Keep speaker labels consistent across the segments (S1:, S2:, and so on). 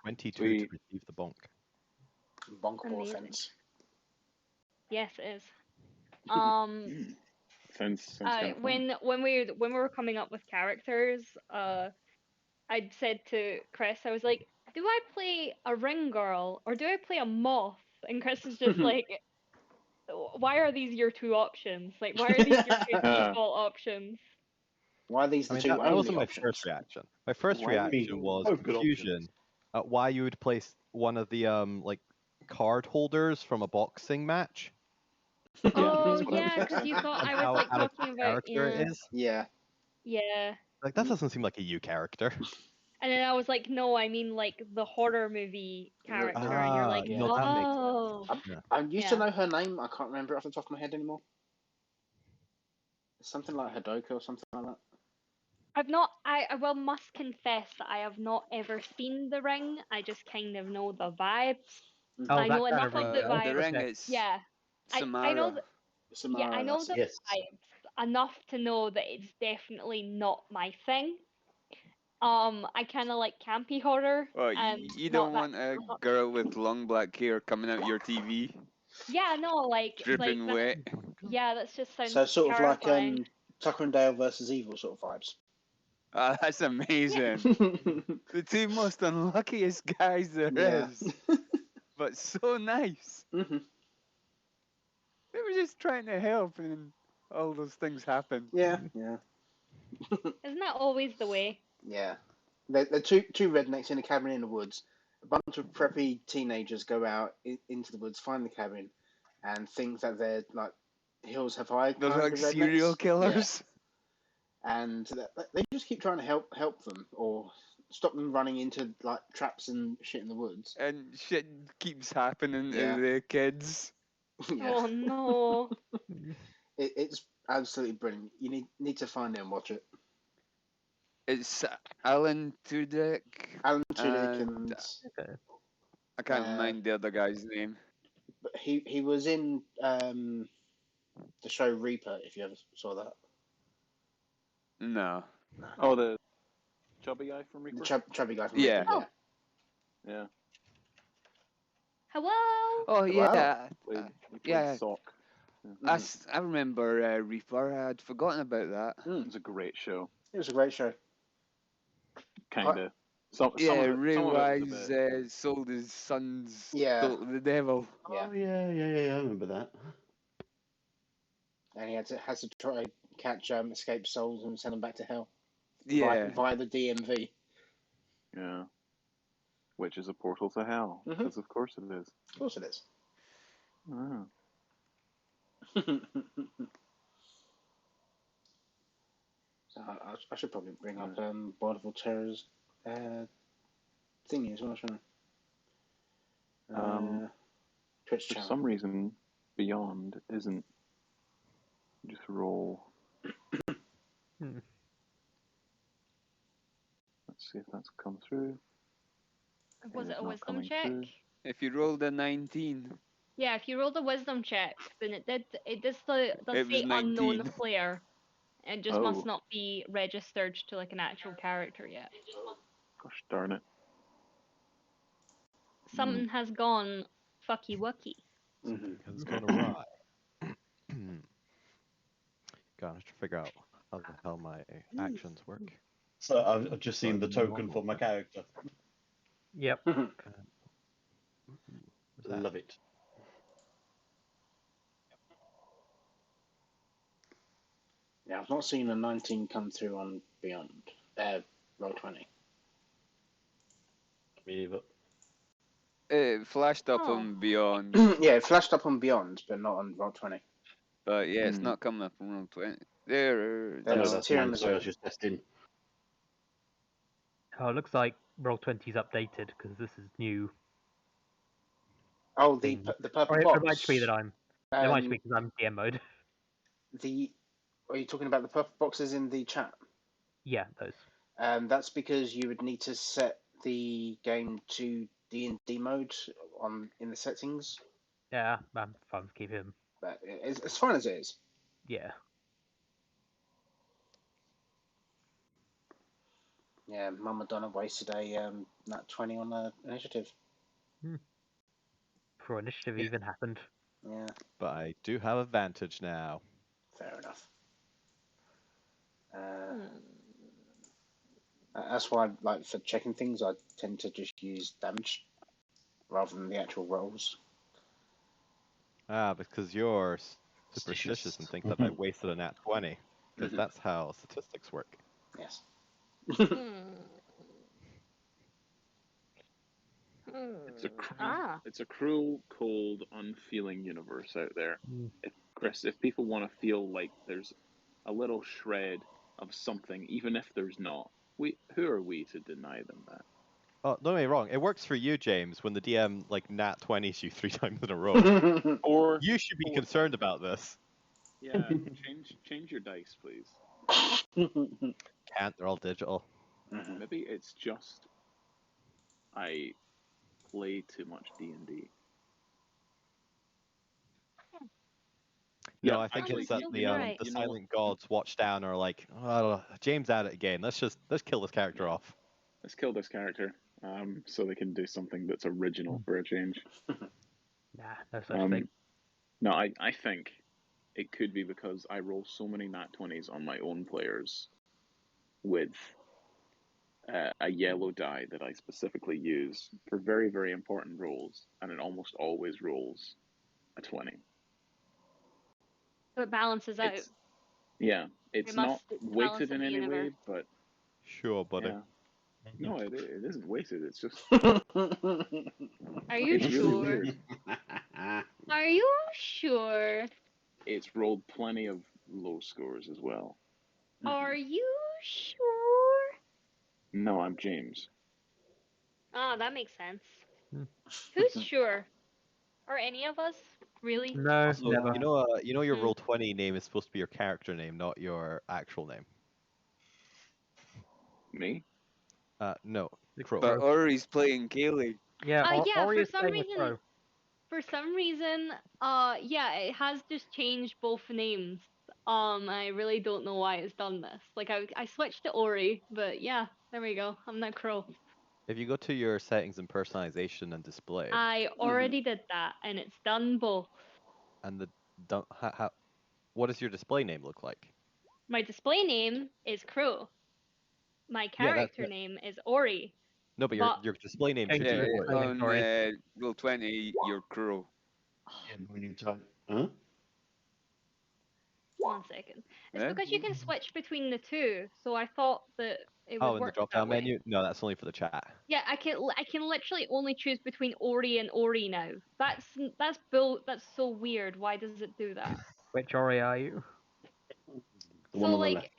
S1: 22 to receive the bonk.
S2: Bonkable
S3: Amazing.
S2: offense.
S3: Yes, it is.
S4: Sounds kind of
S3: When we were coming up with characters, I'd said to Chris, I was like, do I play a ring girl or do I play a moth? And Chris is just like, why are these your two options? Like, why are these your two default options?
S2: Why are these the two
S1: that
S2: only
S1: wasn't my
S2: options?
S1: first reaction. My first
S4: Why are
S1: reaction
S4: we
S1: was
S4: both good
S1: confusion at why you would place one of the like card holders from a boxing match.
S3: Oh,
S4: that's what I was
S3: yeah, because you thought
S1: And
S3: I
S1: how
S3: was like
S1: out of
S3: talking about,
S1: character it is.
S2: Yeah.
S3: Yeah.
S1: Like that doesn't seem like a you character.
S3: And then I was like, no, I mean like the horror movie character. And you're like,
S2: yeah.
S1: No, that makes
S3: oh.
S1: sense.
S2: I used
S3: Yeah.
S2: to know her name. I can't remember it off the top of my head anymore. Something like Hadoka or something like that.
S3: I've not. I must confess that I have not ever seen The Ring. I just kind of know the vibes.
S5: Oh,
S3: I know
S5: that kind
S3: enough of the
S5: ring.
S3: vibes.
S6: The ring
S5: Okay.
S6: is
S3: Yeah. I know.
S6: Samara.
S3: Yeah, I know the
S5: Yes.
S3: vibes enough to know that it's definitely not my thing. I kind of like campy horror.
S6: Oh,
S3: and
S6: you
S3: not
S6: don't
S3: that
S6: want a
S3: much.
S6: girl with long black hair coming out your TV,
S3: Yeah, no, like
S6: dripping wet.
S3: Yeah, that's just sounds
S2: So sort of
S3: terrifying.
S2: like Tucker and Dale versus Evil sort of vibes.
S6: Ah, that's amazing. The two most unluckiest guys there
S2: Yeah.
S6: is, but so nice.
S2: Mhm.
S6: They were just trying to help, and all those things happen.
S2: Yeah.
S3: Isn't that always the way?
S2: Yeah. They're two rednecks in a cabin in the woods. A bunch of preppy teenagers go out into the woods, find the cabin, and think that they're like hills have eyes.
S6: They're
S2: kind
S6: like
S2: of rednecks.
S6: serial killers.
S2: Yeah. And they just keep trying to help them or stop them running into like traps and shit in the woods.
S6: And shit keeps happening
S2: Yeah.
S6: to the kids.
S2: Yeah.
S3: Oh no.
S2: It's absolutely brilliant. You need to find it and watch it.
S6: It's Alan Tudyk.
S2: Alan Tudyk
S6: And
S2: and
S6: I can't mind the other guy's name.
S2: but he was in the show Reaper. If you ever saw that,
S6: No.
S4: Oh, the chubby guy from Reaper?
S2: the chubby guy from
S6: Yeah.
S2: Reaper.
S4: Yeah.
S3: Hello.
S6: Oh yeah.
S4: He played
S6: yeah.
S4: Sock.
S6: I remember Reaper. I'd forgotten about that.
S4: It was a great show.
S2: It was a great show.
S4: Kinda. Some
S6: Yeah,
S4: of it
S6: Ray
S4: was a
S6: Wise
S4: bit-
S6: sold his sons
S2: Yeah.
S6: to the devil.
S2: Yeah.
S5: Oh yeah, I remember that.
S2: And he had to try to catch escaped souls and send them back to hell.
S6: Yeah.
S2: Via the DMV.
S4: Yeah. Which is a portal to hell.
S2: Mhm.
S4: Because of course it is.
S2: Of course it is.
S4: Ah.
S2: So I should probably bring up World of Alterra's thingy as well, shouldn't I? Twitch
S4: For
S2: channel.
S4: some reason, Beyond isn't just roll.
S5: Hmm.
S6: Let's see if that's come through.
S3: Was it
S4: it's
S3: a
S4: not
S3: wisdom
S4: coming
S3: check?
S4: through.
S6: If you rolled a 19,
S3: Yeah, if you rolled a wisdom check, then it did the
S6: It was
S3: say unknown
S6: 19.
S3: player. It just
S4: Oh.
S3: must not be registered to like an actual character yet.
S4: Gosh darn it.
S3: Something has gone fucky wucky.
S1: It's gone awry. God, I have to figure out how the hell my actions work.
S5: So I've just seen the token for my character.
S7: Yep.
S1: What's that?
S5: Love it.
S2: Yeah, I've not seen a 19 come through on Beyond. Roll20.
S5: Me either.
S6: it flashed up
S3: Oh.
S6: on Beyond,
S2: Yeah, it flashed up on Beyond, but not on Roll20.
S6: but yeah, it's
S4: Hmm.
S6: not coming up on Roll 20. There.
S2: That
S5: No,
S2: was
S5: that's
S2: Tyrion
S5: mine,
S2: as
S5: so I
S2: well.
S5: was just testing.
S7: Oh, it looks like Roll20's updated because this is new.
S2: Oh, the purple
S7: Or
S2: box.
S7: it might just be that it might just be
S2: Um,
S7: because I'm DM mode.
S2: Are you talking about the purple boxes in the chat?
S7: Yeah, those.
S2: That's because you would need to set the game to D&D mode in the settings,
S7: Yeah, I'm fine to keep him.
S2: but it's fine as it is.
S7: Yeah.
S2: Yeah, Mama Donna wasted a nat 20 on the initiative.
S7: Before initiative
S1: Yeah.
S7: even happened.
S2: Yeah,
S1: But I do have advantage now.
S2: fair enough.
S3: Hmm.
S2: That's why, like, for checking things, I tend to just use damage rather than the actual rolls.
S1: Ah, because you're superstitious and think that I wasted a nat 20. Because
S2: Mhm.
S1: that's how statistics work.
S2: Yes.
S4: It's a cruel, cold, unfeeling universe out there.
S7: Mm.
S4: Chris, if people want to feel like there's a little shred of something, even if there's not, who are we to deny them that?
S1: Oh, don't get me wrong. It works for you, James, when the DM like nat 20s you 3 times in a row.
S4: Or
S1: You should be concerned about this.
S4: yeah, change your dice, please.
S1: Can't. They're all digital.
S2: Mhm.
S4: Maybe it's just I play too much D&D.
S1: No, I think
S3: actually,
S1: it's that
S3: you'll
S1: the
S3: be right.
S1: the
S4: You know what?
S1: silent gods watch down and are like, oh, James at it again. Let's kill this character off.
S4: Let's kill this character, so they can do something that's original for a change.
S7: Nah, no such thing.
S4: No, I think it could be because I roll so many nat 20s on my own players with a yellow die that I specifically use for very, very important rolls, and it almost always rolls a 20.
S3: So it balances out.
S4: It's
S3: We
S4: not
S3: must balance
S4: weighted in
S3: the
S4: any way,
S3: universe.
S4: but
S1: Sure, buddy.
S4: yeah. No, it isn't weighted. It's just
S3: Are you
S4: it's really
S3: sure?
S4: weird.
S3: Are you sure?
S4: It's rolled plenty of low scores as well.
S3: Are you sure?
S4: No, I'm James.
S3: Ah, that makes sense.
S7: Hmm.
S3: Who's sure? Are any of us really?
S7: No,
S1: Also,
S7: never.
S1: you know your
S3: Hmm.
S1: roll 20 name is supposed to be your character name, not your actual name.
S4: Me?
S1: No,
S7: The
S1: Crow.
S6: But Ori's playing Gaelic.
S7: Yeah,
S3: Yeah,
S7: Ori
S3: for
S7: is
S3: some
S7: playing with
S3: reason,
S7: Crow.
S3: yeah, it has just changed both names. I really don't know why it's done this. Like, I switched to Ori, but yeah, there we go. I'm not Crow.
S1: If you go to your settings and personalization and display,
S3: I already did that, and it's done both.
S1: and what does your display name look like?
S3: My display name is Crow. My
S1: Yeah,
S3: character name is Ori.
S1: No, but
S3: But
S1: your display name
S7: Change
S1: should
S7: your
S1: be
S7: display
S1: Ori.
S7: name,
S6: On
S7: sorry.
S6: Roll20, you're Crow.
S5: When you type, huh?
S3: 1 second. It's
S6: Yeah?
S3: because you can switch between the two, so I thought that it would
S1: Oh, in the
S3: work
S1: drop
S3: that
S1: down
S3: way.
S1: menu? No, that's only for the chat.
S3: Yeah, I can literally only choose between Ori and Ori now. That's so weird. Why does it do that?
S7: Which Ori are you?
S5: The one
S3: So
S5: on the
S3: like
S5: left.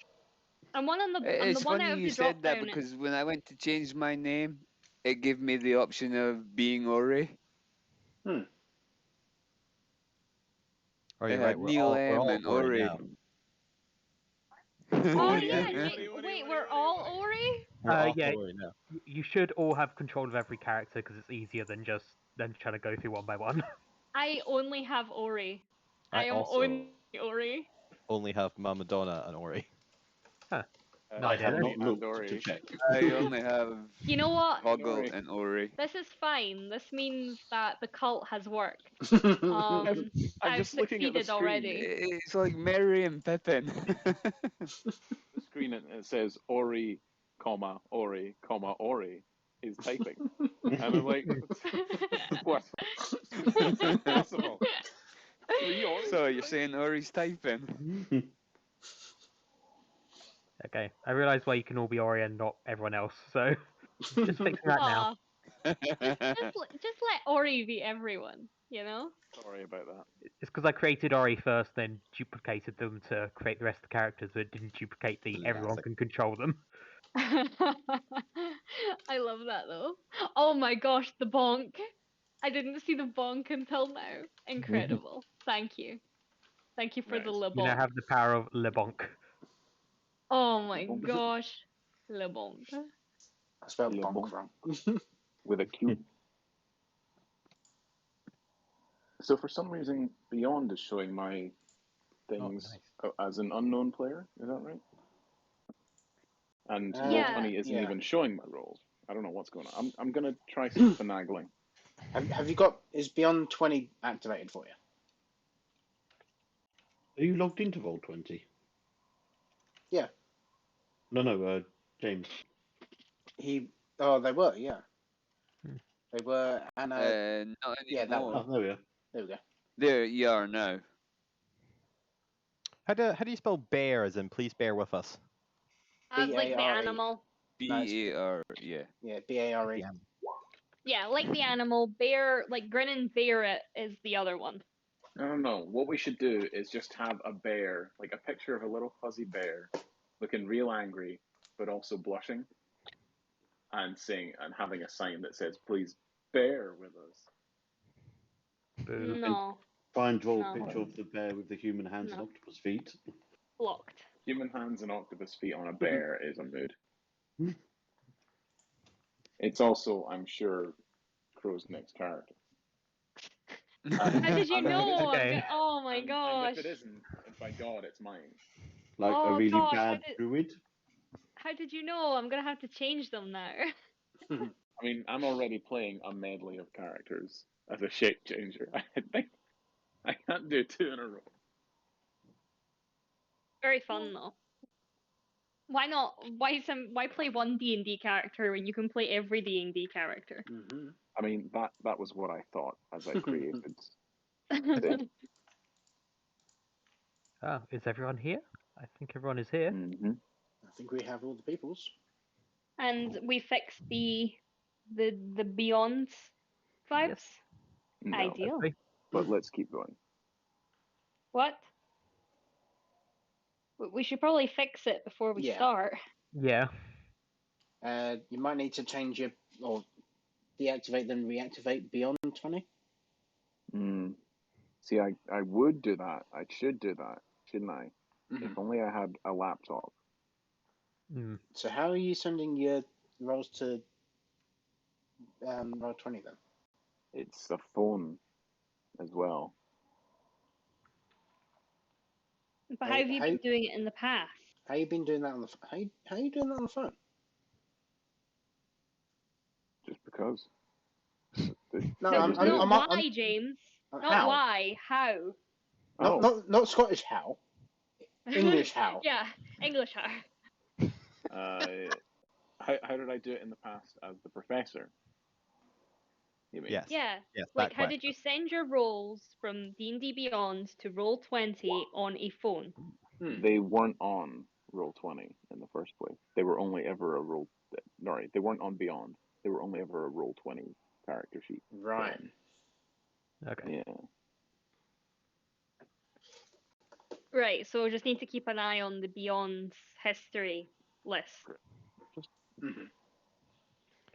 S3: I'm the
S6: It's
S3: one
S6: funny
S3: out of
S6: you
S3: the drop
S6: said that
S3: down.
S6: because when I went to change my name, it gave me the option of being Ori.
S1: Oh,
S6: It
S1: you're
S6: had
S1: right.
S6: Neil
S1: We're
S6: M
S1: all
S6: and
S1: Ori
S6: Ori.
S1: now.
S3: Oh
S4: Ori,
S3: yeah,
S4: Ori, Ori, Ori,
S3: wait,
S4: Ori,
S3: we're
S4: Ori.
S3: all Ori?
S1: We're all
S7: Yeah,
S1: Ori now.
S7: you should all have control of every character because it's easier than trying to go through one by one.
S3: I only have Ori.
S1: I
S3: I am
S1: also
S3: only Ori.
S1: only have Madonna and Ori.
S7: No
S5: I
S7: idea
S5: have
S7: then.
S5: not looked
S4: Ori.
S5: to check.
S6: I only have
S3: You know what?
S6: Hoggle
S4: Ori.
S6: and Ori.
S3: This is fine. This means that the cult has worked.
S4: I'm
S3: I've
S4: just looking at the
S3: succeeded
S4: screen.
S3: already.
S6: It's like Merry and Pippin.
S4: The screen it says Ori, Ori, Ori is typing, and I'm like, what's possible? 3 Oris?
S6: So you're saying Ori's typing?
S7: Okay, I realise why you can all be Ori and not everyone else, so just fixing that now.
S3: Aw, just let Ori be everyone, you know?
S4: Sorry about that.
S7: It's because I created Ori first, then duplicated them to create the rest of the characters, but it didn't duplicate the everyone
S1: Classic.
S7: can control them.
S3: I love that though. Oh my gosh, the bonk. I didn't see the bonk until now. Incredible. Thank you. Thank you for the
S4: Nice.
S3: le
S7: You now
S3: bonk.
S7: have the power of Le Bonk.
S3: Oh my
S4: Le bonk.
S3: gosh. Le bonk.
S2: I spelled
S4: Le
S2: bonk
S4: bonk.
S2: wrong.
S4: With a Q. So for some reason, Beyond is showing my things
S1: nice.
S4: as an unknown player. Is that right? And
S3: Yeah.
S4: Roll20 isn't
S2: yeah.
S4: even showing my rolls. I don't know what's going on. I'm gonna try some finagling.
S2: Have you got? Is Beyond 20 activated for you?
S5: Are you logged into Roll20?
S2: Yeah.
S5: No, James.
S2: Oh, they were. Yeah.
S7: Hmm.
S2: They were, and
S6: Not
S2: yeah, that
S6: anymore.
S2: one.
S5: Oh, there we are.
S2: There we go.
S6: There you are now.
S1: How do you spell bear as in please bear with us?
S3: Like the
S2: B-A-R-E.
S3: animal.
S2: No, it's-
S6: B-A-R, yeah.
S2: Yeah, BARE.
S1: Yeah.
S3: Yeah, like the animal. Bear, like grin and bear it is the other one.
S4: No. What we should do is just have a bear, like a picture of a little fuzzy bear, looking real angry, but also blushing, and saying and having a sign that says "Please bear with us."
S7: Boo.
S3: No,
S5: Try and draw
S3: No.
S5: a picture of the bear with the human hands and
S3: No.
S5: octopus feet.
S3: blocked.
S4: Human hands and octopus feet on a bear is a mood. It's also, I'm sure, Crow's next character.
S3: How did you
S4: And if it
S3: know?
S4: isn't-
S7: Okay.
S3: Oh my
S4: and
S3: gosh.
S4: if it isn't, by God, it's mine.
S5: Like a
S3: Oh,
S5: really
S3: gosh,
S5: bad druid.
S3: How did you know? I'm gonna have to change them now.
S4: I mean, I'm already playing a medley of characters as a shape changer. I think I can't do two in a row.
S3: Very fun though. Why not? Why play one D&D character when you can play every D&D character?
S2: Mm-hmm.
S4: I mean, that was what I thought as I created.
S7: Oh, is everyone here? I think everyone is here.
S4: Mm-hmm.
S2: I think we have all the peoples.
S3: And we fixed the Beyond vibes.
S7: Yes.
S4: No,
S3: Ideal.
S7: Hopefully.
S4: but let's keep going.
S3: What? We should probably fix it before we
S2: Yeah.
S3: start.
S7: Yeah.
S2: You might need to change your or deactivate then reactivate Beyond 20.
S4: See, I would do that. I should do that, shouldn't I?
S2: Mm-hmm.
S4: If only I had a laptop.
S7: Mm.
S2: So how are you sending your rolls to roll 20 then?
S4: It's a phone as well.
S3: But how have you been doing it in the past?
S2: How you been doing that on the how you doing that on the phone?
S4: Just because.
S2: No,
S3: No,
S2: I'm
S3: not why, James. Not
S2: how?
S3: why. How?
S4: Oh,
S2: Not Scottish how. English how.
S3: Yeah, English how.
S4: how did I do it in the past as the professor? You mean?
S1: Yes.
S3: Yeah.
S1: Yes.
S3: Like,
S1: that
S3: how did
S1: question.
S3: you send your rolls from D&D Beyond to Roll20 on a phone?
S4: They weren't on Roll20 in the first place. They were only ever a roll. Sorry, they weren't on Beyond. They were only ever a Roll20 character sheet.
S2: Right.
S7: Okay.
S4: Yeah.
S3: Right, so we just need to keep an eye on the Beyond history list.
S2: Mm-hmm.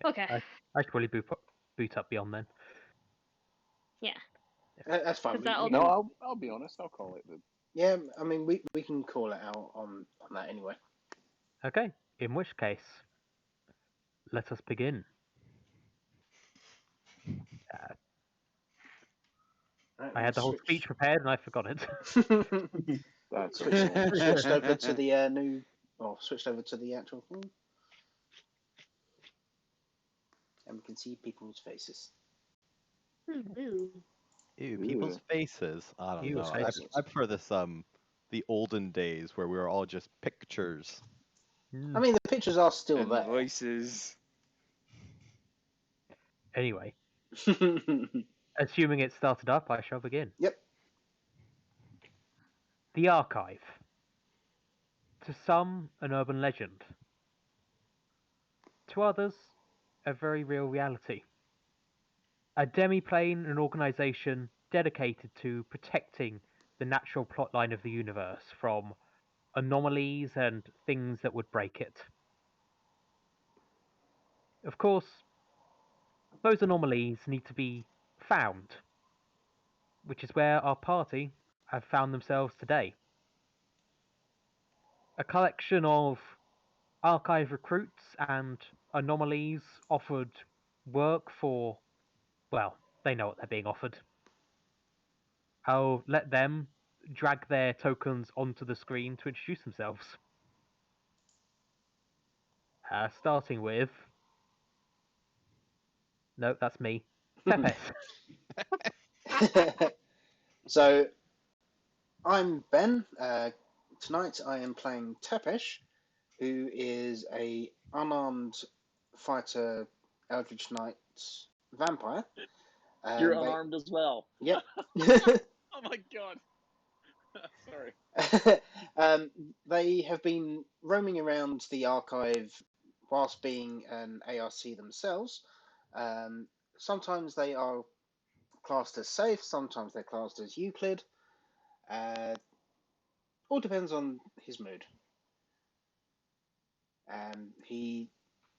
S3: Okay.
S7: I should probably boot up Beyond then.
S3: Yeah.
S2: That's fine.
S3: Because that'll
S4: No, I'll be honest. I'll call it the.
S2: Yeah, I mean we can call it out on that anyway.
S7: Okay. In which case, let us begin.
S2: Right,
S7: I had the whole speech prepared and I forgot it.
S4: That's
S2: switched over to the switched over to the actual thing, and we can see people's faces.
S3: Ooh.
S1: Ew, people's faces. I don't
S7: People's
S1: know. I
S2: faces.
S1: prefer this the olden days where we were all just pictures.
S2: I mean, the pictures are still
S6: And
S2: there.
S6: voices.
S7: Anyway, assuming it started up, I shall begin.
S2: Yep.
S7: The Archive. To some, an urban legend. To others, a very real reality. A demiplane, an organisation dedicated to protecting the natural plotline of the universe from anomalies and things that would break it. Of course, those anomalies need to be found, which is where our party have found themselves today. A collection of archive recruits and anomalies offered work for, well, they know what they're being offered. I'll let them drag their tokens onto the screen to introduce themselves. Starting with. No, that's me. Tepes.
S2: So, I'm Ben. Tonight I am playing Tepesh, who is a unarmed fighter Eldritch Knight vampire.
S4: You're unarmed as well.
S2: Yep.
S4: Oh my god. Sorry.
S2: They have been roaming around the archive whilst being an ARC themselves. Sometimes they are classed as safe, sometimes they're classed as Euclid. All depends on his mood. He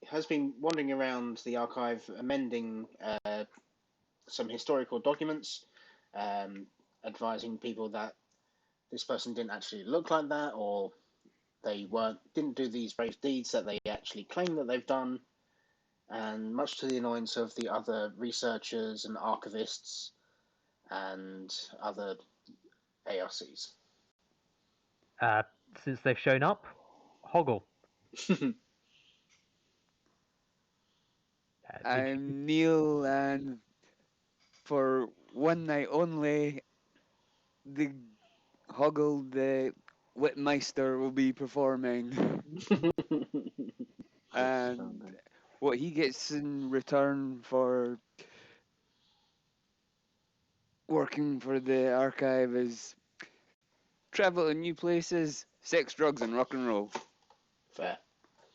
S2: has been wandering around the archive, amending some historical documents, advising people that this person didn't actually look like that, or they didn't do these brave deeds that they actually claim that they've done, and much to the annoyance of the other researchers and archivists and other ARCs.
S7: Since they've shown up, Hoggle.
S6: I'm Neil, and for one night only, the Hoggle the Whitmeister will be performing. And what he gets in return for working for the archive is travel to new places, sex, drugs, and rock and roll.
S2: Fair.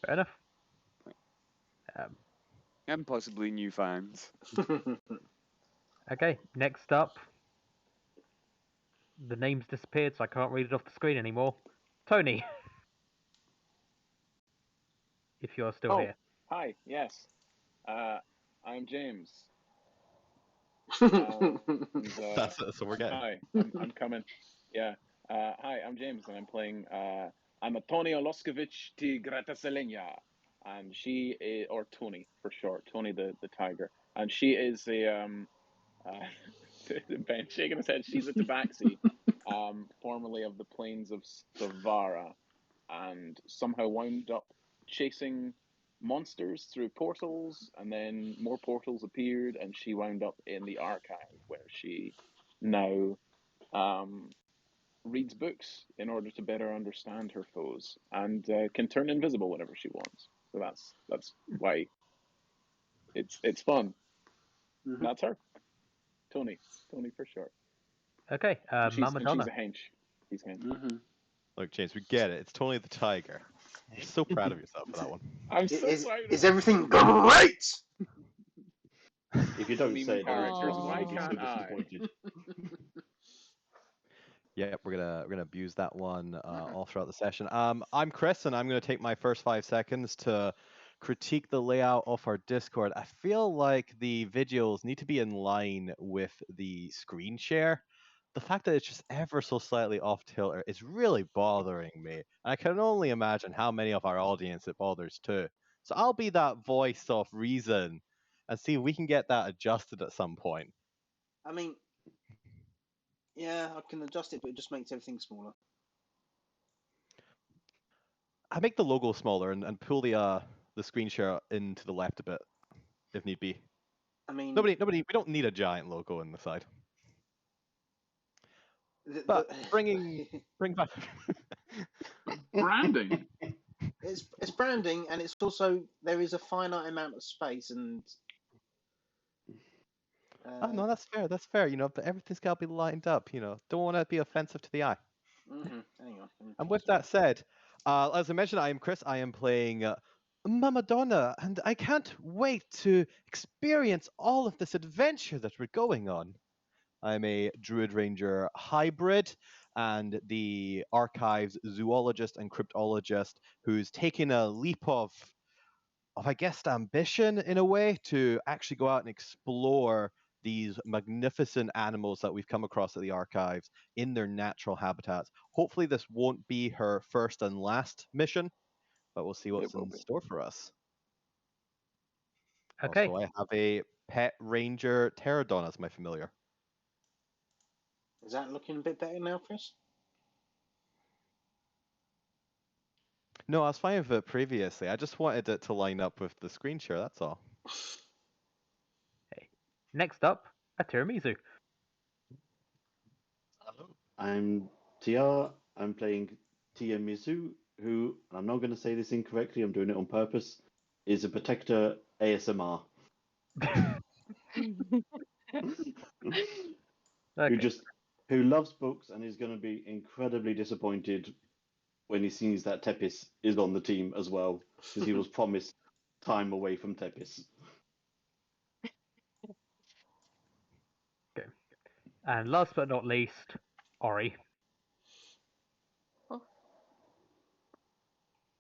S7: Fair enough.
S6: And possibly new fans.
S7: Okay, next up. The name's disappeared, so I can't read it off the screen anymore. Tony. If you're still here.
S4: Hi, yes. I'm James.
S1: That's what we're getting.
S4: Hi, I'm coming. Yeah. Hi, I'm James, and I'm playing. I'm Antonio Loskovich de Grataselenia, and she is, or Tony for short, Tony the tiger, and she is a Ben shaking his head. She's a tabaxi, formerly of the plains of Savara, and somehow wound up chasing monsters through portals, and then more portals appeared, and she wound up in the archive where she now reads books in order to better understand her foes, and can turn invisible whenever she wants. So that's why it's fun.
S2: Mhm.
S4: That's her, Tony for short.
S7: Okay,
S4: And
S7: Mama Donna.
S4: she's a hench. He's hench.
S2: Mm-hmm.
S1: Look, James, we get it. It's Tony the Tiger. You're so proud of yourself for that one.
S4: I'm so excited.
S2: Is everything great?
S5: If you don't
S4: Mimi
S5: say it,
S4: characters,
S3: why
S5: I'll be so
S4: can't I?
S5: disappointed.
S1: Yeah, we're gonna abuse that one all throughout the session. I'm Chris, and I'm gonna take my first 5 seconds to critique the layout of our Discord. I feel like the videos need to be in line with the screen share. The fact that it's just ever so slightly off kilter is really bothering me. And I can only imagine how many of our audience it bothers too. So I'll be that voice of reason and see if we can get that adjusted at some point.
S2: I mean, yeah, I can adjust it, but it just makes everything smaller.
S1: I make the logo smaller and pull the screen share into the left a bit, if need be.
S2: I mean,
S1: Nobody. We don't need a giant logo in the side. But bring back.
S4: Branding.
S2: it's branding, and it's also there is a finite amount of space, and
S1: Oh no, that's fair. That's fair. You know, but everything's got to be lined up. You know, don't want to be offensive to the eye.
S2: Hang on.
S1: And with that said, as I mentioned, I am Chris. I am playing Mama Donna, and I can't wait to experience all of this adventure that we're going on. I'm a Druid Ranger hybrid and the Archives zoologist and cryptologist who's taken a leap of I guess, ambition in a way to actually go out and explore these magnificent animals that we've come across at the archives in their natural habitats. Hopefully, this won't be her first and last mission, but we'll see what's in store for us.
S7: Okay.
S1: Also, I have a pet ranger pterodon as my familiar.
S2: Is that looking a bit better now, Chris?
S1: No, I was fine with it previously. I just wanted it to line up with the screen share, that's all.
S7: Next up, a tiramisu.
S5: Hello. I'm TR. I'm playing Tia Mizu, who, and I'm not going to say this incorrectly, I'm doing it on purpose, is a protector ASMR.
S7: Okay.
S5: Who loves books and is going to be incredibly disappointed when he sees that Tepis is on the team as well, because he was promised time away from Tepis.
S7: And last but not least, Ori.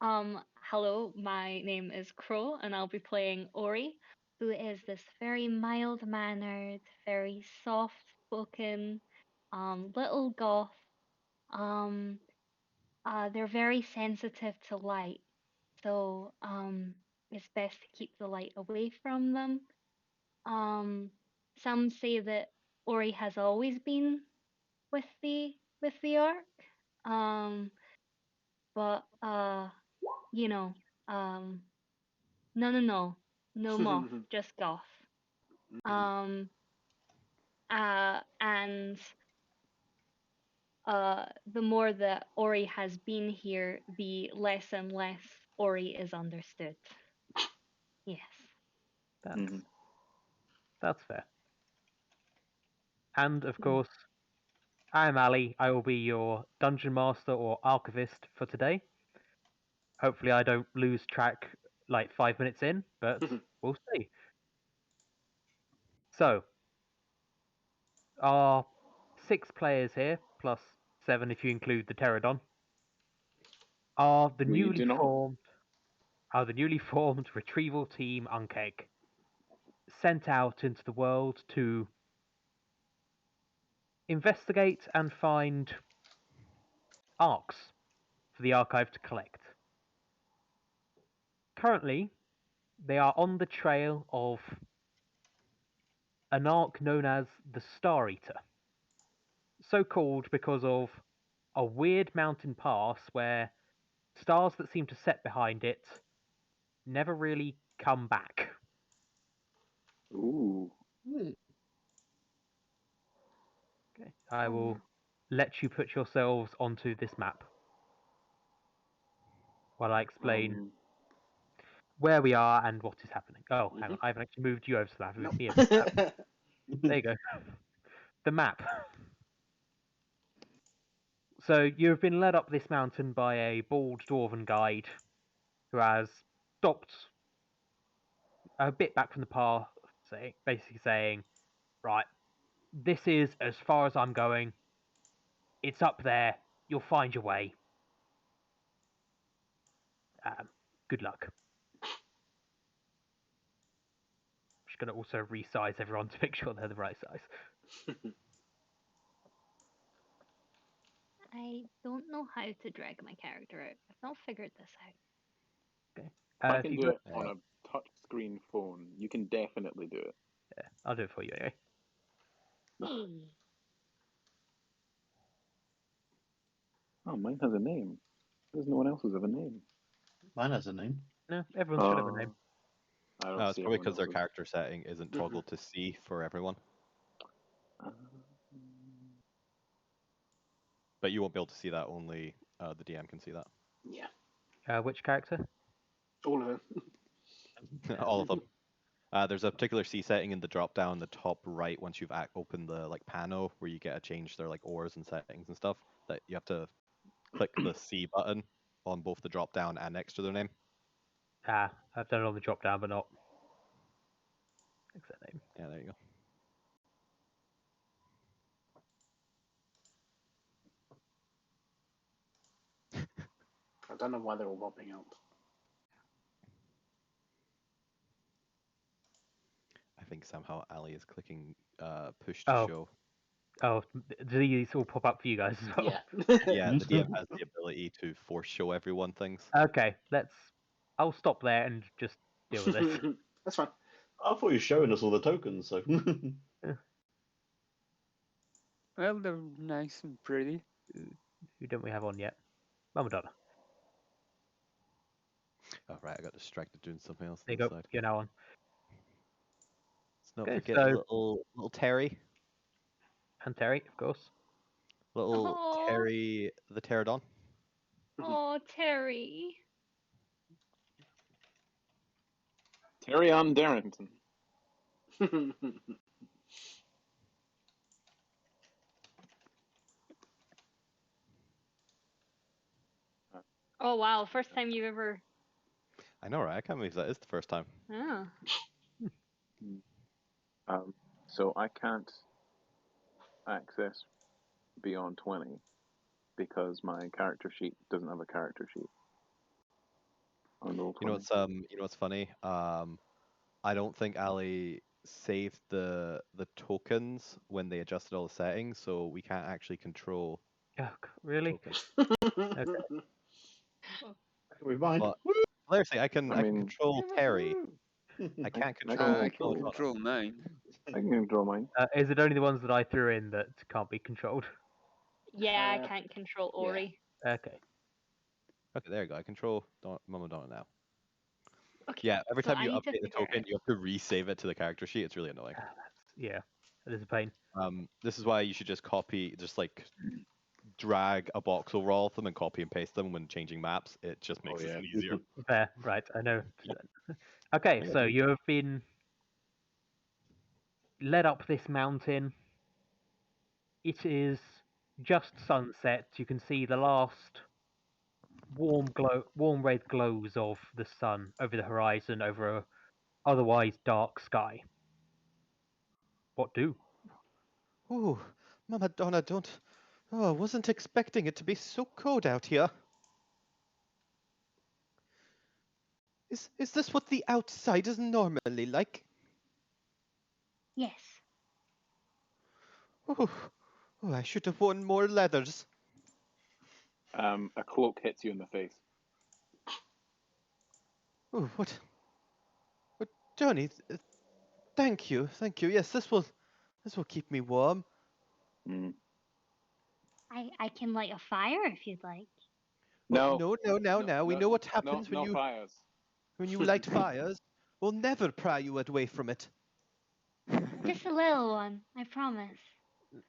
S3: Hello, my name is Crow, and I'll be playing Ori, who is this very mild-mannered, very soft-spoken, little goth. They're very sensitive to light, so it's best to keep the light away from them. Some say that Ori has always been with the arc, but you know, no moth, just goth. Um, and the more that Ori has been here, the less and less Ori is understood. Yes.
S7: That's fair. And of course, I'm Ali. I will be your dungeon master or archivist for today. Hopefully, I don't lose track like 5 minutes in, but we'll see. So, our 6 players here, plus 7 if you include the Pterodon, are the
S4: We
S7: newly
S4: do not.
S7: formed Retrieval Team Ankheg, sent out into the world to investigate and find arcs for the archive to collect. Currently, they are on the trail of an arc known as the Star Eater, so called because of a weird mountain pass where stars that seem to set behind it never really come back.
S4: Ooh.
S7: Okay, I will let you put yourselves onto this map while I explain where we are and what is happening. Oh, hang on, I haven't actually moved you over to the map. Moved me over to the map. There you go. The map. So you've been led up this mountain by a bald dwarven guide who has stopped a bit back from the path, basically saying, right, this is as far as I'm going. It's up there. You'll find your way. Good luck. Just going to also resize everyone to make sure they're the right size.
S3: I don't know how to drag my character out. I've not figured this out.
S7: Okay.
S4: I can
S7: if you
S4: do
S7: go,
S4: it on a touchscreen phone. You can definitely do it.
S7: yeah, I'll do it for you anyway.
S4: Oh, mine has a name. There's no one else's have a name.
S5: Mine has a name.
S7: No, everyone should have a name.
S4: I don't
S1: No, it's
S4: see
S1: probably
S4: everyone
S1: because their
S4: else's.
S1: character setting isn't toggled to C for everyone.
S4: Uh,
S1: But you won't be able to see that, only the DM can see that.
S2: Yeah,
S7: Which character?
S2: all of them.
S1: All of them. There's a particular C setting in the drop down in the top right once you've opened the panel where you get to change their ores and settings and stuff, that you have to click the C button on both the drop down and next to their name.
S7: I've done it on the drop down, but not except name.
S1: Yeah, there you go.
S2: I don't know why they're all popping up.
S1: I think somehow Ali is clicking push
S7: Oh.
S1: to show.
S7: Oh, do these all pop up for you guys as well?
S2: Yeah.
S1: Yeah, the DM has the ability to force show everyone things.
S7: Okay, I'll stop there and just deal with this.
S2: That's fine.
S5: I thought you were showing us all the tokens, so.
S6: Well, they're nice and pretty.
S7: Who don't we have on yet? Mama Donna.
S1: Oh, right, I got distracted doing something else
S7: There
S1: on
S7: you
S1: the
S7: go.
S1: side.
S7: You're now on.
S1: Let's not
S7: Okay,
S1: forget
S7: so
S1: little Terry.
S7: and Terry, of course.
S1: Little
S3: Aw.
S1: Terry the Pterodon.
S3: Oh, Terry.
S4: Terry on Darrington.
S3: Oh wow, first time you've ever.
S1: I know, right? I can't believe that is the first time.
S3: Oh.
S4: So I can't access beyond 20 because my character sheet doesn't have a character sheet on roll 20.
S1: You know what's funny? I don't think Ali saved the tokens when they adjusted all the settings, so we can't actually control
S7: Oh, really?
S1: tokens.
S5: We mind.
S1: But seriously, I can
S4: I mean-
S1: control Terry. I can't
S4: I
S1: control.
S6: I can
S1: Madonna.
S6: control mine.
S4: I can control mine.
S7: Is it only the ones that I threw in that can't be controlled?
S3: Yeah, I can't control
S2: yeah.
S3: Ori.
S7: Okay.
S1: Okay, there you go. I control Mama Donna now.
S3: Okay.
S1: Yeah, every
S3: so
S1: time
S3: I
S1: you
S3: need to
S1: update the
S3: figure
S1: token,
S3: out-
S1: you have to resave it to the character sheet. It's really annoying.
S7: Yeah, it is a pain.
S1: This is why you should just drag a box over all of them and copy and paste them when changing maps. It just makes it easier.
S7: Fair, right? I know. Okay, so you have been led up this mountain. It is just sunset. You can see the last warm red glows of the sun over the horizon, over a otherwise dark sky. What do?
S1: Ooh, Mama Donna, don't. Oh, I wasn't expecting it to be so cold out here. Is this what the outside is normally like?
S3: Yes.
S1: Oh, I should have worn more leathers.
S4: A cloak hits you in the face.
S1: Oh, what? Johnny, thank you. Yes, this will keep me warm.
S4: Mm.
S3: I can light a fire if you'd like.
S4: No.
S1: Now. We know what happens
S4: no fires.
S1: when you light fires. We'll never pry you away from it.
S3: Just a little one, I promise.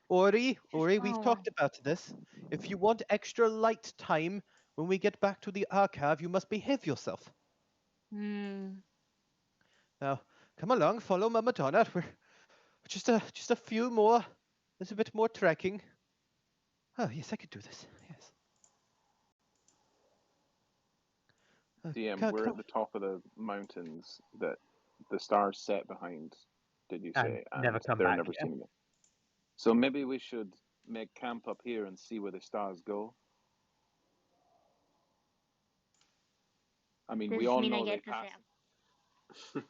S1: Ori, we've
S3: small
S1: talked about this. If you want extra light time when we get back to the archive, you must behave yourself.
S3: Hmm.
S1: Now, come along, follow Mama Donna. We're just a few more. There's a bit more trekking. Oh, yes, I could do this. Yes.
S4: DM, we're at the top of the mountains that the stars set behind, did you
S7: And
S4: say?
S7: never come
S4: they're
S7: back,
S4: never
S7: yeah.
S4: seen again. So maybe we should make camp up here and see where the stars go. I mean,
S3: Does
S4: we
S3: this
S4: all
S3: mean I
S4: know they
S3: get to
S4: pass.
S3: say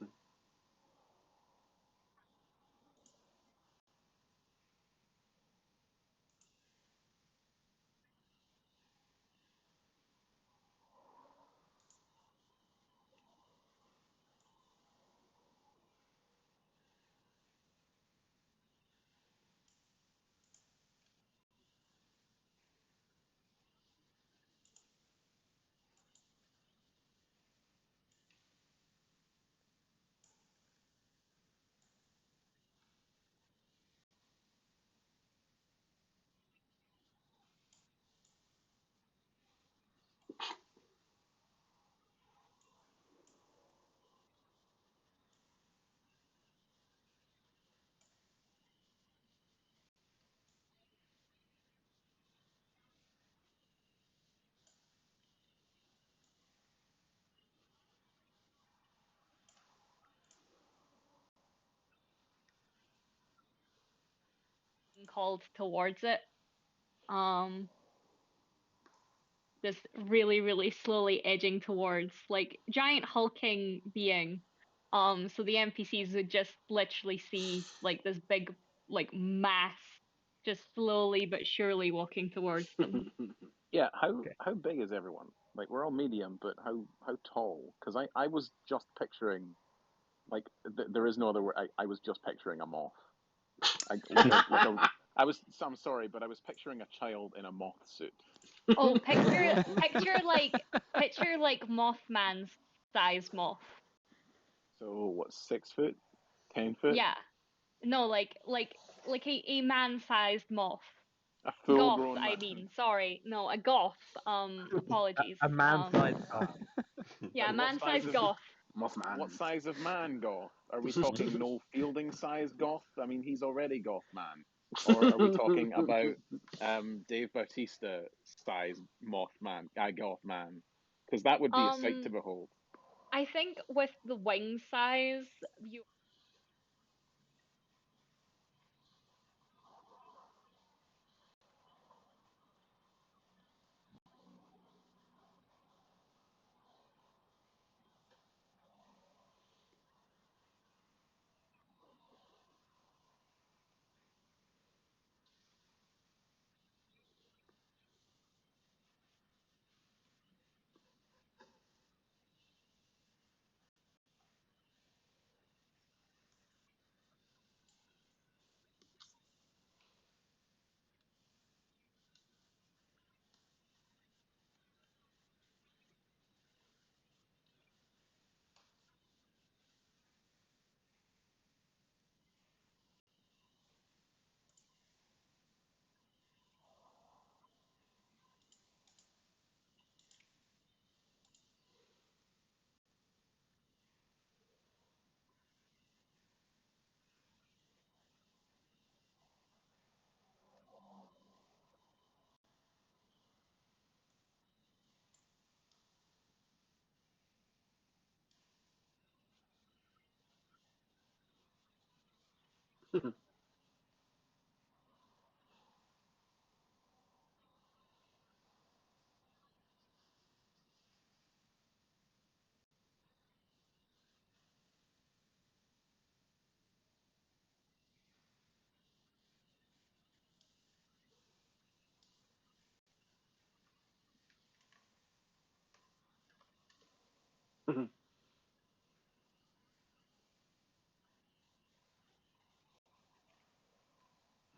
S3: called towards it. Just really, really slowly edging towards, like, giant hulking being. So the NPCs would just literally see like this big like mass just slowly but surely walking towards them.
S4: Yeah, how big is everyone? Like, we're all medium, but how tall? Because I was just picturing, like, there is no other word. I was just picturing a moth. I'm sorry, but I was picturing a child in a moth suit.
S3: Oh, picture like Mothman's size moth.
S4: So what? 6 foot, 10 foot,
S3: Yeah. No, like a man-sized moth.
S4: a
S3: Goth,
S4: full-grown
S3: I
S4: man.
S3: mean. Sorry. No, a goth. Apologies.
S7: A man-sized goth.
S3: Yeah, a
S4: What size
S3: man-sized
S4: is
S3: goth.
S2: Mothman.
S4: What size of man goth? Are we talking Noel Fielding size goth? I mean, he's already goth man. Or are we talking about Dave Bautista size goth man? Because that would be a sight to behold.
S3: I think with the wing size, you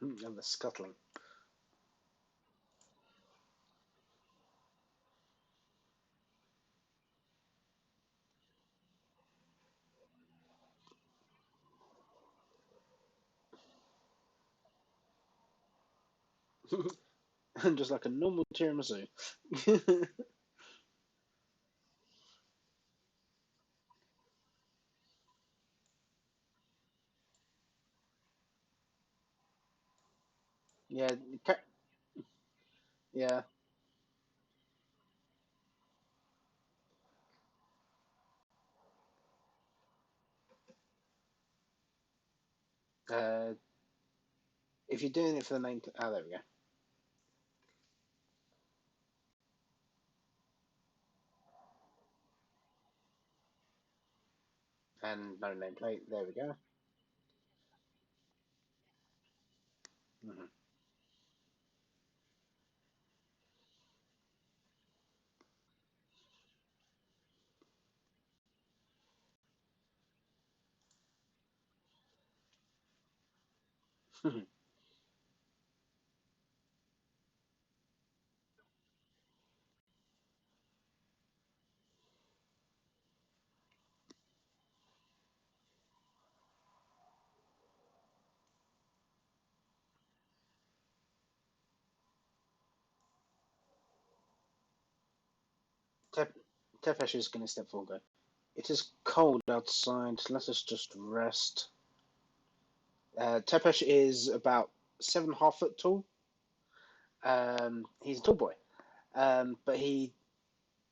S2: And the scuttling. And just like a normal tiramisu. Yeah, yeah. Uh, if you're doing it for the main, there we go. And no nameplate. There we go. Mm-hmm. Tepesh is going to step forward. It is cold outside. Let us just rest. Tepesh is about 7.5 foot tall. He's a tall boy, but he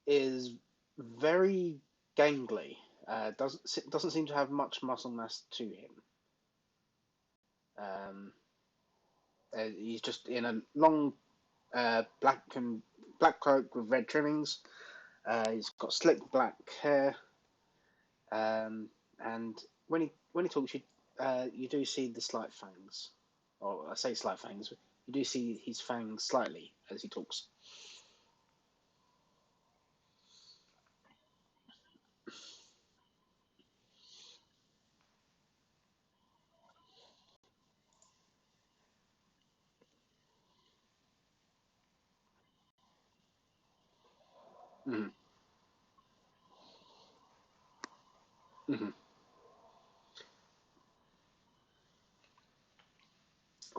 S2: is very gangly. Doesn't seem to have much muscle mass to him. He's just in a long black cloak with red trimmings. He's got slick black hair, and when he talks, you do see the slight fangs, or I say slight fangs. You do see his fangs slightly as he talks. Mm. Mhm.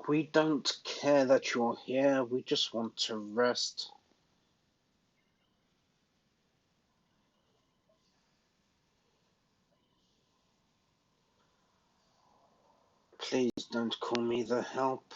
S2: We don't care that you're here. We just want to rest. Please don't call me the help.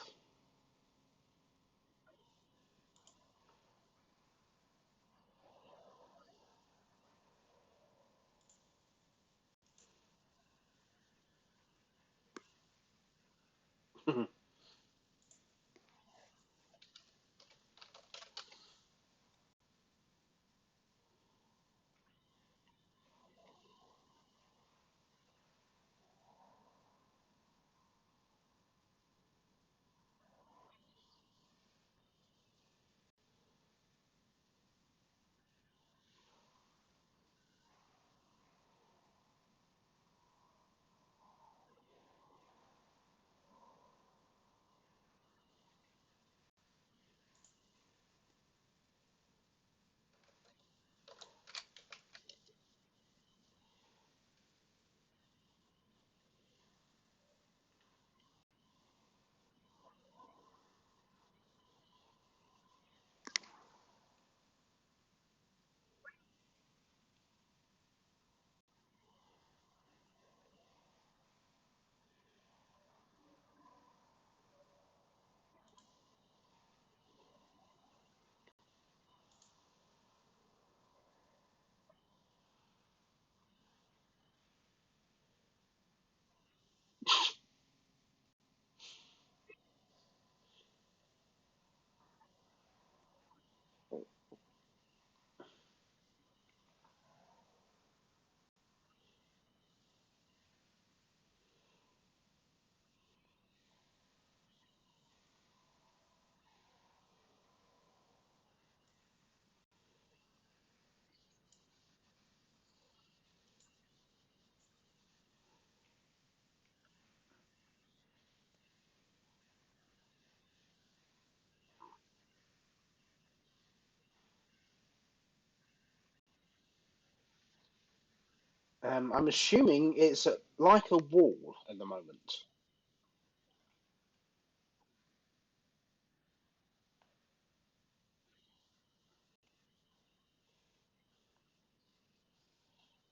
S2: I'm assuming it's like a wall at the moment.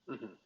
S2: Mhm.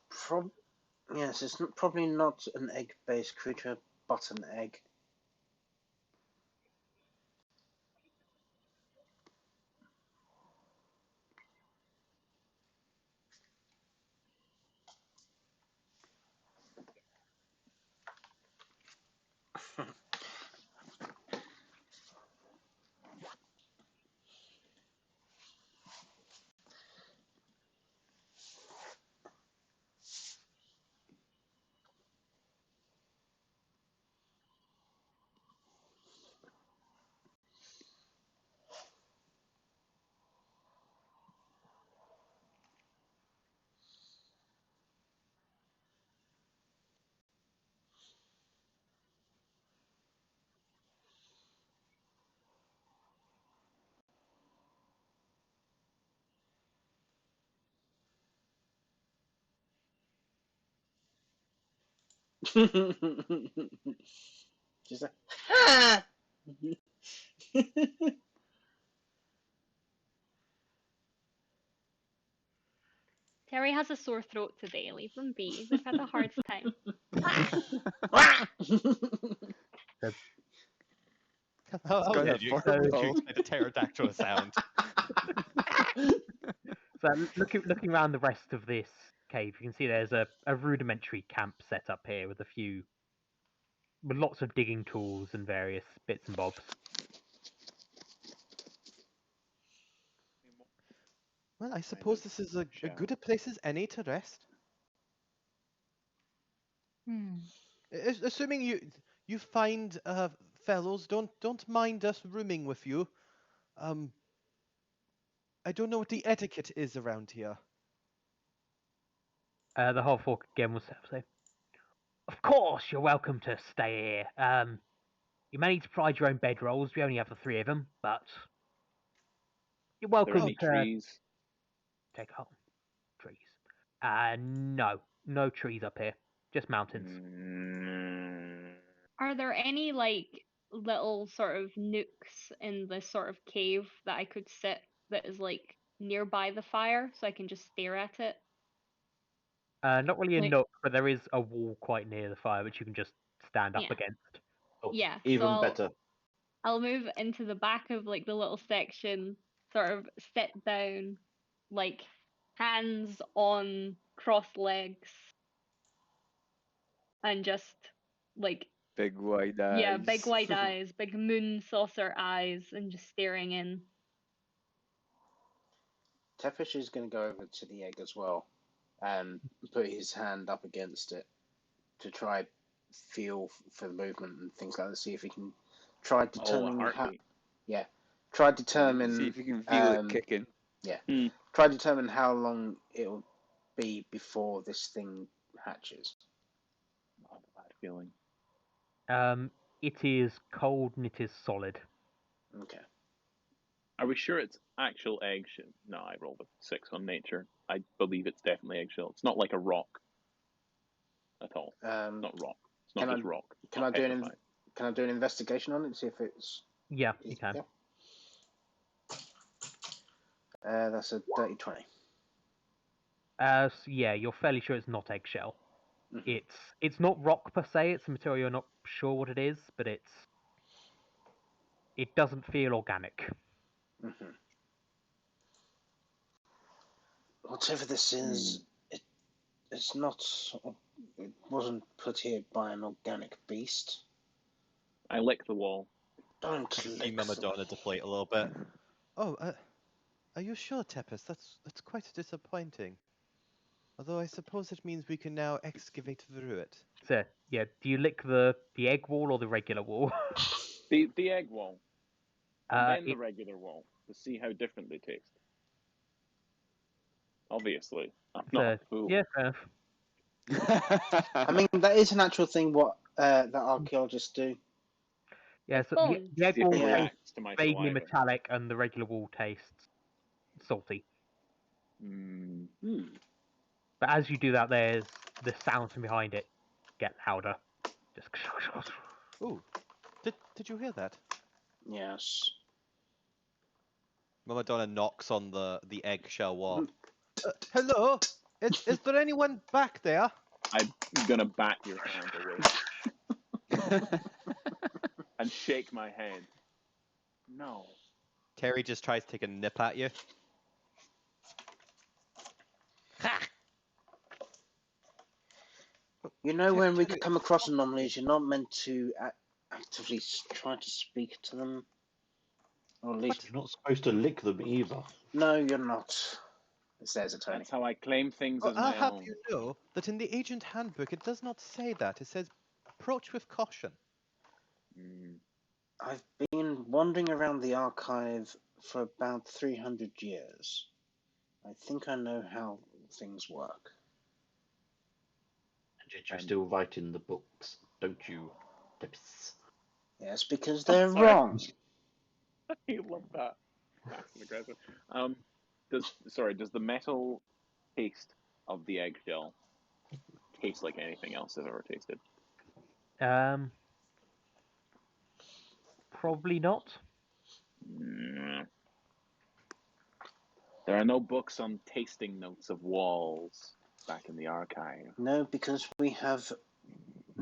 S2: Prob- yes, it's probably not an egg-based creature, but an egg. She's like, ah!
S3: Terry has a sore throat today. Leave him be. They've had a hard time.
S1: How
S6: got
S1: did
S6: a
S1: you
S6: fireball.
S1: expect a pterodactyl sound?
S7: So looking around the rest of this cave, you can see there's a rudimentary camp set up here with lots of digging tools and various bits and bobs.
S1: Well, I suppose this is a good a place as any to rest. Assuming you find fellows, don't mind us rooming with you. I don't know what the etiquette is around here.
S7: The whole fork again will say, "Of course, you're welcome to stay here. You may need to provide your own bedrolls. We only have the 3 of them, but you're
S4: Are there
S7: welcome
S4: any
S7: to
S4: trees?
S7: take home trees. No trees up here, just mountains.
S3: Are there any like little sort of nooks in this sort of cave that I could sit that is like nearby the fire so I can just stare at it?
S7: Not really a
S3: Like-
S7: nook, but there is a wall quite near the fire which you can just stand up
S3: Yeah.
S7: against.
S5: Oh,
S3: Yeah, so
S5: even better.
S3: I'll move into the back of like the little section, sort of sit down, like hands on crossed legs, and just like
S6: Big wide eyes.
S3: yeah, big wide eyes, big moon saucer eyes, and just staring in.
S2: Tefish is going to go over to the egg as well and put his hand up against it to try feel for the movement and things like that. See if he can try determining how.
S4: Heartbeat.
S2: Try determine.
S6: See if you can feel it
S2: um,
S6: kicking.
S2: Try determine how long it'll be before this thing hatches.
S4: I have a bad feeling.
S7: It is cold and it is solid.
S2: Okay.
S4: Are we sure it's actual eggshell? No, I rolled a 6 on nature. I believe it's definitely eggshell. It's not like a rock at all. It's not rock. It's not
S2: Can
S4: just rock. It's
S2: Can
S4: not
S2: I do
S4: petrified.
S2: Can I do an investigation on it and see if it's?
S7: Yeah, you can.
S2: Yeah. That's a dirty 20.
S7: So yeah, you're fairly sure it's not eggshell.
S2: Mhm.
S7: It's not rock per se. It's a material you're not sure what it is, but it doesn't feel organic.
S2: Mm-hmm. Whatever this is, it's not. It wasn't put here by an organic beast.
S4: I lick the wall.
S2: Don't
S1: You see
S2: lick
S1: Mama
S2: the-
S1: Donna deflate a little bit. Oh, are you sure, Tepis? That's quite disappointing. Although I suppose it means we can now excavate through it.
S7: So yeah, do you lick the egg wall or the regular wall?
S4: The egg wall. And then the
S7: It-
S4: regular wall to see how different they taste. Obviously. I'm
S7: so,
S4: not a fool.
S7: yeah, fair enough.
S2: I mean, that is an actual thing. What that archaeologists do.
S7: Yeah, so
S3: Bones.
S7: the egg
S4: See if
S7: wall
S4: it
S2: Yeah.
S7: tastes
S4: reacts to my
S7: vaguely
S4: saliva.
S7: metallic, and the regular wall tastes salty. But as you do that, there's the sounds from behind it get louder. Just
S1: Ooh, did you hear that?
S2: Yes.
S1: Mama Donna knocks on the eggshell wall. Hello, is there anyone back there?
S4: I'm gonna bat your hand away and shake my head. No.
S1: Terry just tries to take a nip at you.
S2: You know, when we come across anomalies, you're not meant to actively try to speak to them. Or at least,
S5: You're not supposed to lick them either.
S2: no, you're not. It says it, Tony.
S4: That's how I claim things
S1: Oh,
S4: as
S1: I'll
S4: my
S1: have
S4: own.
S1: you know that in the Agent Handbook it does not say that. It says approach with caution.
S2: I've been wandering around the archive for about 300 years. I think I know how things work.
S5: And yet you're still writing the books, don't you? Tips.
S2: Yes, because they're
S4: sorry.
S2: wrong.
S4: I love that. Passive aggressive. Does the metal taste of the eggshell taste like anything else I've ever tasted?
S7: Probably not.
S4: Mm. There are no books on tasting notes of walls back in the archive.
S2: No, because we have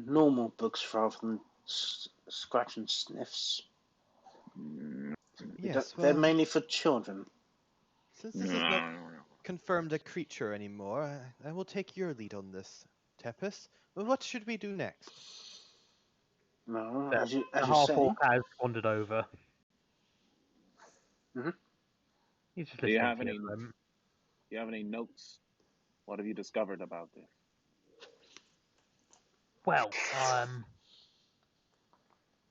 S2: normal books rather than scratch and sniffs.
S4: Mm.
S1: Yes,
S2: They're
S1: well,
S2: mainly for children.
S1: since this is not confirmed a creature anymore, I will take your lead on this, Tepis. Well, what should we do next?
S2: No,
S7: The,
S2: as you
S7: the
S2: say.
S7: half-orc has wandered over.
S2: Mhm.
S7: He's just
S4: Do you
S7: listening
S4: have
S7: to you
S4: any?
S7: at the moment.
S4: Do you have any notes? What have you discovered about this?
S7: Well,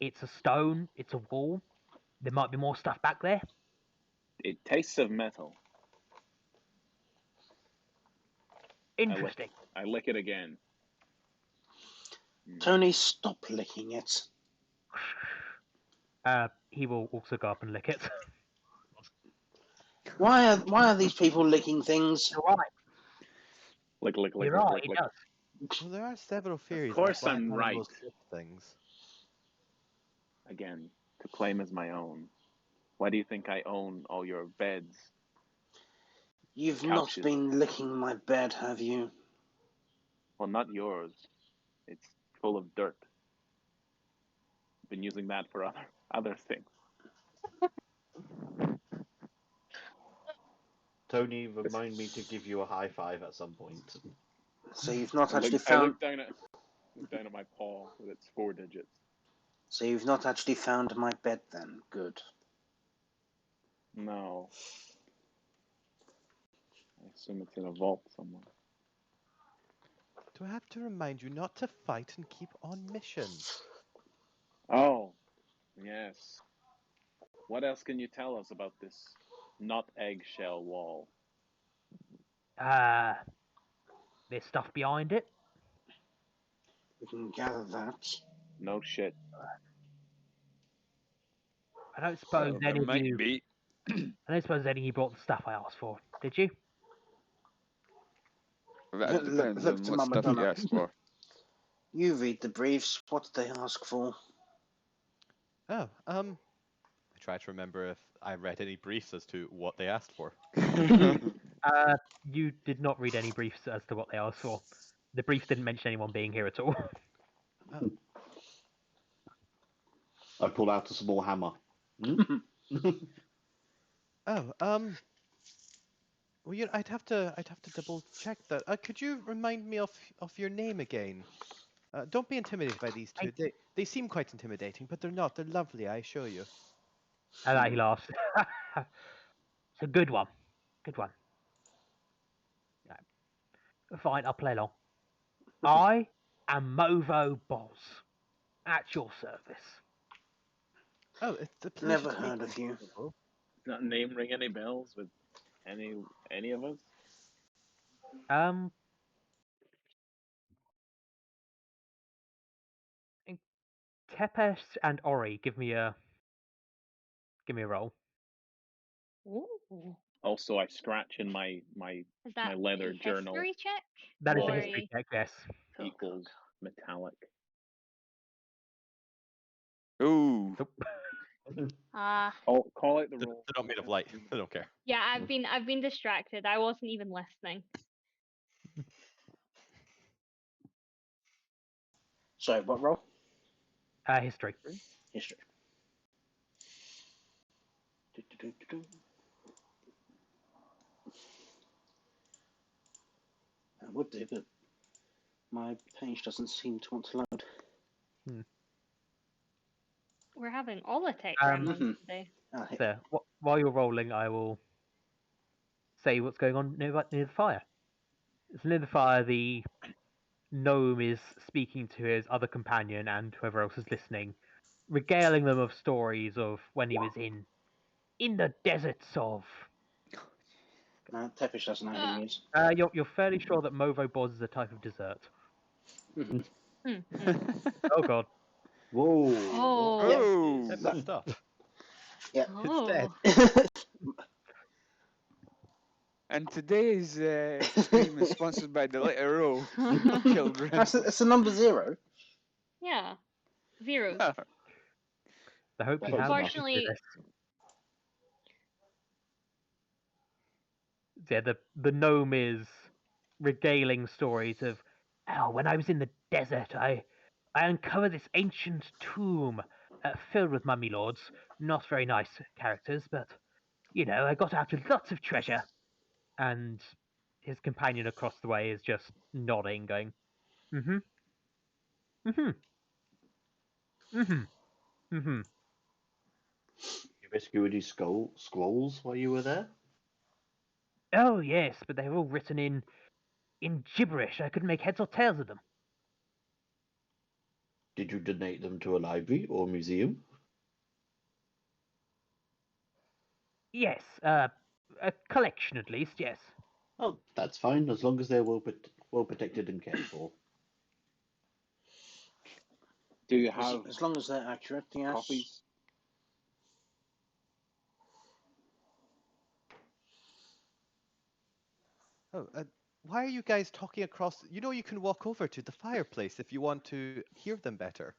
S7: it's a stone, it's a wall. There might be more stuff back there.
S4: It tastes of metal.
S7: Interesting.
S4: I lick it again.
S2: Tony, stop licking it.
S7: He will also go up and lick it.
S2: Why are these people licking things?
S7: You're right.
S4: Lick, lick, lick,
S7: You're
S4: lick,
S7: right.
S4: lick,
S7: He
S4: lick.
S7: does.
S1: Well, there are several theories
S4: Of course
S1: about why
S4: I'm
S1: animals
S4: right.
S1: lick things.
S4: Again, to claim as my own. Why do you think I own all your beds?
S2: You've
S4: Couches.
S2: not been licking my bed, have you?
S4: Well, not yours. It's full of dirt. I've been using that for other things.
S5: Tony, remind me to give you a high five at some point.
S2: So you've not
S4: I
S2: actually
S4: look
S2: found.
S4: down at my paw with its 4 digits.
S2: So you've not actually found my bed then? Good.
S4: No. I assume it's in a vault somewhere.
S1: Do I have to remind you not to fight and keep on mission?
S4: Oh, yes. What else can you tell us about this not eggshell wall?
S7: There's stuff behind it.
S2: We can gather that.
S4: No shit.
S7: I don't suppose
S6: There
S7: any of
S6: might
S7: you.
S6: be.
S7: I don't suppose any of you brought the stuff I asked for. Did you?
S6: That depends
S2: Look
S6: on
S2: to
S6: what
S2: Mama
S6: stuff you
S2: Donna.
S6: asked for.
S2: You read the briefs. What did they ask for?
S1: Oh, I try to remember if I read any briefs as to what they asked for.
S7: You did not read any briefs as to what they asked for. The brief didn't mention anyone being here at all.
S5: I pull out a small hammer.
S1: Oh, well, I'd have to double check that. Could you remind me of your name again? Don't be intimidated by these two. They seem quite intimidating, but they're not. They're lovely, I assure you.
S7: And he laughs. It's a good one. Good one. Yeah. Fine, I'll play along. I am Movo Boz. At your service.
S1: Oh, it's a pleasure
S2: Never
S1: to meet
S2: heard of you.
S1: you.
S4: Does that name ring any bells with any of us?
S7: Tepes and Ori, give me a roll.
S3: Ooh.
S4: Also, I scratch in my
S3: Is that
S4: leather
S3: a
S4: journal
S3: history check?
S7: That is a
S3: Or
S7: history check, yes.
S4: equals metallic.
S6: Ooh.
S4: Oh, call it the
S1: They're
S4: roll.
S1: not made of light. I don't care.
S3: yeah, I've been distracted. I wasn't even listening.
S2: Sorry, what role?
S7: History.
S2: History. That would do, but my page doesn't seem to want to load.
S3: We're having all the tech
S7: Um,
S3: gremlins today.
S7: So, while you're rolling, I will say what's going on near the fire. So near the fire, the gnome is speaking to his other companion and whoever else is listening, regaling them of stories of when he was in the deserts of.
S2: No, Tepish doesn't know who he is.
S7: You're fairly sure that Movo Boz is a type of dessert. Oh god.
S5: Whoa.
S3: Oh.
S1: Set that up.
S2: Yeah.
S3: Oh.
S6: And today's stream is sponsored by the letter O. Children.
S2: It's a number 0.
S3: Yeah, Yeah. Zeros.
S7: I hope you have
S3: Unfortunately-
S7: this. Yeah, the gnome is regaling stories of, oh, when I was in the desert, I uncovered this ancient tomb filled with mummy lords. Not very nice characters, but, you know, I got out with lots of treasure. And his companion across the way is just nodding, going, mm-hmm, mm-hmm, mm-hmm, mm-hmm.
S5: You rescued his scrolls while you were there?
S7: Oh, yes, but they were all written in gibberish. I couldn't make heads or tails of them.
S5: Did you donate them to a library or museum?
S7: Yes, a collection at least, yes.
S5: Oh, that's fine, as long as they're well protected and cared for.
S4: Do you have
S2: As long as they're accurate, yes.
S4: copies?
S1: Oh, why are you guys talking across? You know, you can walk over to the fireplace if you want to hear them better.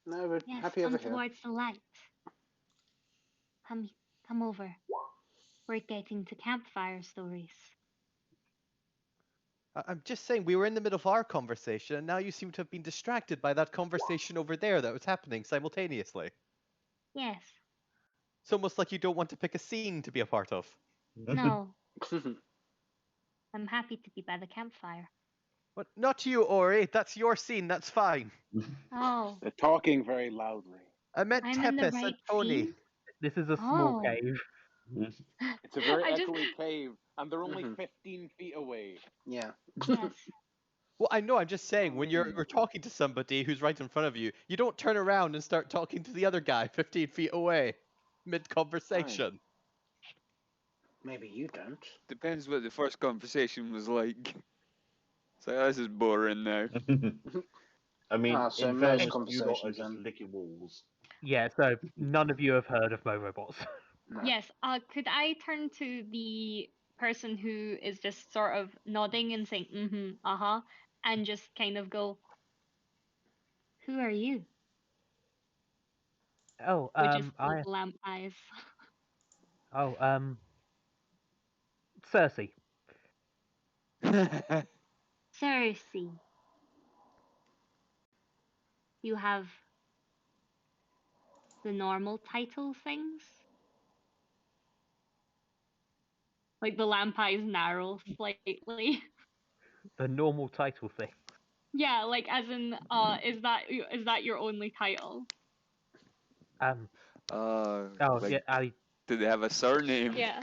S2: No, we're
S8: Yes,
S2: happy
S8: come
S2: over here.
S8: towards the light. Come over. We're getting to campfire stories.
S1: I'm just saying, we were in the middle of our conversation, and now you seem to have been distracted by that conversation over there that was happening simultaneously.
S8: Yes.
S1: It's almost like you don't want to pick a scene to be a part of.
S8: No. I'm happy to be by the campfire.
S1: But not you, Ori. That's your scene. That's fine.
S8: Oh,
S4: They're talking very loudly.
S1: I meant
S8: I'm in the
S1: Tepes
S8: right
S1: and Tony.
S8: scene?
S7: This is a small
S8: Oh.
S7: cave.
S4: It's a very
S3: I just-
S4: echoey cave, and they're only
S2: Mhm.
S4: 15 feet away.
S2: Yeah.
S8: Yes.
S1: Well, I know. I'm just saying, when you're talking to somebody who's right in front of you, you don't turn around and start talking to the other guy 15 feet away, mid-conversation.
S2: Maybe you don't.
S6: Depends what the first conversation was like. So this is boring now.
S5: I mean,
S2: So
S5: in
S2: most
S5: fairness, you lot are
S2: conversations
S5: just
S2: then.
S5: licking walls.
S7: Yeah, so none of you have heard of Mo Robots.
S2: No.
S3: Yes. Could I turn to the person who is just sort of nodding and saying mm-hmm, uh-huh, and just kind of go,
S8: Who are you?
S7: Oh,
S3: with just the lamp eyes.
S7: Cersei.
S8: Cersei. You have the normal title things?
S3: Like the lamp eyes narrow slightly.
S7: The normal title thing.
S3: Yeah, like as in, is that your only title?
S7: Um,
S6: Oh,
S7: yeah,
S6: do they have a surname?
S3: Yeah.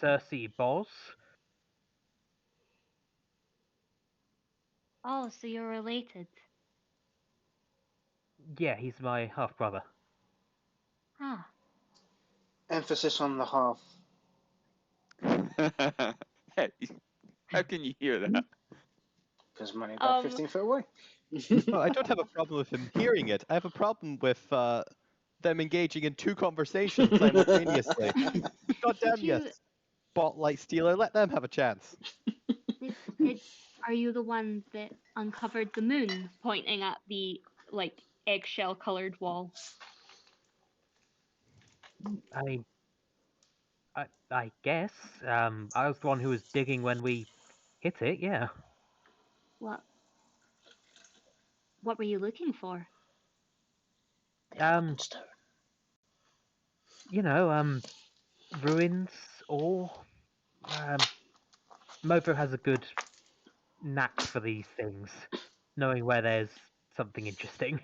S7: Cersei Boz.
S8: Oh, so you're related.
S7: Yeah, he's my half brother.
S8: Ah,
S2: Emphasis on the half.
S6: Hey, how can you hear that?
S2: Because I'm only about
S3: Um,
S2: 15 foot away.
S1: Oh, I don't have a problem with him hearing it. I have a problem with them engaging in two conversations simultaneously. God damn
S8: Did you-
S1: yes, spotlight stealer. Let them have a chance.
S8: are you the one that uncovered the moon?
S3: pointing at the like eggshell colored wall.
S7: I guess. I was the one who was digging when we hit it. Yeah.
S8: What were you looking for?
S2: Stone.
S7: You know, ruins or Movo has a good knack for these things, knowing where there's something interesting.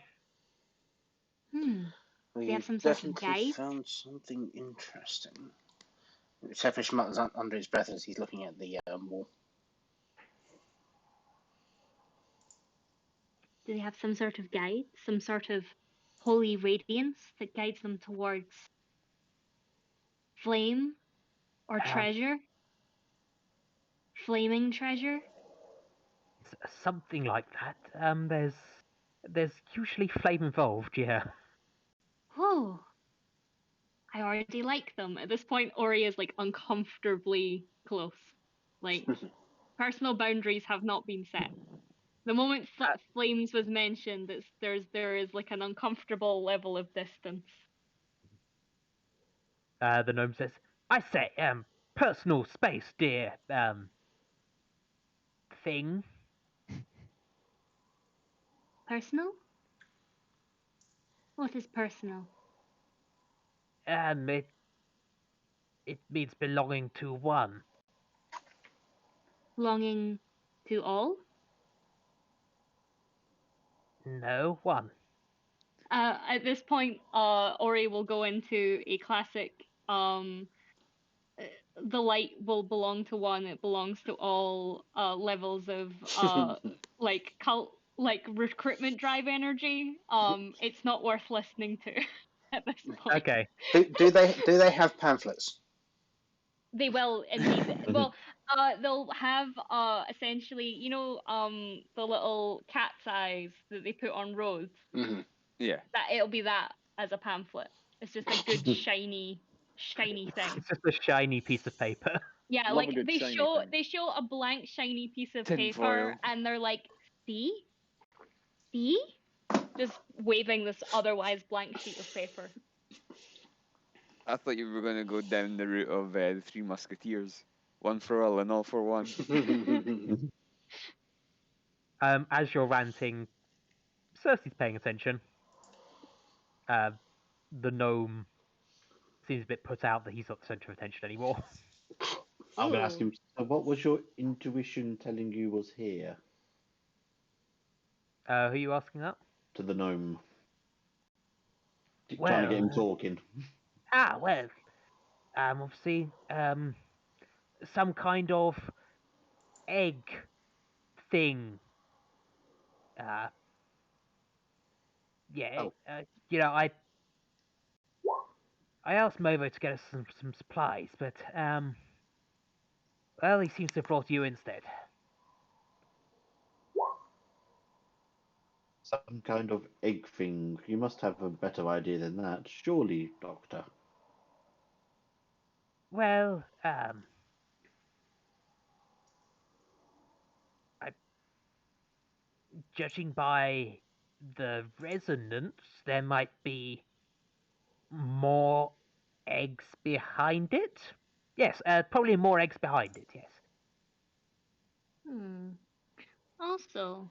S2: We
S8: you have some sort of
S2: definitely
S8: guide?
S2: found something interesting. Tefish mutters under his breath as he's looking at the wall.
S8: Do they have some sort of guide? Some sort of holy radiance that guides them towards flame or treasure? Flaming treasure?
S7: Something like that. There's usually flame involved. Yeah.
S8: Oh,
S3: I already like them. At this point, Ori is like uncomfortably close. Like personal boundaries have not been set. The moment flames was mentioned, there is like an uncomfortable level of distance.
S7: The gnome says, "I say, personal space, dear, thing."
S8: Personal? What is personal?
S7: It means belonging to one.
S8: Belonging to all?
S7: No, one.
S3: At this point, Ori will go into a classic. The light will belong to one. It belongs to all. Levels of like recruitment drive energy. It's not worth listening to at this point.
S7: Okay.
S2: do they have pamphlets?
S3: They will indeed. Well, they'll have essentially, the little cat's eyes that they put on roads.
S2: Mm-hmm.
S6: Yeah.
S3: That it'll be that as a pamphlet. It's just a good shiny thing.
S7: It's just a shiny piece of paper.
S3: Yeah,
S4: Love
S3: like
S4: a good
S3: they
S4: shiny
S3: show
S4: thing.
S3: a blank shiny piece of
S6: Tin
S3: paper
S6: foil.
S3: and they're like, see, just waving this otherwise blank sheet of paper.
S6: I thought you were going to go down the route of the Three Musketeers. One for all and all for one.
S7: As you're ranting, Cersei's paying attention. The gnome seems a bit put out that he's not the centre of attention anymore.
S5: I'm going to ask
S8: Ooh.
S5: him, so what was your intuition telling you was here?
S7: Who are you asking that?
S5: To the gnome. Trying to get him talking.
S7: Well, obviously, some kind of egg thing. Yeah,
S5: Oh.
S7: I asked Movo to get us some supplies, but, well, he seems to have brought you instead.
S5: Some kind of egg thing. You must have a better idea than that. Surely, Doctor.
S7: Well, judging by the resonance, there might be more eggs behind it. Yes, probably more eggs behind it, yes.
S8: Also,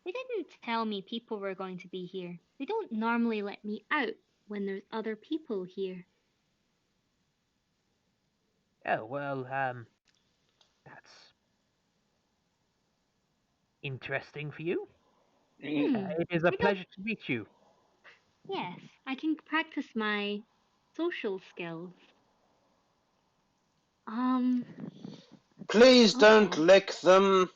S8: they didn't tell me people were going to be here. They don't normally let me out when there's other people here.
S7: Oh, well, that's interesting for you. It is a
S8: I don't-
S7: pleasure to meet you.
S8: Yes, I can practice my social skills.
S2: Please don't
S8: Also-
S2: lick them.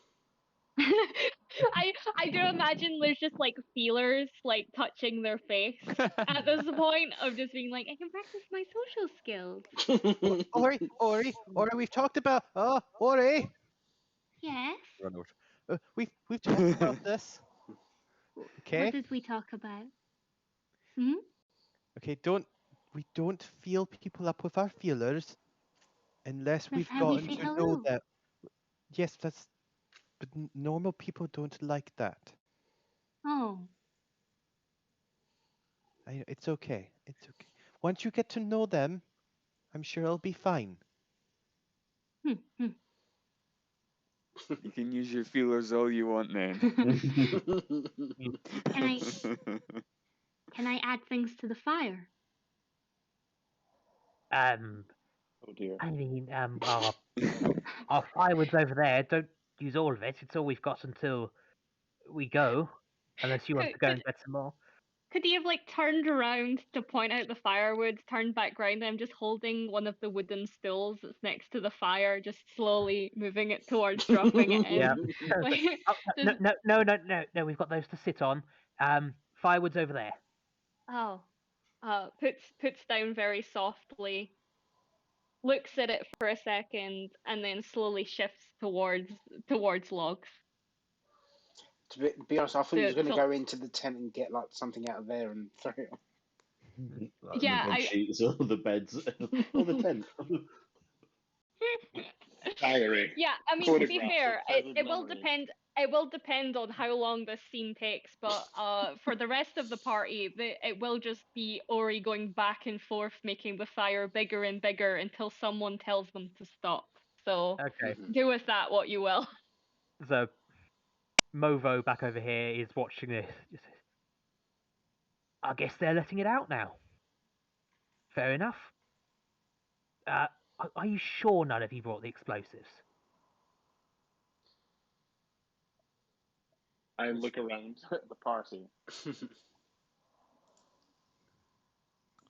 S3: I do imagine there's just like feelers like touching their face at this point of just being like, I can practice my social skills.
S1: Ori, we've talked about. Ori.
S8: Yes.
S1: Run out. We've talked about this. Okay.
S8: What did we talk about?
S1: Okay. We don't feel people up with our feelers unless
S8: That's
S1: we've
S8: how we
S1: gotten
S8: say
S1: to know
S8: hello.
S1: them. Yes, but normal people don't like that.
S8: Oh.
S1: It's okay. It's okay. Once you get to know them, I'm sure it'll be fine.
S6: You can use your feelers all you want then.
S8: Can I add things to the fire?
S4: Oh dear.
S7: I mean, our firewood's over there. Don't use all of it. It's all we've got until we go. Unless you want to go and get some more.
S3: Could he have like turned around to point out the firewood, turned back round, and I'm just holding one of the wooden stools that's next to the fire, just slowly moving it towards dropping it in.
S7: Yeah.
S3: Like,
S7: No, we've got those to sit on. Firewood's over there.
S3: Oh. Puts down very softly, looks at it for a second, and then slowly shifts towards logs.
S2: To be honest, I thought you were going to
S3: So-
S2: go into the tent and get like something out of there and throw it on.
S5: Like
S3: Yeah,
S5: the bed sheets or the beds or the tent.
S4: Diary.
S3: Yeah, I mean, to be fair, it will depend. It will depend on how long this scene takes, but for the rest of the party, it will just be Ori going back and forth, making the fire bigger and bigger until someone tells them to stop. So
S7: Okay.
S3: do with that what you will.
S7: So Movo back over here is watching this. I guess they're letting it out now. Fair enough. Are you sure none of you brought the explosives?
S4: I look around at the party.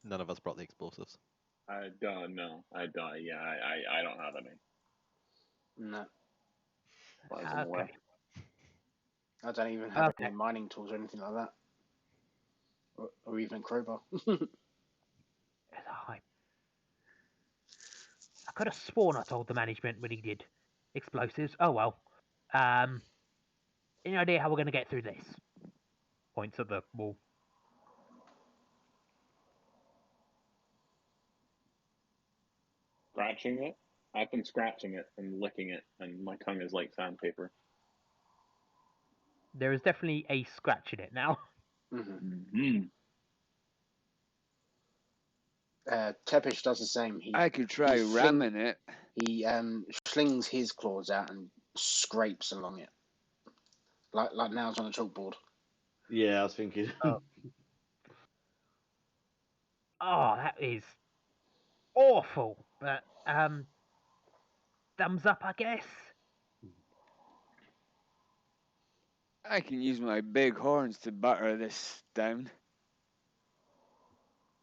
S1: None of us brought the explosives.
S4: I don't know. I don't. Yeah, I don't have any.
S2: No,
S4: As far as I'm aware.
S7: Okay.
S2: I don't even have
S7: Okay.
S2: any mining tools or anything like that, or even a crowbar.
S7: I could have sworn I told the management when he did explosives. Oh well. Any idea how we're going to get through this? Points at the wall.
S4: Scratching it? I've been scratching it and licking it, and my tongue is like sandpaper.
S7: There is definitely a scratch in it now.
S4: Mm-hmm.
S2: Tepish does the same.
S6: I could try ramming it.
S2: He slings his claws out and scrapes along it, like nails on a chalkboard.
S5: Yeah, I was thinking.
S7: Oh, that is awful. But thumbs up, I guess.
S6: I can use my big horns to batter this down.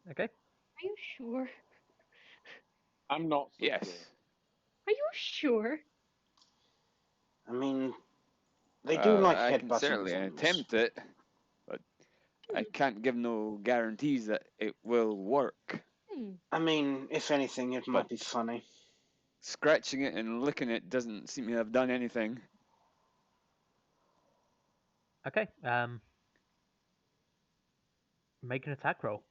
S7: Okay.
S3: Are you sure?
S4: I'm not so
S6: Yes.
S4: sure.
S3: Are you sure?
S2: I mean, they do like
S6: I can
S2: headbutting
S6: certainly
S2: things.
S6: attempt it, but I can't give no guarantees that it will work.
S2: I mean, if anything, it might be funny.
S6: Scratching it and licking it doesn't seem to have done anything.
S7: Okay. Make an attack roll.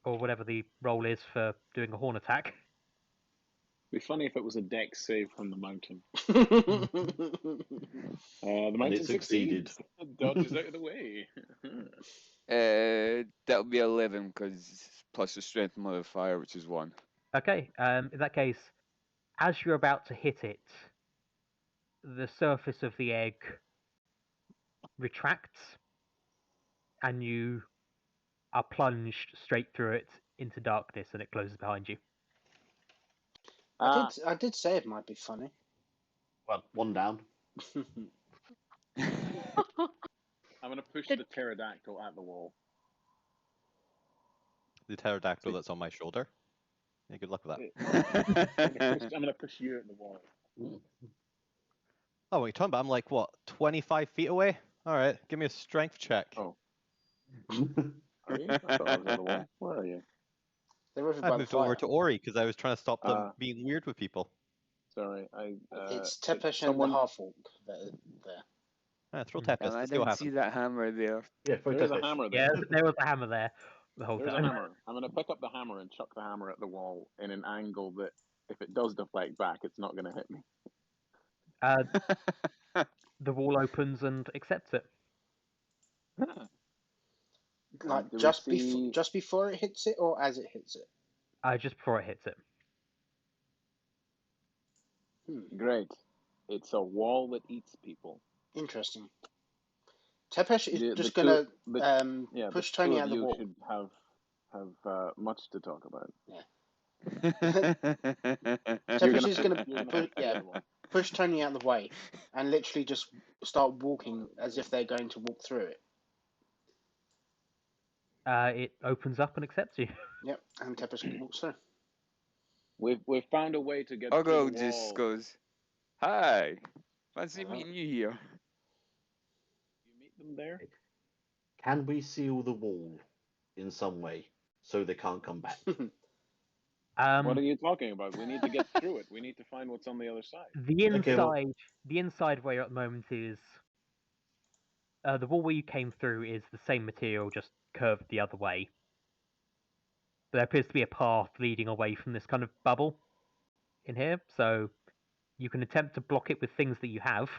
S7: Or whatever the roll is for doing a horn attack.
S4: It'd be funny if it was a dex save from the mountain. The mountain
S5: succeeded.
S4: succeeds. Dodges out of the way.
S6: That'll be 11 because plus the strength modifier, which is 1.
S7: Okay. In that case, as you're about to hit it, the surface of the egg retracts, and you are plunged straight through it into darkness, and it closes behind you.
S2: I did say it might be funny.
S5: Well, one down.
S4: I'm going to push the pterodactyl at the wall.
S1: The pterodactyl that's on my shoulder. Yeah, good luck with that.
S4: I'm going to push you at the wall.
S1: Oh, what are you talking about? I'm like, what, 25 feet away? All right, give me a strength check.
S4: Oh. Are you? I thought I was at the wall. Where are you?
S1: I moved over to Ori because I was trying to stop them being weird with people.
S4: Sorry,
S2: it's Tepesh and the half-orc that are there.
S1: Throw Tepesh.
S6: I
S1: Let's see what
S6: didn't
S1: happens.
S6: see that hammer there.
S5: Yeah,
S4: there's a hammer there.
S7: Yeah, there was a hammer there the whole
S4: There's
S7: time.
S4: a hammer. I'm going to pick up the hammer and chuck the hammer at the wall in an angle that, if it does deflect back, it's not going to hit me.
S7: The wall opens and accepts it.
S2: Like just before it hits it, or as it hits it?
S7: Just before it hits it.
S4: Great. It's a wall that eats people.
S2: Interesting. Tepesh is just going to push Tony out of the wall.
S4: Should have much to talk about.
S2: Yeah. Tepesh is going to push Tony out of the way and literally just start walking as if they're going to walk through it.
S7: It opens up and accepts you.
S2: Yep, and Tepesh walks through.
S4: We've found a way to get through the
S6: Ogro
S4: wall.
S6: just goes, "Hi, fancy meeting you here."
S4: You meet them there?
S5: Can we seal the wall in some way so they can't come back?
S4: What are you talking about? We need to get through it. We need to find what's on the other side.
S7: The inside where you're at the moment is the wall where you came through is the same material, just curved the other way. But there appears to be a path leading away from this kind of bubble in here, so you can attempt to block it with things that you have.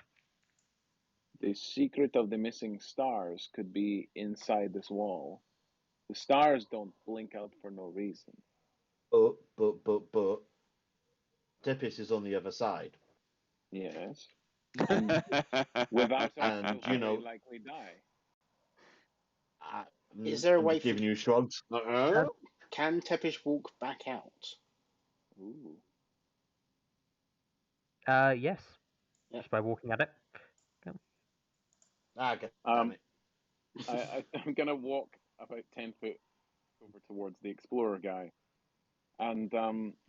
S4: The secret of the missing stars could be inside this wall. The stars don't blink out for no reason.
S5: But Tepis is on the other side.
S4: Yes. And without us,
S5: And,
S4: he'll
S5: you know-
S4: very likely die.
S2: Is there a
S5: I'm
S2: way
S5: just giving you shrugs?
S2: Can Tepish walk back out?
S4: Ooh.
S7: Yes.
S2: Yeah.
S7: Just by walking at it.
S5: God
S4: Um,
S5: damn it.
S4: I'm going to walk about 10 foot over towards the explorer guy. And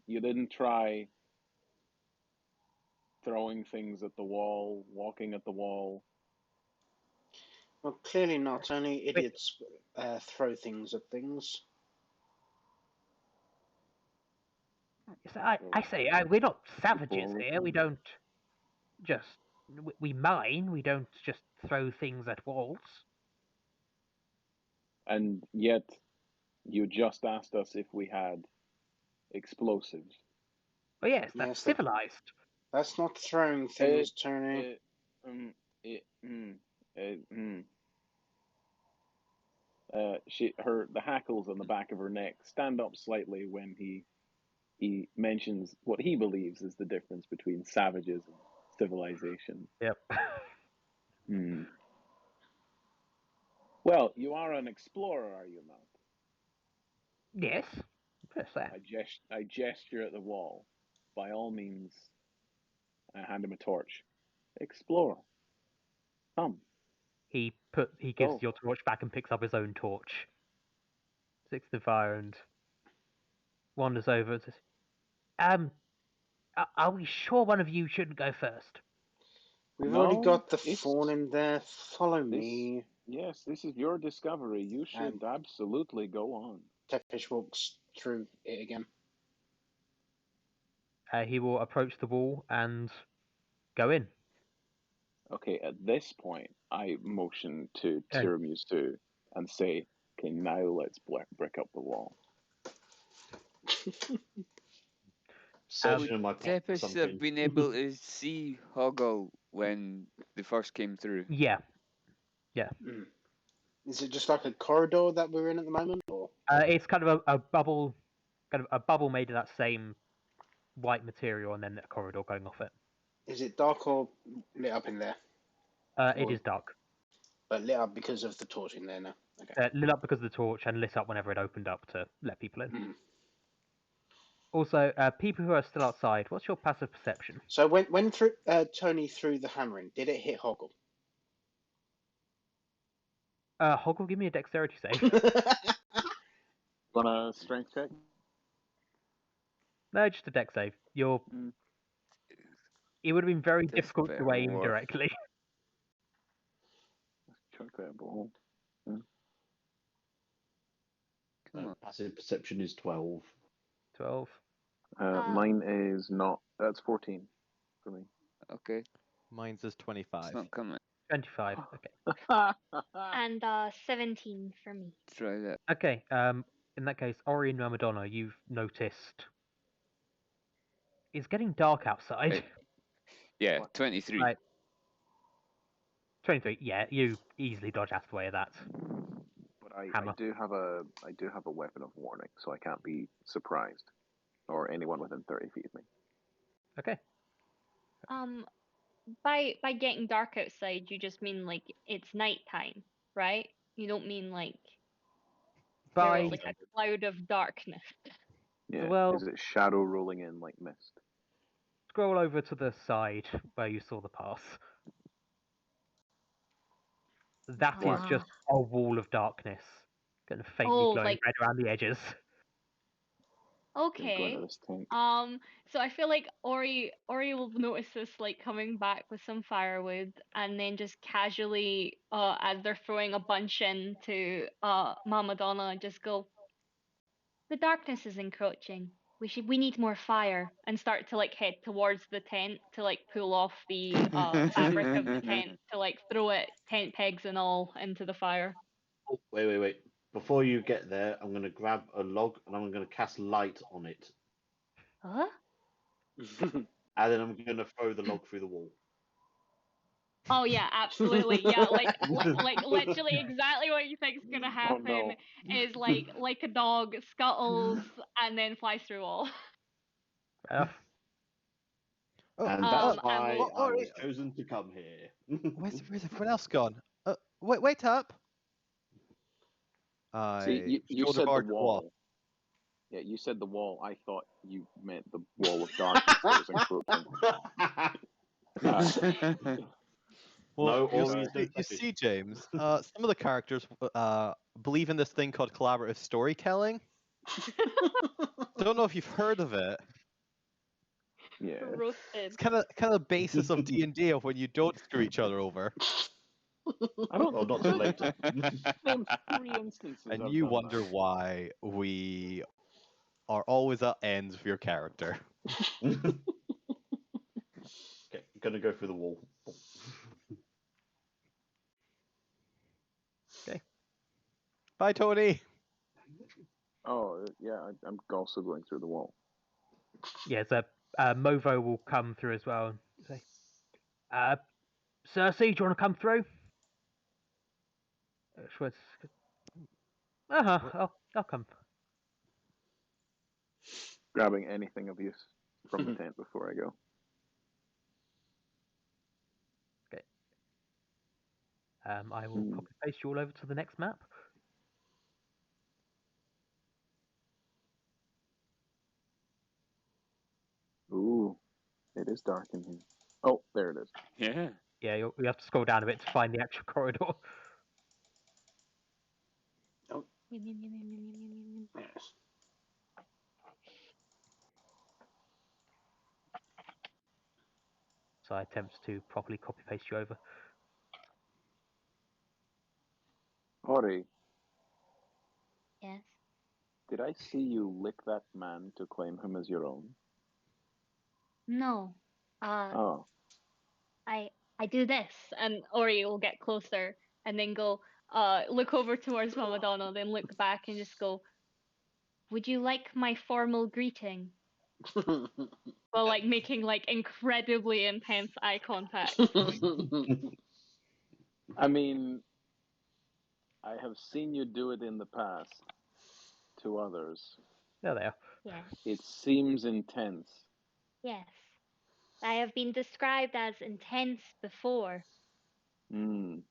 S4: you didn't try throwing things at the wall, walking at the wall.
S2: Well, clearly not. Only idiots throw things at things.
S7: So I say, we're not savages
S4: People-
S7: here. We don't just... We mine. We don't just throw things at walls.
S4: And yet, you just asked us if we had explosives.
S7: Oh yes, that's
S2: Yes, that-
S7: civilized.
S2: That's not throwing things, Tony.
S4: The hackles on the back of her neck stand up slightly when he mentions what he believes is the difference between savages and civilization.
S7: Yep.
S4: Hmm. Well, you are an explorer, are you not?
S7: Yes. What's that?
S4: I gesture at the wall. By all means, I hand him a torch. Explore. Come.
S7: He gives
S4: Oh.
S7: your torch back and picks up his own torch. Sticks the fire and wanders over and says, are we sure one of you shouldn't go first?
S2: We've
S4: No,
S2: already got the
S4: it's-
S2: fawn in there. Follow me.
S4: Yes, this is your discovery. You should absolutely go on.
S2: Tepish walks through it again.
S7: He will approach the wall and go in.
S4: Okay, at this point, I motion to
S7: And-
S4: Tiramisu and say, okay, now let's brick up the wall.
S5: Searching in my pocket for
S6: Tepis have
S5: something.
S6: been able to see Hoggle when they first came through.
S7: Yeah.
S2: Is it just like a corridor that we're in at the moment, or
S7: It's kind of a bubble, made of that same white material, and then a corridor going off it.
S2: is it dark or lit up in there?
S7: It is dark.
S2: But lit up because of the torch in there now. Okay.
S7: Lit up because of the torch and lit up whenever it opened up to let people in.
S2: Mhm.
S7: Also, people who are still outside, what's your passive perception?
S2: So when Tony threw the hammer in, did it hit Hoggle?
S7: Hoggle, give me a dexterity save.
S4: Want a strength check?
S7: No, just a dex save.
S4: Mm.
S7: It would have been very
S6: That's
S7: difficult
S6: better
S7: to aim
S6: work.
S7: directly.
S4: Chuck that ball.
S6: Come on.
S5: Passive perception is 12.
S7: 12.
S4: Mine is not. That's 14 for me.
S6: Okay,
S1: Mine's is
S6: it's
S1: 25.
S6: not coming.
S7: 25. Okay.
S8: And 17 for me.
S6: Try that.
S7: Okay. In that case, Ori and Madonna, you've noticed it's getting dark outside.
S6: Right. Yeah, 23.
S7: Right. 23. Yeah, you easily dodge out of the way of that.
S4: But I
S7: Hammer.
S4: do have a weapon of warning, so I can't be surprised, or anyone within 30 feet of me.
S7: Okay.
S3: By getting dark outside, you just mean like it's nighttime, right? You don't mean like
S7: By
S3: there's like a cloud of darkness.
S4: Yeah.
S7: Well-
S4: Is it shadow rolling in like mist?
S7: scroll over to the side where you saw the path. That is
S8: Wow.
S7: just a wall of darkness, kind of faintly
S3: Oh,
S7: glowing
S3: like-
S7: red around the edges.
S4: Gonna go
S3: Okay.
S4: into this tank.
S3: So I feel like Ori will notice this like coming back with some firewood, and then just casually, as they're throwing a bunch into Mama Donna, just go, the darkness is encroaching. We need more fire, and start to like head towards the tent to like pull off the fabric of the tent to like throw it, tent pegs and all, into the fire.
S5: Oh, wait. Before you get there, I'm going to grab a log and I'm going to cast light on it.
S3: Huh?
S5: And then I'm going to throw the log through the wall.
S3: Oh yeah, absolutely. Yeah, like literally exactly what you think's gonna
S4: Oh
S3: happen
S4: no.
S3: is like a dog scuttles and then flies through a wall.
S7: Fair enough.
S1: Oh,
S5: And that's
S3: And
S5: why
S3: we'll,
S5: I was chosen to come here.
S1: where's everyone else gone? Wait up!
S4: See,
S1: I
S4: you
S1: shoulder
S4: said the
S1: barred the wall.
S4: wall. Yeah, you said the wall. I thought you meant the wall of darkness that was encroaching.
S1: Well,
S5: No, Ori's no
S1: you
S5: Teppis.
S1: see, James, some of the characters believe in this thing called collaborative storytelling. Don't know if you've heard of it.
S4: Yeah.
S3: roasted.
S1: It's kind of the basis of D&D of when you don't screw each other over,
S4: I don't.
S5: Well, not till later.
S4: Name 3 instances.
S1: and
S4: I've
S1: you
S4: done
S1: wonder
S4: that.
S1: why we are always at ends with your character.
S5: Okay, gonna go through the wall.
S1: Bye, Tony.
S4: Oh yeah, I'm also going through the wall.
S7: Yeah, so Movo will come through as well and say, Cersei, do you want to come through? Schwartz. I'll come.
S4: Grabbing anything of use from the tent before I go.
S7: Okay. I will copy paste you all over to the next map.
S4: Ooh, it is dark in here. Oh, there it is.
S6: Yeah.
S7: Yeah, you have to scroll down a bit to find the actual corridor.
S2: Yes.
S7: So I attempt to properly copy paste you over.
S4: Ori,
S8: Yes.
S4: did I see you lick that man to claim him as your own?
S8: No.
S4: Oh,
S8: I do this.
S3: And Ori will get closer and then go, look over towards Mama Donna, then look back and just go, would you like my formal greeting? While like making like incredibly intense eye contact.
S4: I mean, I have seen you do it in the past to others.
S7: There they are.
S8: Yes.
S4: It seems intense.
S8: Yes. I have been described as intense before.
S4: Among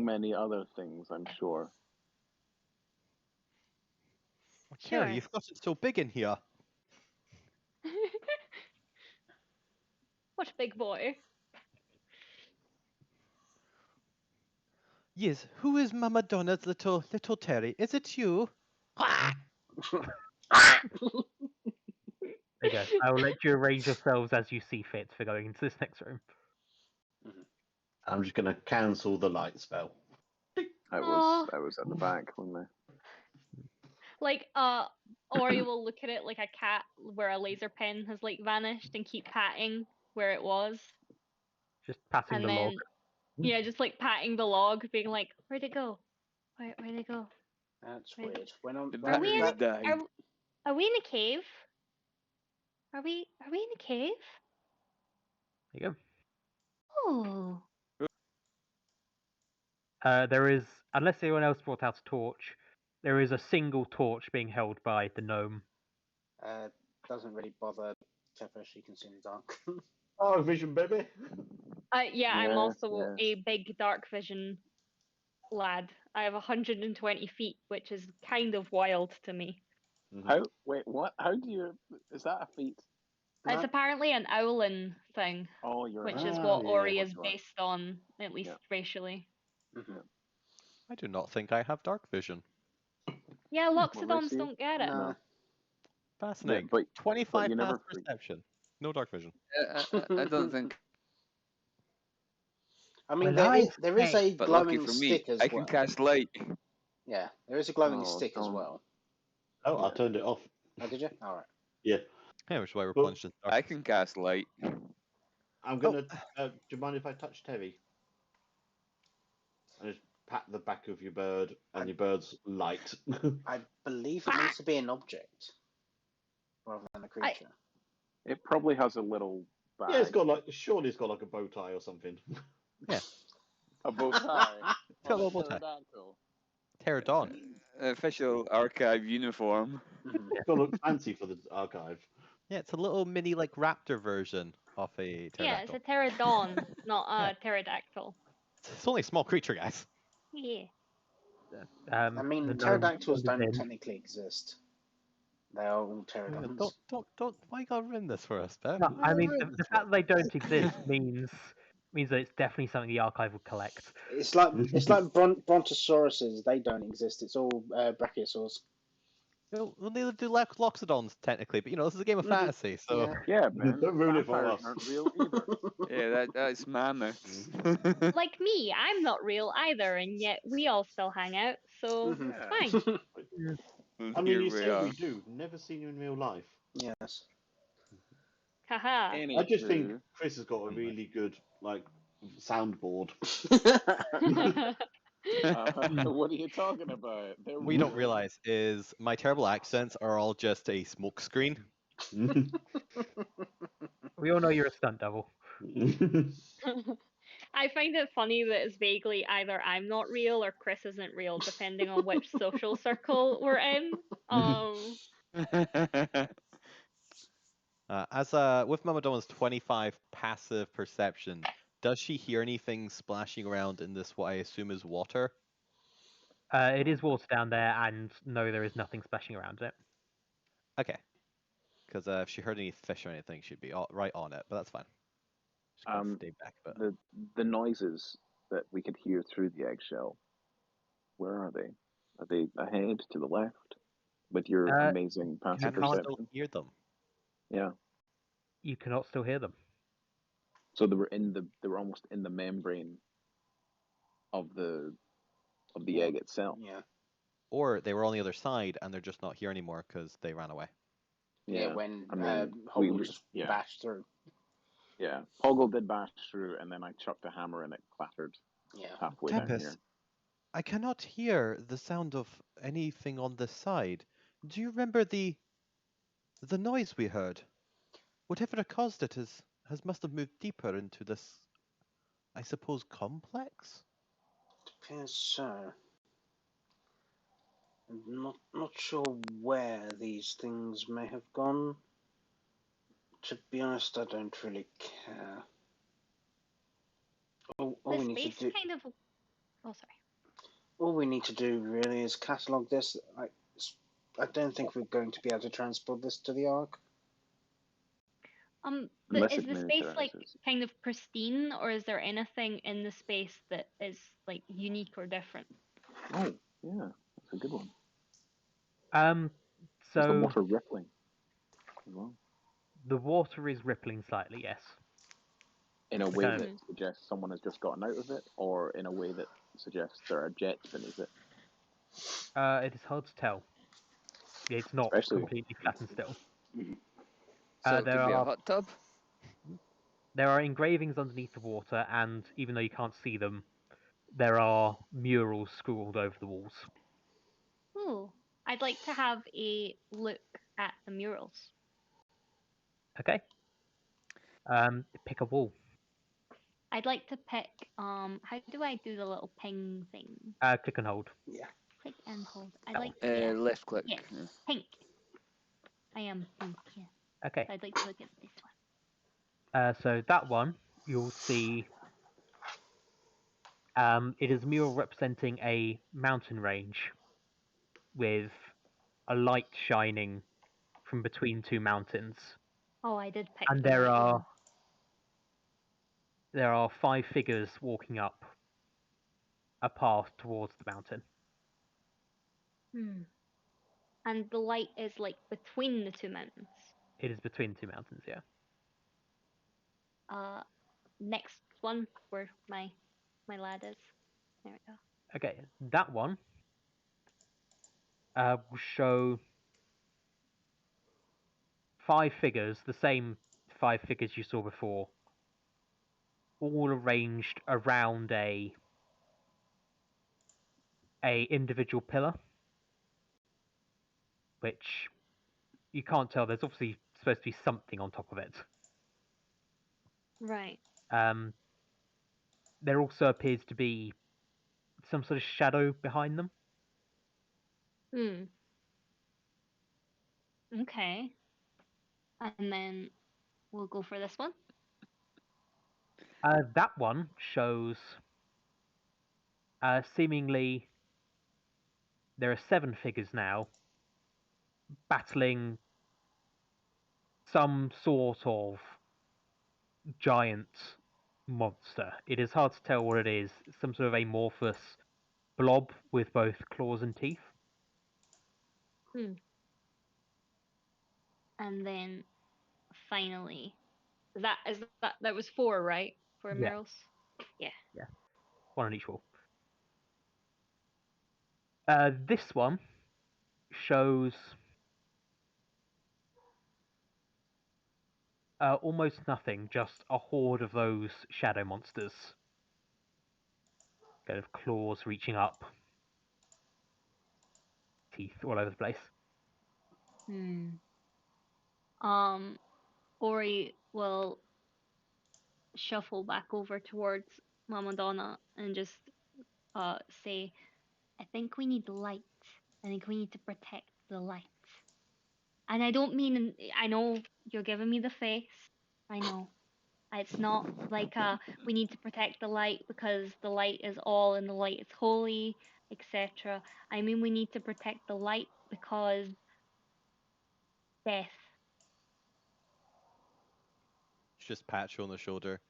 S4: many other things, I'm sure.
S8: Sure.
S1: Terry, you've got it so big in here.
S3: What a big boy.
S1: Yes, who is Mama Donna's little Terry? Is it you?
S7: There you go. I will let you arrange yourselves as you see fit for going into this next room.
S5: I'm just gonna cancel the light spell.
S4: I was at the back, wasn't
S3: Like, Ori will look at it like a cat where a laser pen has like vanished and keep patting where it was.
S7: Just passing
S3: And
S7: the
S3: then,
S7: log.
S3: yeah, just like patting the log, being like, where'd it go? Where'd it go?
S2: That's weird. When I'm
S6: The
S3: Are we in
S6: batteries died.
S3: Are we in a cave? Are we in a cave?
S7: There you
S8: Oh.
S7: go. There is, unless anyone else brought out a torch, there is a single torch being held by the gnome.
S2: Doesn't really bother Tepper. She can see in the dark.
S5: Oh, vision, baby.
S3: Yeah, I'm
S4: Yeah,
S3: also
S4: yeah.
S3: a big dark vision lad. I have 120 feet, which is kind of wild to me.
S4: How? Wait, what? How do you? Is that a feat?
S3: It's
S2: No.
S3: apparently an Owlin thing,
S4: Oh, you're
S3: which
S4: right.
S3: is
S5: Ah,
S3: what
S5: yeah.
S3: Ori is
S4: That's right.
S3: based on, at least
S4: Yeah.
S3: racially.
S1: I do not think I have dark vision.
S3: Yeah,
S4: What
S3: Loxodons
S4: race are you?
S3: don't get it.
S2: No.
S1: Fascinating.
S4: but
S1: 25
S4: you
S1: past
S4: never-
S1: perception. No dark vision.
S6: I don't think.
S2: I mean,
S7: Well,
S2: there is a
S6: But lucky
S2: glowing
S6: for me,
S2: stick as
S6: I can
S2: well.
S6: cast light.
S2: Yeah, there is a glowing
S4: Oh,
S2: stick as
S4: don't.
S2: well.
S5: Oh, I
S4: Yeah.
S5: turned it off.
S2: Oh, did you? All right.
S5: Yeah.
S1: Yeah, which is why we're
S5: Well,
S1: plunged in dark.
S6: I can cast light.
S5: I'm gonna. Do you mind if I touch Terry? I just pat the back of your bird, and your bird's light.
S2: I believe it needs to be an object rather than a creature.
S4: It probably has a little bag.
S5: Yeah, it's got like surely it's got like a bow tie or something.
S4: a bow tie.
S1: Got a
S4: on
S1: little bow tie.
S4: pterodactyl.
S1: Pterodon.
S6: Official archive uniform.
S2: Mhm.
S5: It's got to look fancy for the archive.
S1: Yeah, it's a little mini like raptor version of a
S3: Yeah, it's
S1: pterodactyl.
S3: a pterodon, not a
S1: Yeah.
S3: pterodactyl.
S1: It's only a small creature, guys.
S3: Yeah.
S2: I
S7: The
S2: mean,
S7: gnome
S2: pterodactyls
S7: wanders
S2: don't
S7: in.
S2: technically exist. They are all
S1: Yeah,
S2: pterodons.
S1: don't. Why you gotta ruin this for us, Ben?
S7: No,
S1: Why
S7: I
S1: you gotta
S7: mean,
S1: ruin
S7: the
S1: this for
S7: fact that they don't exist means that it's definitely something the archive would collect.
S2: It's like brontosauruses. They don't exist. It's all brachiosaurs.
S1: us? Well, neither do loxodons technically, but this is a game of
S2: Mhm.
S1: fantasy, so
S2: Yeah.
S4: Yeah, man.
S5: Don't ruin it for
S4: Vampires
S5: us.
S4: aren't real either.
S6: Yeah, that's mammoths.
S3: Like me, I'm not real either, and yet we all still hang out, so
S2: Mhm.
S3: it's fine.
S5: I mean,
S6: Here
S5: you
S6: we
S5: say
S6: are.
S5: we do. Never seen you in real life.
S2: Yes.
S3: Haha.
S5: I just think
S4: Anywho,
S5: Chris has got a really good like soundboard.
S4: what are you talking about? They're
S1: what you don't
S4: real.
S1: realize is my terrible accents are all just a smokescreen.
S7: We all know you're a stunt double.
S3: I find it funny that it's vaguely either I'm not real or Chris isn't real, depending on which social circle we're in.
S1: As with Mamadona's 25 passive perception, does she hear anything splashing around in this what I assume is water?
S7: It is water down there, and no, there is nothing splashing around it.
S1: Okay. Because if she heard any fish or anything, she'd be right on it, but that's fine. Just gotta stay back a bit.
S4: The noises that we could hear through the eggshell, where are they? Are they ahead, to the left? With your amazing passive
S1: Can we
S4: perception?
S1: still hear them?
S4: Yeah.
S7: You cannot still hear them.
S4: So they were almost in the membrane of the egg itself.
S2: Yeah.
S1: Or they were on the other side and they're just not here anymore because they ran away.
S2: Yeah. When
S4: I mean,
S2: Hoggle
S4: we-
S2: just
S4: yeah.
S2: bashed through.
S4: Yeah. Hoggle did bash through, and then I chucked a hammer and it clattered
S2: Yeah.
S4: halfway down
S1: Tempest,
S4: here.
S1: I cannot hear the sound of anything on this side. Do you remember the noise we heard? Whatever caused it must have moved deeper into this, I suppose, complex?
S2: Appears so. I'm not sure where these things may have gone. To be honest, I don't really care. All
S3: The
S2: we need
S3: space
S2: to do,
S3: kind of. Oh, sorry.
S2: all we need to do really is catalogue this. I don't think we're going to be able to transport this to the Ark.
S4: Unless
S3: Is
S4: it's
S3: the space like
S4: miniaturizes.
S3: kind of pristine, or is there anything in the space that is like unique or different?
S4: Oh, yeah, that's a good one.
S7: Um,
S4: Is the
S7: so
S4: water rippling as well?
S7: the water is rippling slightly, yes.
S4: In a way
S7: Okay.
S4: that suggests someone has just gotten out of it, or in a way that suggests there are jets beneath it?
S7: It is hard to tell. It's not
S4: Especially-
S7: completely flat and still.
S6: So it
S7: there
S6: could be a
S7: are
S6: hot tub.
S7: there are engravings underneath the water, and even though you can't see them, there are murals scrawled over the walls.
S3: Ooh, I'd like to have a look at the murals.
S7: Okay. Pick a wall.
S3: I'd like to pick. How do I do the little ping thing?
S7: Click and hold.
S3: Click and hold. I'd
S7: That
S3: like to
S6: Left click.
S3: Yeah. pink. I am pink. Yeah.
S7: Okay.
S3: I'd like to look at this one.
S7: So that one, you'll see. It is a mural representing a mountain range with a light shining from between two mountains.
S3: Oh, I did pick.
S7: And
S3: the
S7: there
S3: right
S7: are
S3: one.
S7: 5 figures walking up a path towards the mountain.
S3: And the light is like between the two mountains.
S7: It is between 2 mountains, yeah.
S3: Next one where my lad is. There we go.
S7: Okay, that one will show 5 figures, the same 5 figures you saw before, all arranged around a individual pillar, which you can't tell. There's obviously supposed to be something on top of it.
S3: Right.
S7: There also appears to be some sort of shadow behind them.
S3: Hmm. Okay. And then we'll go for this one.
S7: That one shows seemingly there are 7 figures now battling some sort of giant monster. It is hard to tell what it is. Some sort of amorphous blob with both claws and teeth.
S3: And then finally, that was 4, right? 4
S7: Yeah.
S3: murals. Yeah.
S7: Yeah, one on each wall. This one shows almost nothing, just a horde of those shadow monsters. Kind of claws reaching up, teeth all over the place.
S3: Ori will shuffle back over towards Mama Donna and just say, I think we need the light. I think we need to protect the light. And I don't mean, I know you're giving me the face. I know. It's not like we need to protect the light because the light is all and the light is holy, etc. I mean, we need to protect the light because death.
S1: Just pat you on the shoulder.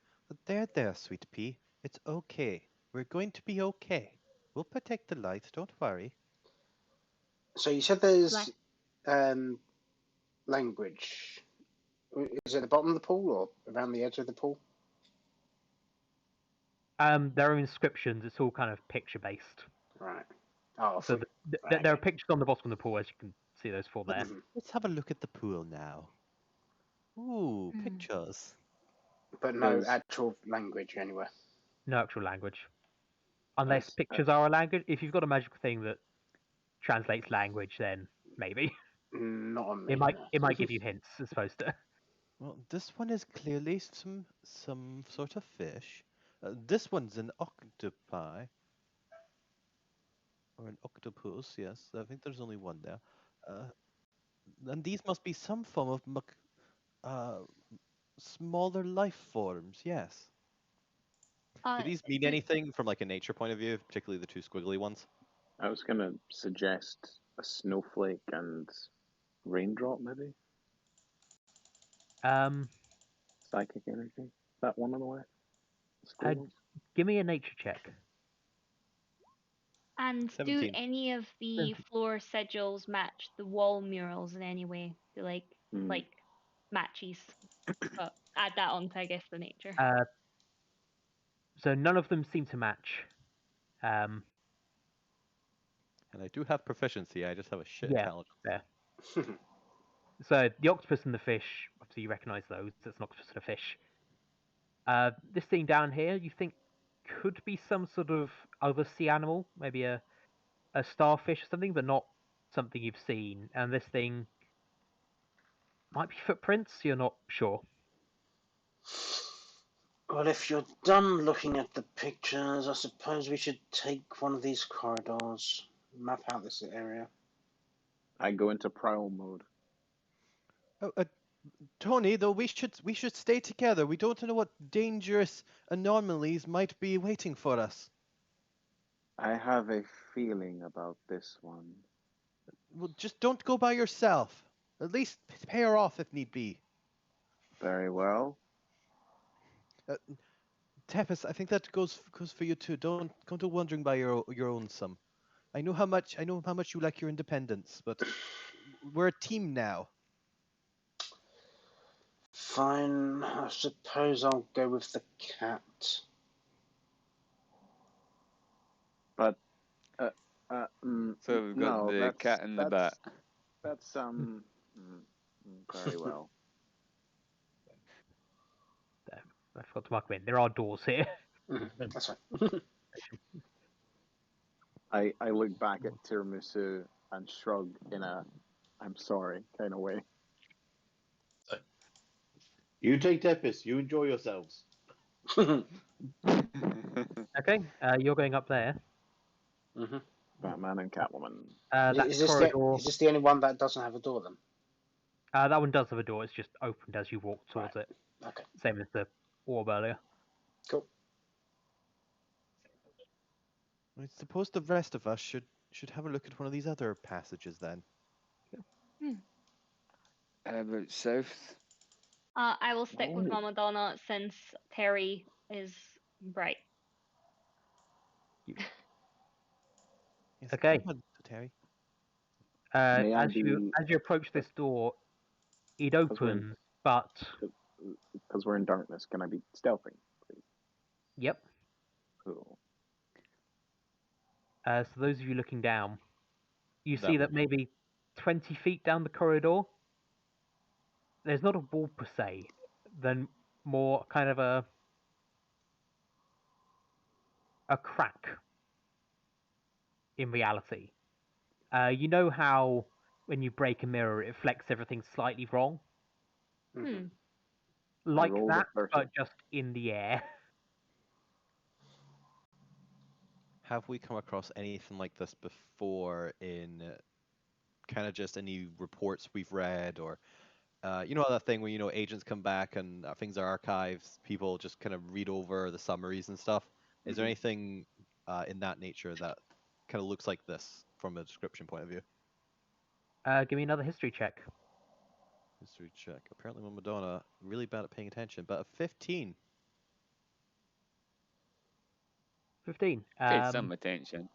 S1: There, sweet pea. It's okay. We're going to be okay. We'll protect the light. Don't worry.
S2: So you said there's language. Is it at the bottom of the pool or around the edge of the pool?
S7: There are inscriptions. It's all kind of picture based.
S2: Right. Oh,
S7: So there are pictures on the bottom of the pool, as you can see those 4 there.
S1: Let's have a look at the pool now. Ooh, pictures.
S2: But no
S4: Is-
S2: actual language anywhere.
S7: No actual language. Unless
S4: Nice.
S7: pictures are a language. If you've got a magical thing that translates language, then maybe.
S2: Not on me.
S7: It might give you hints as opposed to.
S1: Well, this one is clearly some sort of fish. This one's an octopi. Or an octopus, yes. I think there's only one there. And these must be some form of smaller life forms, yes. Do these mean anything from like a nature point of view, particularly the 2 squiggly ones?
S4: I was going to suggest a snowflake and raindrop, maybe? Psychic energy? That one on the way? Squiggles?
S7: Give me a nature check.
S3: And
S1: 17.
S3: do any of the floor sigils match the wall murals in any way? Do like matches? Add that on to, I guess, the nature.
S7: So none of them seem to match.
S1: And I do have proficiency, I just have a shit intelligence.
S7: Yeah. So the octopus and the fish, obviously you recognise those. That's an octopus and a fish. This thing down here, you think could be some sort of other sea animal, maybe a starfish or something, but not something you've seen. And this thing might be footprints. You're not sure.
S2: Well, if you're done looking at the pictures, I suppose we should take one of these corridors, map out this area.
S4: I go into prowl mode.
S1: Tony, though, we should stay together. We don't know what dangerous anomalies might be waiting for us.
S4: I have a feeling about this one.
S1: Well, just don't go by yourself. At least pay her off if need be.
S4: Very well.
S1: Tepis, I think that goes for you too. Don't go wandering by your own some. I know how much you like your independence, but we're a team now.
S2: Fine, I suppose I'll go with the cat.
S4: But,
S6: So we've got
S4: no,
S6: the cat and the bat.
S4: That's, very well.
S7: I forgot to mark them in. There are doors here.
S2: That's fine.
S4: I look back at Tiramisu and shrug in a I'm sorry kind of way.
S5: You take Tepis. You enjoy yourselves.
S7: Okay, you're going up there.
S2: Mm-hmm.
S4: Batman and Catwoman.
S7: That
S2: Is this
S7: corridor.
S2: is this the only one that doesn't have a door then?
S7: That one does have a door. It's just opened as you walk towards it.
S2: Okay.
S7: Same as the orb earlier.
S2: Cool.
S1: I suppose the rest of us should have a look at one of these other passages then.
S6: About south.
S3: I will stick with
S4: Oh.
S3: Mama Donna since Terry is bright.
S1: Yes,
S7: Okay.
S1: come on, Terry.
S4: May I
S7: As you approach this door, it
S4: Because we're in-
S7: opens, but
S4: Because we're in darkness, can I be stealthing, please?
S7: yep.
S4: Cool.
S7: So those of you looking down, you
S1: That
S7: see that
S1: one.
S7: maybe 20 feet down the corridor, there's not a wall per se, then more kind of a crack in reality. You know how when you break a mirror, it reflects everything slightly wrong?
S3: Hmm.
S7: Like
S4: rolled a
S7: that,
S4: 30.
S7: but just in the air.
S1: Have we come across anything like this before in kind of just any reports we've read, or you know that thing where agents come back and things are archives, people just kind of read over the summaries and stuff? Is there anything in that nature that kind of looks like this from a description point of view?
S7: Give me another history check.
S1: History check. Apparently, my Madonna really bad at paying attention, but a 15.
S7: 15.
S6: Pay some attention.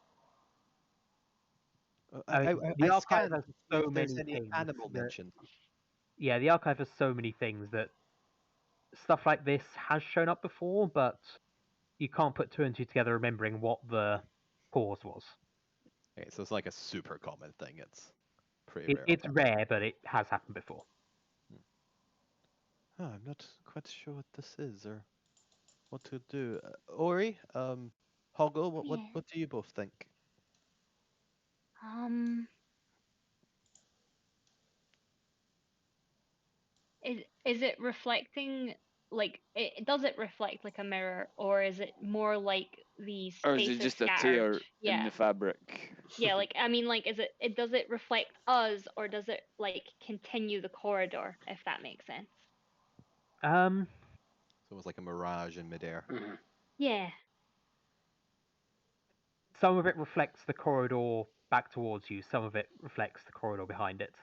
S7: The archive
S1: scanned
S7: has
S1: to see
S7: so
S1: if there's
S7: many
S1: any
S7: things
S1: animal
S7: that-
S1: mentioned.
S7: Yeah, the archive has so many things that stuff like this has shown up before, but you can't put two and two together remembering what the cause was.
S1: Okay, so it's like a super common thing. It's pretty rare.
S7: It's
S1: Okay.
S7: rare, but it has happened before.
S1: Oh, I'm not quite sure what this is or what to do. Ori, Hoggle, what
S8: Yeah.
S1: do you both think?
S3: Is it reflecting like does it reflect like a mirror, or is it more like the space
S6: Or is it just a tear in the fabric?
S3: Yeah, like I mean, like does it reflect us, or does it like continue the corridor, if that makes sense?
S1: It's almost like a mirage in midair.
S3: Yeah.
S7: Some of it reflects the corridor back towards you, some of it reflects the corridor behind it.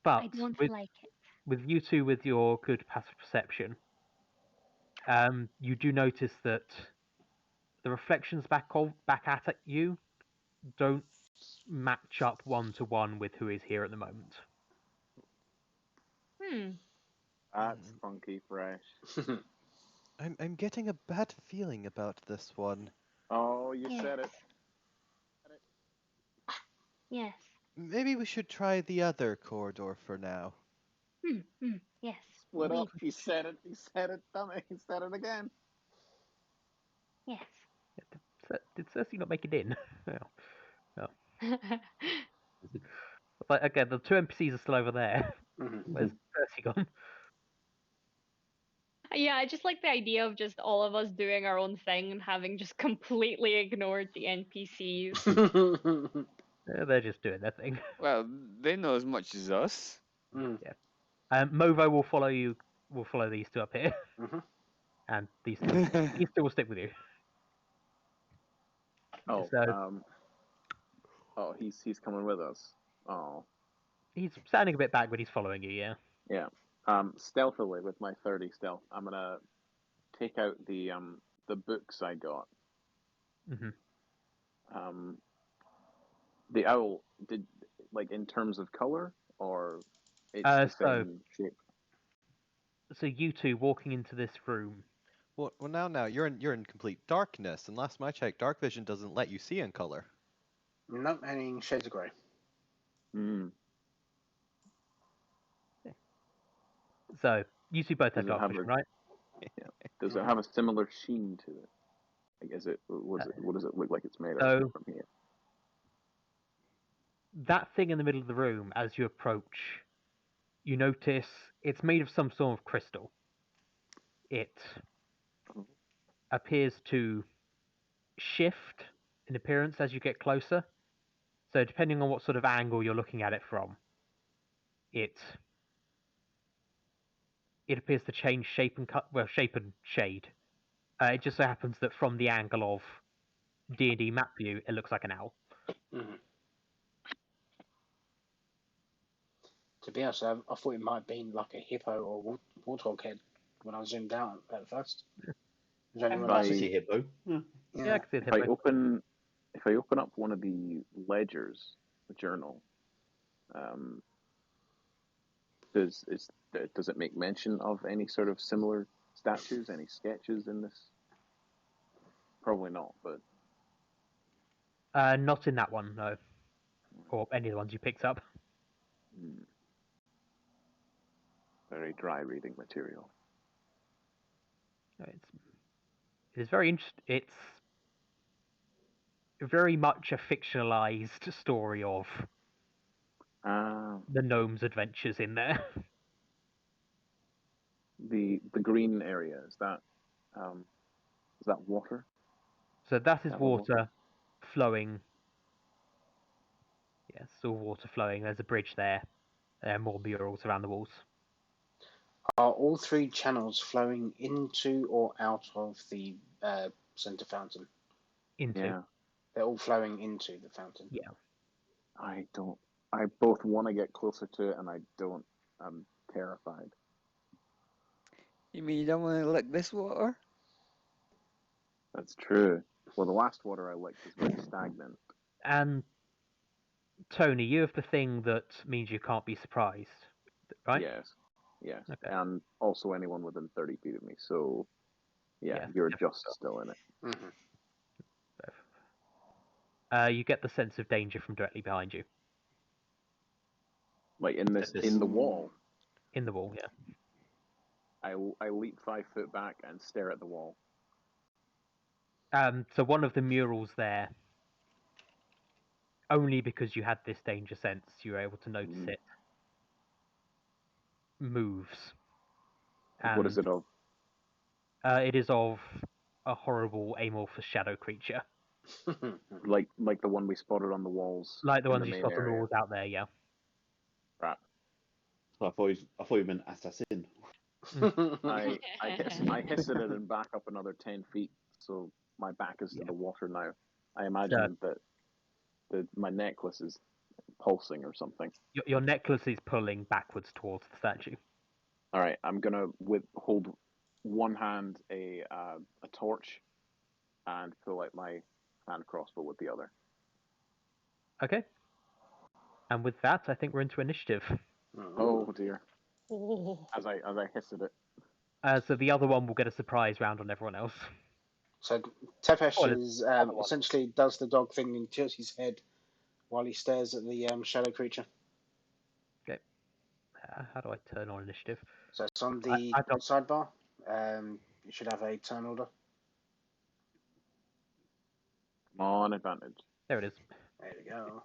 S7: But
S8: I don't like it.
S7: with you two with your good passive perception, you do notice that the reflections back at you don't match up one-to-one with who is here at the moment.
S4: That's funky fresh.
S1: I'm getting a bad feeling about this one.
S4: Oh, you
S8: Yes.
S4: said it.
S8: Yes.
S1: Maybe we should try the other corridor for now.
S8: Yes.
S4: Split
S8: we-
S4: up. He said it. He said it, dummy. He said it again.
S8: Yes.
S7: Did Cersei not make it in? No. But again, the two NPCs are still over there. Where's Cersei gone?
S3: Yeah, I just like the idea of just all of us doing our own thing and having just completely ignored the NPCs.
S7: They're just doing their thing.
S6: Well, they know as much as us.
S7: Movo will follow you. Will follow these two up here, and these two will stick with you.
S4: Oh,
S7: So
S4: he's coming with us. Oh,
S7: he's standing a bit back, but he's following you. Yeah.
S4: yeah. Stealthily with my 30 stealth, I'm gonna take out the books I got. The owl did like in terms of color, or it's the same shape.
S7: So you two walking into this room.
S1: Well, now you're in complete darkness, and last time I checked, dark vision doesn't let you see in color.
S2: Nope, any shades of grey.
S7: So you two both have
S4: Does it
S7: dark
S4: have
S7: vision,
S4: a-
S7: right?
S4: Does it have a similar sheen to it? Like, what does it look like it's made
S7: So-
S4: of from here?
S7: That thing in the middle of the room, as you approach, you notice it's made of some sort of crystal. It appears to shift in appearance as you get closer. So depending on what sort of angle you're looking at it from, it appears to change shape and shape and shade. It just so happens that from the angle of D&D map view, it looks like an owl.
S2: Mhm. To be honest, I thought it might have been like a hippo or warthog head when I zoomed out at first. Was anyone
S5: I
S2: else?
S5: see hippo. Yeah.
S7: Yeah, I can see it.
S4: If I open up one of the ledgers, the journal, does it make mention of any sort of similar statues, any sketches in this? Probably not, but
S7: Not in that one, no. Or any of the ones you picked up.
S4: very dry reading material.
S7: No, it is very interesting. It's very much a fictionalized story of the gnome's adventures in there.
S4: The green area, is that water?
S7: So that is
S4: That one
S7: water flowing. Yeah, it's all water flowing. There's a bridge there. There are more murals around the walls.
S2: Are all three channels flowing into or out of the center fountain?
S7: Into.
S4: Yeah.
S2: They're all flowing into the fountain.
S7: Yeah.
S4: I both want to get closer to it and I don't. I'm terrified.
S6: You mean you don't want to lick this water?
S4: That's true. Well, the last water I licked was very stagnant.
S7: And Tony, you have the thing that means you can't be surprised, right?
S4: Yes.
S7: Okay.
S4: And also anyone within 30 feet of me. So,
S7: Yeah,
S4: you're
S7: definitely
S4: just still in it.
S2: Mm-hmm.
S7: You get the sense of danger from directly behind you.
S4: Like in the wall.
S7: In the wall, yeah.
S4: I leap 5 foot back and stare at the wall.
S7: So one of the murals there, only because you had this danger sense, you were able to notice it moves.
S4: What is it of?
S7: It is of a horrible amorphous shadow creature.
S4: Like the one we spotted on the walls.
S7: Like the
S4: in
S7: ones you
S4: main
S7: spot on the
S4: area.
S7: walls out there, yeah.
S4: Right.
S5: I thought you meant assassin.
S4: I hiss at it and back up another 10 feet, so my back is to the water now. I imagine that my necklace is pulsing or something.
S7: Your necklace is pulling backwards towards the statue.
S4: All right, I'm gonna hold one hand a torch and pull out my hand crossbow with the other.
S7: Okay. And with that, I think we're into initiative.
S4: Oh dear.
S3: Oh.
S4: As I hiss at it.
S7: So the other one will get a surprise round on everyone else.
S2: So Tepesh is essentially does the dog thing and tilts his head while he stares at the shadow creature.
S7: Okay. How do I turn on initiative?
S2: So it's on the sidebar. You should have a turn order.
S4: Come on, advantage.
S7: There it is.
S2: There we go.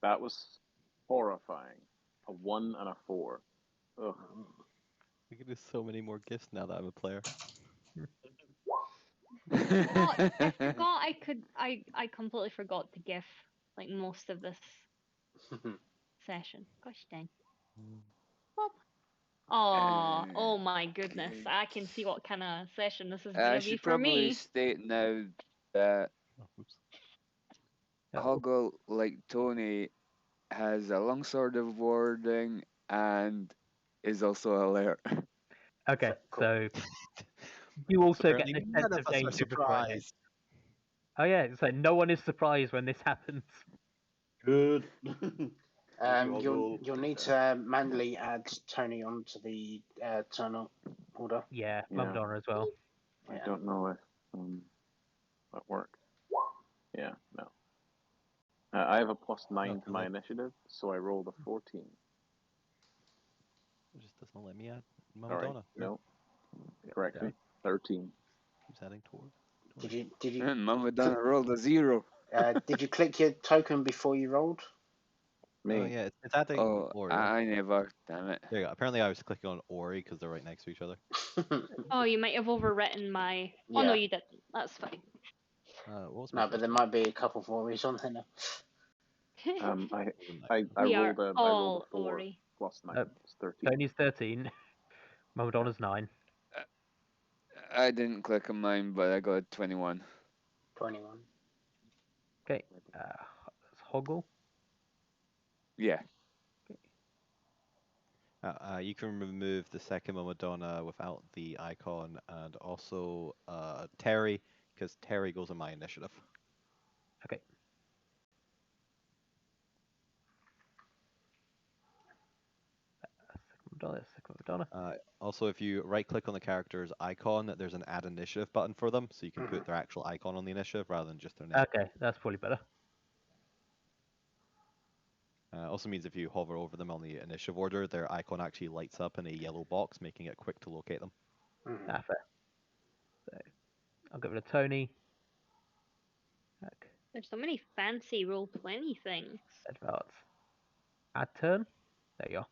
S4: That was horrifying. A 1 and a 4. Ugh.
S1: We could do so many more gifts now that I'm a player.
S3: I forgot I completely forgot to GIF like most of this session. Gosh dang. Well, oh my goodness. I can see what kind of session this is
S6: I
S3: gonna be
S6: should
S3: for
S6: probably
S3: me.
S6: state now that
S1: Oops.
S6: Hoggle, like Tony, has a long sword of warding and is also alert.
S7: Okay,
S2: Cool.
S7: so you also get
S1: Apparently
S7: this
S1: none
S7: sense
S1: of
S7: of
S1: us are
S7: danger before it hits.
S1: surprised.
S7: Oh yeah, so no one is surprised when this happens.
S5: Good.
S2: You'll need to manually add Tony onto the turn order.
S7: Yeah,
S4: Yeah.
S7: Madonna as well.
S4: I don't know if that worked. Yeah, no. I have a +9 to my initiative, so I rolled a 14.
S1: It just doesn't let me add
S4: Sorry,
S1: Madonna.
S4: no. Correct me. 13.
S1: Keeps adding toward.
S2: Did you
S6: Mama Donna rolled a 0.
S2: did you click your token before you rolled?
S4: Me.
S1: Oh yeah, it's adding
S6: Oh,
S1: Ori.
S6: I never. Damn it.
S1: There you go. Apparently, I was clicking on Ori because they're right next to each other.
S3: Oh, you might have overwritten my. Oh no,
S2: Yeah.
S3: you didn't. That's fine.
S1: What was my
S2: No, but
S1: first
S2: there
S1: one?
S2: might be a couple of Oris on there now.
S1: Wasn't it?
S4: I
S3: We
S4: rolled
S3: are
S4: a
S3: all
S4: 4
S3: Ori.
S4: plus 9. It's 13.
S7: Tony's 13. Mamadonna's 9.
S6: I didn't click on mine, but I got 21.
S2: 21.
S7: Okay. That's Hoggle.
S6: Yeah.
S1: You can remove the second Madonna without the icon, and also Terry, because Terry goes on my initiative.
S7: Okay. Second Madonna.
S1: Also, if you right-click on the character's icon, there's an Add Initiative button for them, so you can put their actual icon on the initiative rather than just their name.
S7: Okay, that's probably better.
S1: Also means if you hover over them on the initiative order, their icon actually lights up in a yellow box, making it quick to locate them.
S7: Fair. So, I'll give it a Tony.
S3: There's so many fancy Roll20 things.
S7: Advance. Add turn. There you are.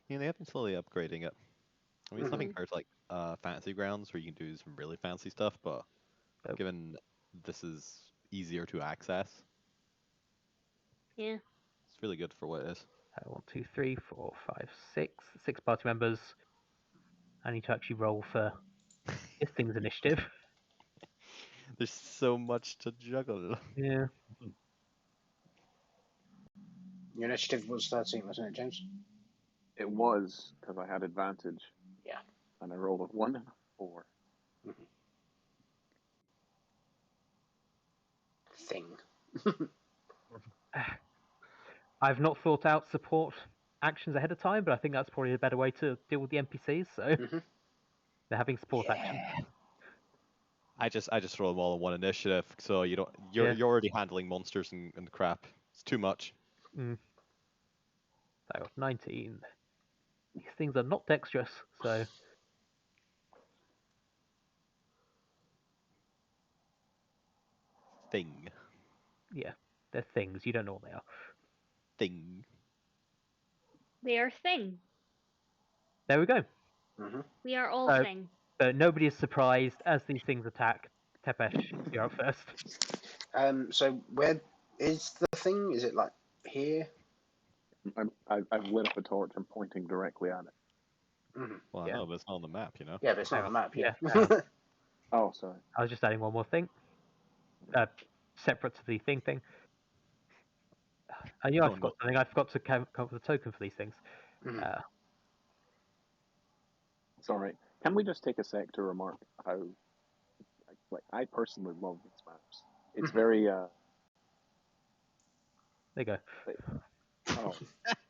S1: Yeah, they have been slowly upgrading it. I mean, it's nothing compared to like Fantasy Grounds where you can do some really fancy stuff, but given this is easier to access,
S3: Yeah.
S1: it's really good for what it is.
S7: 1, 2, 3, 4, 5, 6. 6 party members. I need to actually roll for this thing's initiative.
S1: There's so much to juggle.
S7: Yeah.
S2: Your initiative was 13, wasn't it, James?
S4: It was, because I had advantage.
S2: Yeah.
S4: And I rolled a 1 and a 4.
S2: Thing.
S7: I've not thought out support actions ahead of time, but I think that's probably a better way to deal with the NPCs. So they're having support action.
S1: I just throw them all in one initiative, so you're already handling monsters and crap. It's too much.
S7: So 19. These things are not dexterous, so
S1: Thing.
S7: yeah, they're things. You don't know what they are.
S1: Thing.
S3: They are thing.
S7: There we go.
S3: We are all
S7: So-
S3: thing.
S7: But nobody is surprised as these things attack. Tepesh, you're up first.
S2: So where is the thing? Is it like here?
S4: I've lit up a torch and pointing directly at it.
S1: Well,
S7: Yeah.
S1: no, but it's not on the map, you know.
S2: Yeah, but it's not
S7: Hang
S2: on the map. Yeah.
S4: Oh, sorry.
S7: I was just adding one more thing. Separate to the thing. I knew I forgot something. I forgot to come up with a token for these things.
S4: It's all right. Can we just take a sec to remark how, I personally love these maps. It's very,
S7: There you go.
S4: oh,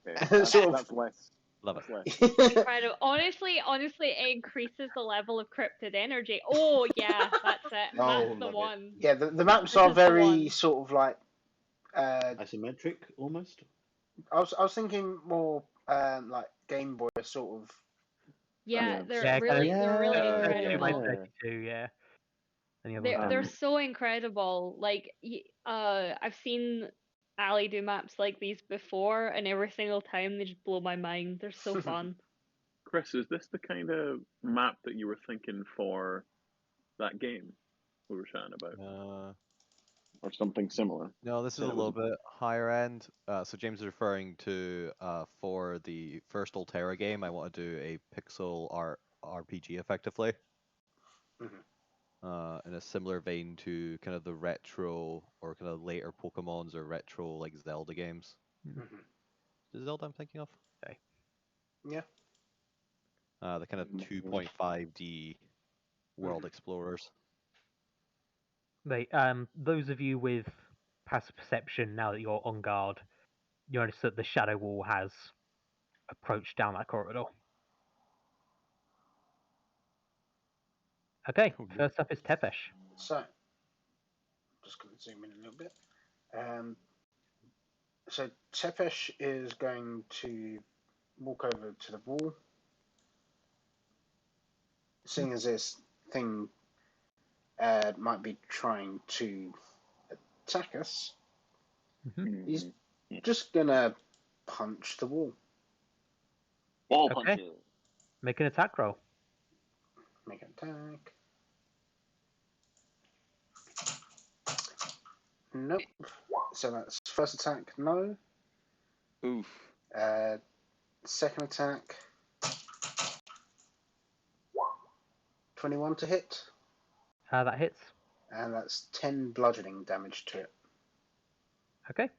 S4: okay. That's less.
S1: Love
S4: That's
S1: it.
S4: less.
S3: Incredible. Honestly, it increases the level of cryptid energy. Oh yeah, that's it.
S5: Oh,
S3: That's the
S5: love it.
S3: one.
S2: Yeah, the maps
S3: This
S2: are
S3: is the
S2: very
S3: one.
S2: sort of like.
S5: Isometric, almost.
S2: I was thinking more like Game Boy sort of.
S3: Yeah,
S4: Yeah.
S3: they're
S7: Yeah,
S3: really,
S7: kinda-
S3: they're really
S7: 32 by
S3: incredible.
S7: 32, yeah. And the other
S3: They're
S7: one's
S3: they're so incredible. Like, I've seen Ali do maps like these before, and every single time they just blow my mind. They're so fun.
S4: Chris, is this the kind of map that you were thinking for that game we were chatting about? Or something similar?
S1: No, this is a little bit higher end. So James is referring to for the first Alterra game, I want to do a pixel art RPG effectively. In a similar vein to kind of the retro or kind of later Pokemons or retro like Zelda games. Is Zelda I'm thinking of?
S7: Okay.
S2: Yeah.
S1: The kind of 2.5D world explorers.
S7: those of you with passive perception, now that you're on guard, you notice that the shadow wall has approached down that corridor. Okay, first up is Tepesh.
S2: So, just going to zoom in a little bit. So Tepesh is going to walk over to the wall. Seeing as this thing might be trying to attack us, he's Just gonna punch the wall.
S4: Wall
S7: Okay.
S4: puncher.
S7: Make an attack roll.
S2: Make an attack. Nope. So that's first attack, no.
S6: Oof.
S2: Second attack. 21 to hit.
S7: That hits.
S2: And that's 10 bludgeoning damage to it.
S7: Okay.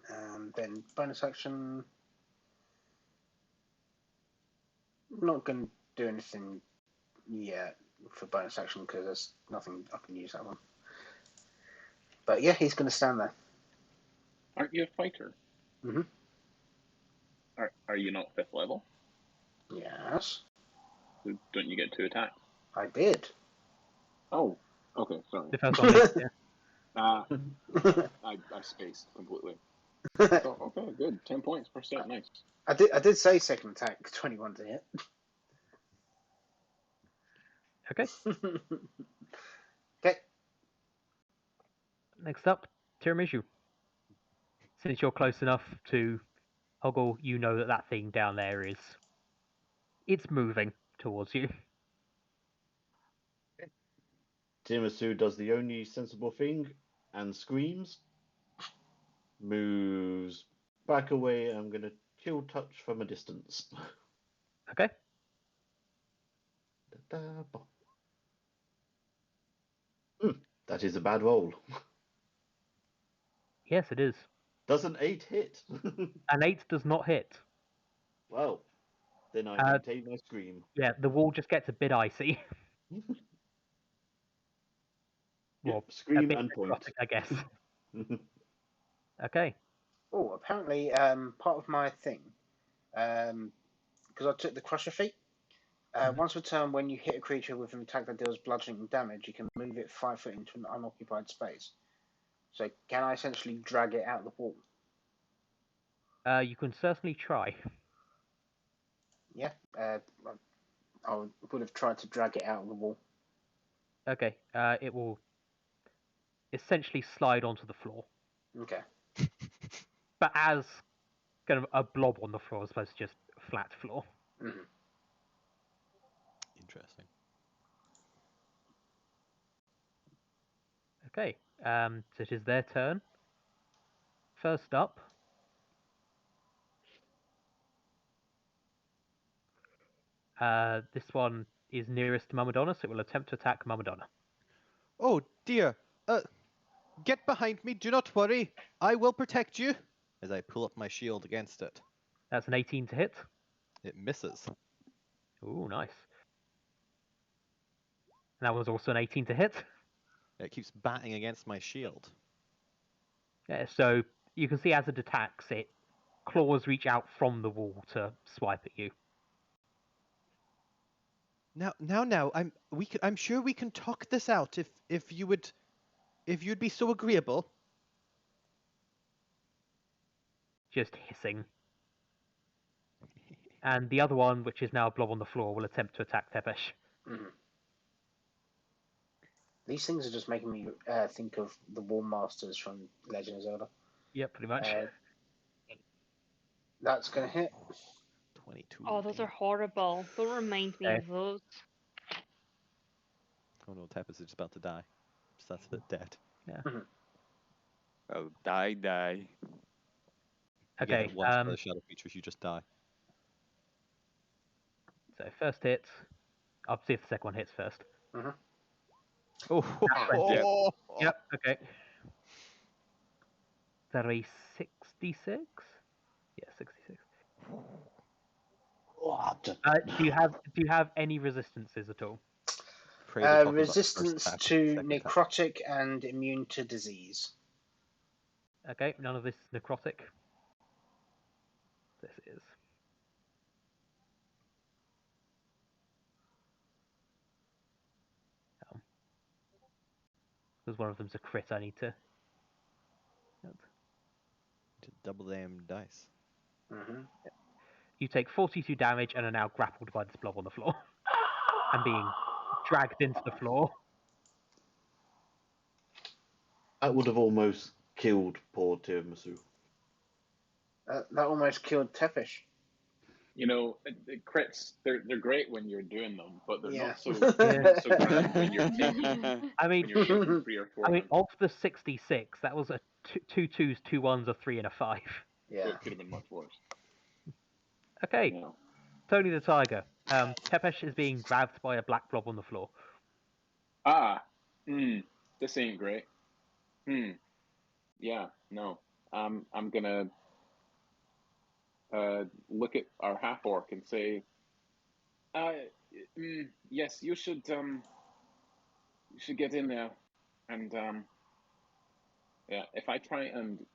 S2: And then bonus action. Not going to do anything yet for bonus action because there's nothing I can use that one. But yeah, he's going to stand there.
S4: Aren't you a fighter?
S2: Mm-hmm.
S4: Are you not 5th level?
S2: Yes,
S4: So don't you get 2 attacks?
S2: I did.
S4: Oh, okay, sorry.
S7: The first one hits, yeah.
S4: I spaced completely. Oh, okay, good. 10 points per set, nice.
S2: I did say second attack, 21 to hit.
S7: Okay.
S2: Okay.
S7: Next up, Tiramisu. Since you're close enough to Hoggle, you know that thing down there is... It's moving towards you.
S5: Tiramisu does the only sensible thing and screams. Moves back away. I'm going to chill touch from a distance.
S7: Okay.
S5: That is a bad roll.
S7: Yes, it is.
S5: Does an 8 hit?
S7: An 8 does not hit.
S5: Well, then I maintain my scream.
S7: Yeah, the wall just gets a bit icy. Well,
S5: Yep, scream
S7: a bit
S5: and point.
S7: necrotic, I guess. Okay.
S2: Oh, apparently, part of my thing, because I took the Crusher feat. Once per turn, when you hit a creature with an attack that deals bludgeoning damage, you can move it 5 foot into an unoccupied space. So can I essentially drag it out the wall?
S7: You can certainly try.
S2: Yeah. I would have tried to drag it out of the wall.
S7: Okay. It will essentially slide onto the floor.
S2: Okay.
S7: But as kind of a blob on the floor as opposed to just flat floor.
S2: Mm-hmm.
S1: Interesting.
S7: Okay. So it is their turn. First up. This one is nearest to Mamadonna, so it will attempt to attack Mamadonna.
S1: Oh dear. Get behind me. Do not worry. I will protect you. As I pull up my shield against it.
S7: That's an 18 to hit.
S1: It misses.
S7: Ooh, nice. And that was also an 18 to hit.
S1: It keeps batting against my shield.
S7: Yeah, so you can see as it attacks, it claws reach out from the wall to swipe at you.
S1: Now, I'm sure we can talk this out if you'd be so agreeable.
S7: Just hissing. And the other one, which is now a blob on the floor, will attempt to attack Tepesh.
S2: Mm-hmm. These things are just making me think of the Wall Masters from Legend of Zelda.
S7: Yep, pretty much.
S2: That's going to hit.
S1: 22.
S3: Oh, those are horrible. Don't remind me of those.
S1: Oh no, Tepis is just about to die. So that's the dead.
S7: Yeah.
S2: Mm-hmm.
S6: Oh, die.
S7: Okay.
S1: Once for the shadow features, you just die.
S7: So first hit. I'll see if the second one hits first.
S2: Mm-hmm.
S1: Oh,
S7: Yep. Okay. Is that a 66? Yeah, 66.
S5: What?
S7: Do you have any resistances at all?
S2: Resistance to necrotic and immune to disease.
S7: Okay, none of this is necrotic. This is. Because one of them's a crit, I need to.
S1: To double them dice.
S2: Mm-hmm.
S7: You take 42 damage and are now grappled by this blob on the floor. And being dragged into the floor.
S5: That would have almost killed poor Tiramisu.
S2: That almost killed Tepish.
S4: You know, crits, they're great when you're doing them, but they're
S2: Yeah.
S4: not so
S7: Yeah.
S4: not so grand when you're taking
S7: I mean,
S4: when you're taking 3 or 4
S7: I mean,
S4: of them.
S7: of the 66, that was a two twos, 2 1s, a 3, and a 5.
S4: So
S2: Yeah.
S4: it could have been much worse.
S7: Okay,
S4: Yeah.
S7: Tony the Tiger. Tepesh is being grabbed by a black blob on the floor.
S4: This ain't great. Yeah, no. I'm gonna look at our half orc and say, yes, you should get in there, and yeah. If I try and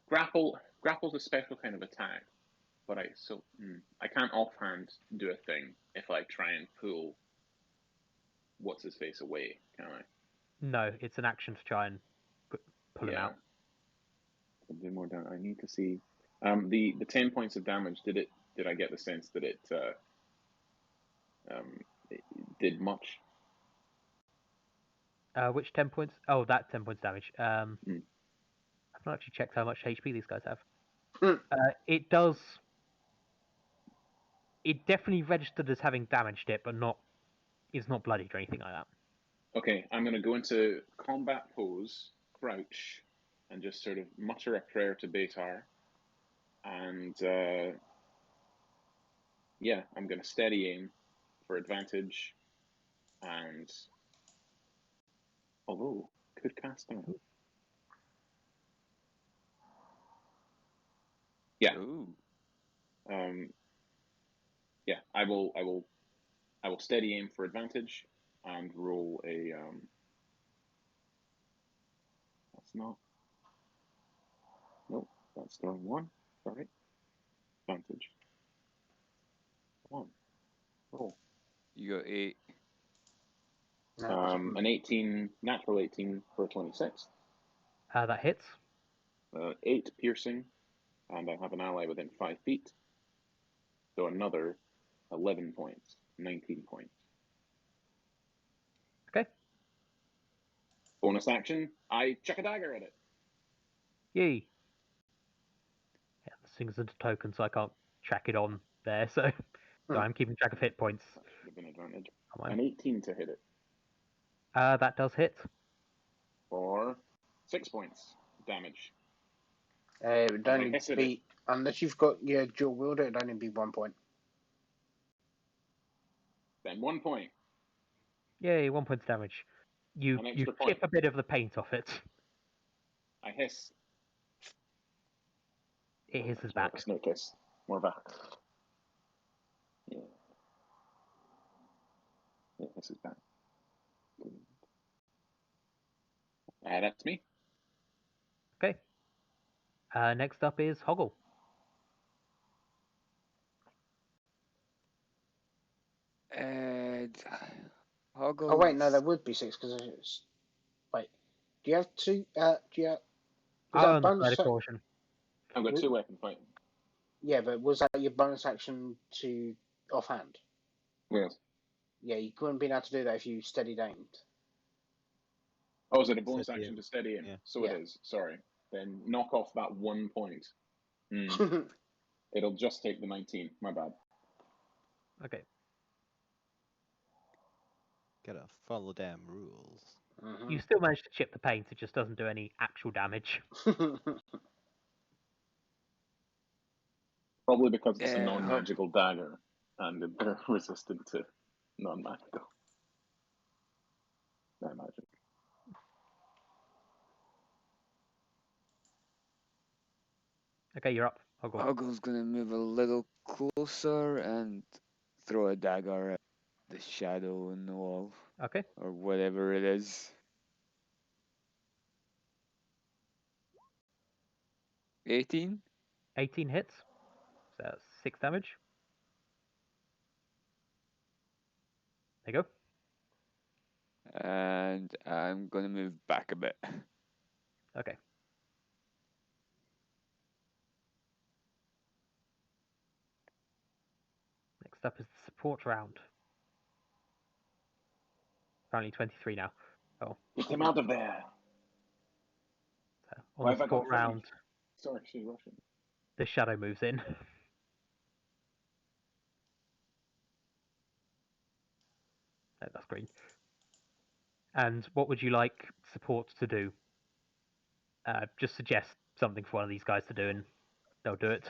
S4: grapple's a special kind of attack, but I can't offhand do a thing if I try and pull what's his face away, can I?
S7: No, it's an action to try and pull him out.
S4: Do more damage. I need to see. The 10 points of damage. Did I get the sense that it did much?
S7: Which 10 points? Oh, that 10 points damage. I've not actually checked how much HP these guys have. It does. It definitely registered as having damaged it, but it's not bloodied or anything like that.
S4: Okay, I'm going to go into combat pose, crouch, and just sort of mutter a prayer to Beitar. And yeah, I'm going to steady aim for advantage. And although could cast down. Yeah.
S6: Ooh.
S4: Yeah, I will steady aim for advantage and roll a that's not. Nope, that's throwing 1. Sorry. Advantage. 1. Roll.
S6: You got 8.
S4: An 18, natural 18 for 26.
S7: That hits.
S4: 8 piercing, and I have an ally within 5 feet. So another 11 points, 19 points.
S7: Okay.
S4: Bonus action, I chuck a dagger at it.
S7: Yay. Yeah, this thing's a token, so I can't track it on there, so I'm keeping track of hit points.
S4: That should have been advantage.
S7: Come on.
S4: An 18 to hit it.
S7: That does hit.
S4: For 6 points damage.
S2: It would only
S4: guess it
S2: be, unless you've got your dual wielder, it'd only be 1 point.
S4: Then 1 point.
S7: Yay, 1 point damage. You
S4: An extra
S7: chip
S4: point.
S7: a bit of the paint off it.
S4: I hiss.
S7: It hisses back.
S4: A snake hiss. More back. Yeah. It hisses back. That's me.
S7: Okay. Next up is Hoggle.
S6: Hoggle.
S2: Oh wait, no, there would be 6 because it's. Wait, do you have 2? Do you have? Was that
S7: On the
S2: bonus?
S7: side of caution.
S4: I've got 2 weapon fighting.
S2: Yeah, but was that your bonus action to offhand?
S4: Yes.
S2: Yeah, you couldn't be able to do that if you steadied aimed.
S4: Oh, is it a bonus
S1: Steady
S4: action
S1: aim.
S4: to steady aim?
S1: Yeah.
S4: So
S2: Yeah.
S4: it is. Sorry. Then knock off that 1 point. It'll just take the 19. My bad.
S7: Okay.
S1: Gotta follow damn rules.
S7: You still manage to chip the paint, it just doesn't do any actual damage.
S4: Probably because it's a
S6: Yeah,
S4: non-magical dagger, and they're resistant to non-magical. I imagine.
S7: Okay, you're up. Hoggle.
S6: Hoggle's gonna move a little closer and throw a dagger at the shadow in the wall.
S7: Okay.
S6: Or whatever it is. 18?
S7: 18 hits. So that's 6 damage. There you go.
S6: And I'm gonna move back a bit.
S7: Okay. Next up is the support round. Apparently 23 now. Oh,
S4: Get him out of there.
S7: so
S4: Why
S7: on
S4: have
S7: the
S4: I got
S7: support round,
S4: Sorry, she's Russian.
S7: the shadow moves in. No, that's green. And what would you like support to do? Just suggest something for one of these guys to do, and they'll do it.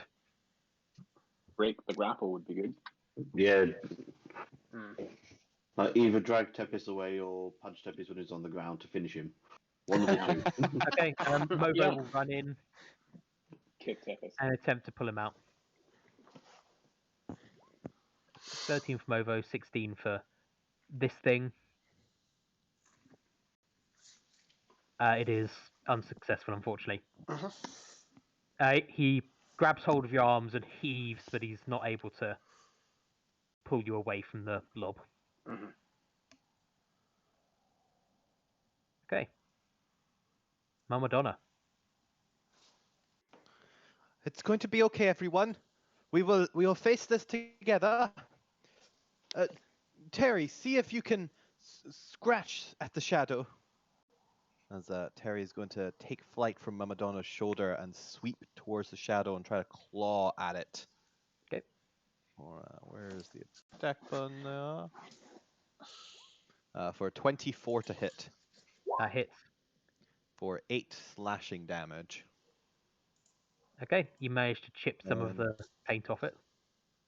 S4: Break the grapple would be good.
S5: Yeah,
S2: Hmm.
S5: either drag Tepis away or punch Tepis when he's on the ground to finish him. One of the two.
S7: Okay, Movo
S4: Yeah.
S7: will run in
S4: Kick Tepis.
S7: and attempt to pull him out. 13 for Movo, 16 for this thing. It is unsuccessful, unfortunately. He grabs hold of your arms and heaves, but he's not able to pull you away from the blob.
S2: Mhm.
S7: Okay. Mama Donna.
S1: It's going to be okay, everyone. We will face this together. Terry, see if you can scratch at the shadow. As Terry is going to take flight from Mama Donna's shoulder and sweep towards the shadow and try to claw at it.
S7: Okay.
S1: Where is the attack button now? For 24 to hit.
S7: That hits.
S1: For 8 slashing damage.
S7: Okay, you managed to chip some of
S1: And
S7: the paint off it.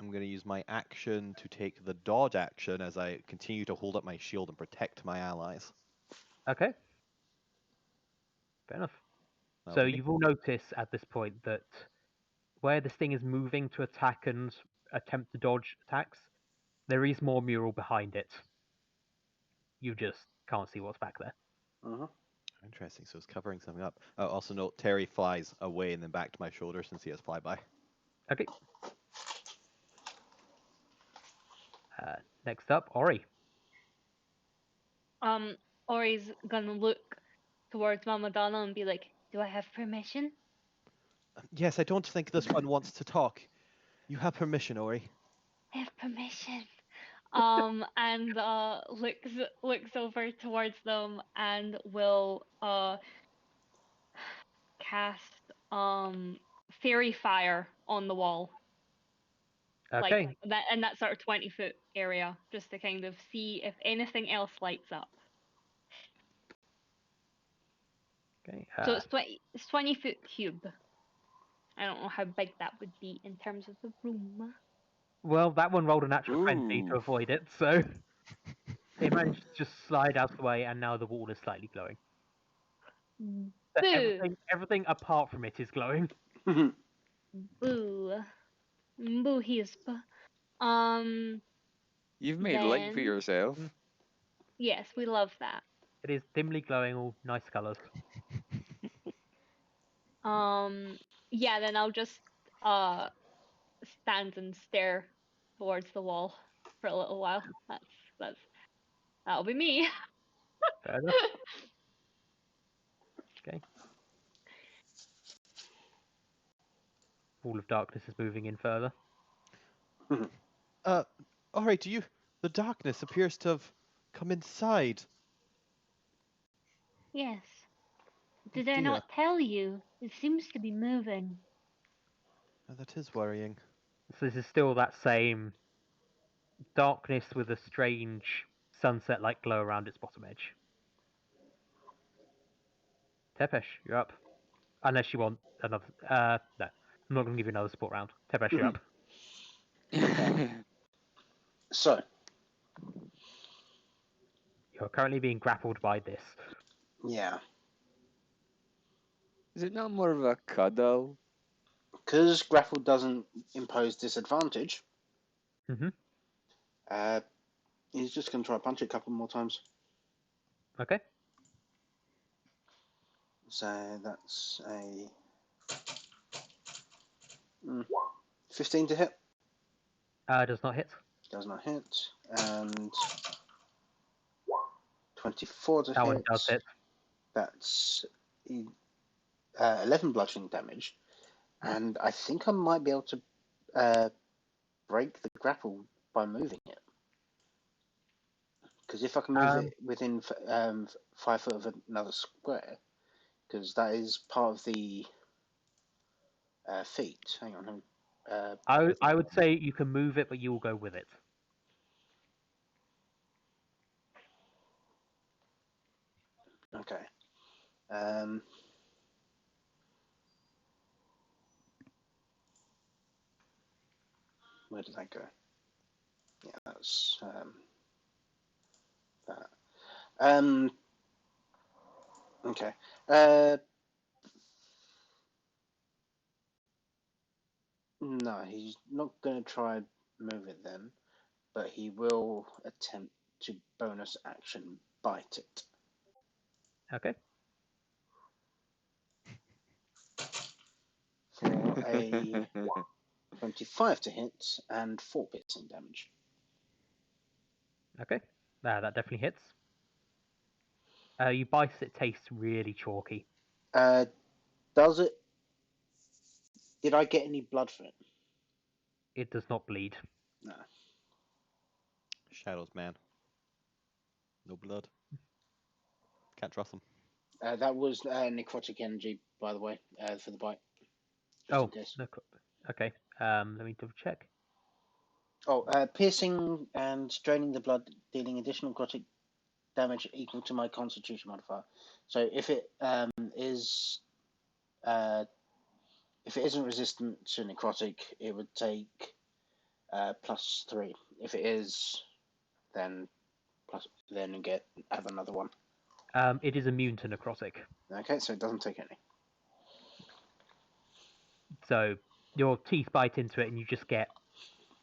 S1: I'm going to use my action to take the dodge action as I continue to hold up my shield and protect my allies.
S7: Okay. Fair enough.
S1: That'll
S7: So
S1: be me.
S7: you will notice at this point that where this thing is moving to attack and attempt to dodge attacks, there is more mural behind it. You just can't see what's back there.
S1: Interesting, so it's covering something up. Also note, Terry flies away and then back to my shoulder since he has flyby.
S7: Okay. Next up, Ori.
S3: Ori's gonna look towards Mama Donna and be like, "Do I have permission?"
S1: Yes, I don't think this one wants to talk. You have permission, Ori.
S3: I have permission. And looks over towards them and will cast fairy fire on the wall.
S7: Okay.
S3: Like that in that sort of 20-foot area, just to kind of see if anything else lights up.
S7: Okay.
S3: So it's 20-foot cube. I don't know how big that would be in terms of the room.
S7: Well, that one rolled a natural 20 to
S6: Ooh.
S7: avoid it, so it managed to just slide out of the way, and now the wall is slightly glowing. So
S3: Boo!
S7: everything apart from it is glowing.
S3: Boo! Boo hisp.
S6: You've made light for
S3: Then-
S6: yourself.
S3: Yes, we love that.
S7: It is dimly glowing, all nice colours.
S3: Yeah, then I'll just stand and stare towards the wall for a little while. That'll be me.
S7: Fair enough. Okay. Wall of darkness is moving in further.
S1: Ori, the darkness appears to have come inside.
S8: Yes. Did
S1: Oh,
S8: I
S1: dear.
S8: not tell you? It seems to be moving.
S1: That is worrying.
S7: So this is still that same darkness with a strange sunset-like glow around its bottom edge. Tepesh, you're up. Unless you want another... no. I'm not going to give you another support round. Tepesh, you're up.
S2: So,
S7: You're currently being grappled by this.
S2: yeah.
S6: Is it not more of a cuddle?
S2: Because grapple doesn't impose disadvantage,
S7: Mhm.
S2: he's just going to try to punch it a couple more times.
S7: Okay.
S2: So that's a 15 to hit.
S7: Does not hit.
S2: Does not hit. And 24 to
S7: That
S2: hit.
S7: one does hit.
S2: That's 11 bludgeoning damage. And I think I might be able to break the grapple by moving it. Because if I can move it within 5 foot of another square, because that is part of the feat. Hang on.
S7: I would say you can move it, but you will go with it.
S2: Okay. Where did that go? Yeah, that's that. Okay. No, he's not going to try move it then, but he will attempt to bonus action bite it.
S7: Okay.
S2: For a 25 to hit and 4 piercing damage.
S7: Okay. That definitely hits. You bite it tastes really chalky.
S2: Does it? Did I get any blood for it?
S7: It does not bleed.
S2: No.
S1: Shadows, man. No blood. Can't trust them.
S2: That was necrotic energy, by the way, for the bite. Just in case.
S7: No, okay. Let me double check.
S2: Oh, piercing and draining the blood, dealing additional necrotic damage equal to my Constitution modifier. So if it is, if it isn't resistant to necrotic, it would take +3. If it is, then you have another one.
S7: It is immune to necrotic.
S2: Okay, so it doesn't take any.
S7: So your teeth bite into it, and you just get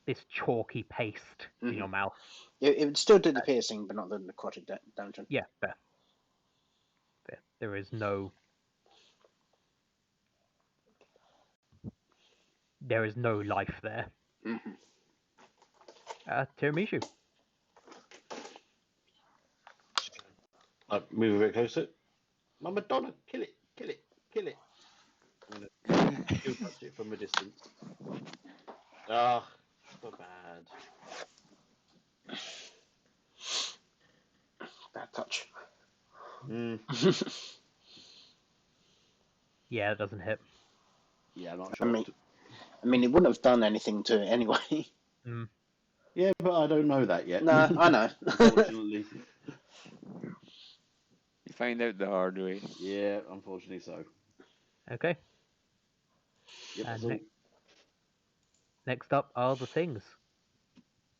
S7: this chalky paste in your mouth.
S2: It would still do the piercing, but not the necrotic damage.
S7: Yeah, fair. There is no. There is no life there. Tiramisu.
S5: I move a bit closer. Mama Donna, kill it, kill it, kill it. I'm gonna kill touch it from a distance. Ah, so bad.
S2: Bad touch.
S7: Yeah, it doesn't hit.
S5: Yeah, I'm not sure.
S2: I mean, it wouldn't have done anything to it anyway.
S5: Yeah, but I don't know that yet.
S2: No, I know.
S5: Unfortunately.
S6: You find out the hard way.
S5: Yeah, unfortunately so.
S7: Okay.
S5: Yep,
S7: And next up are the things.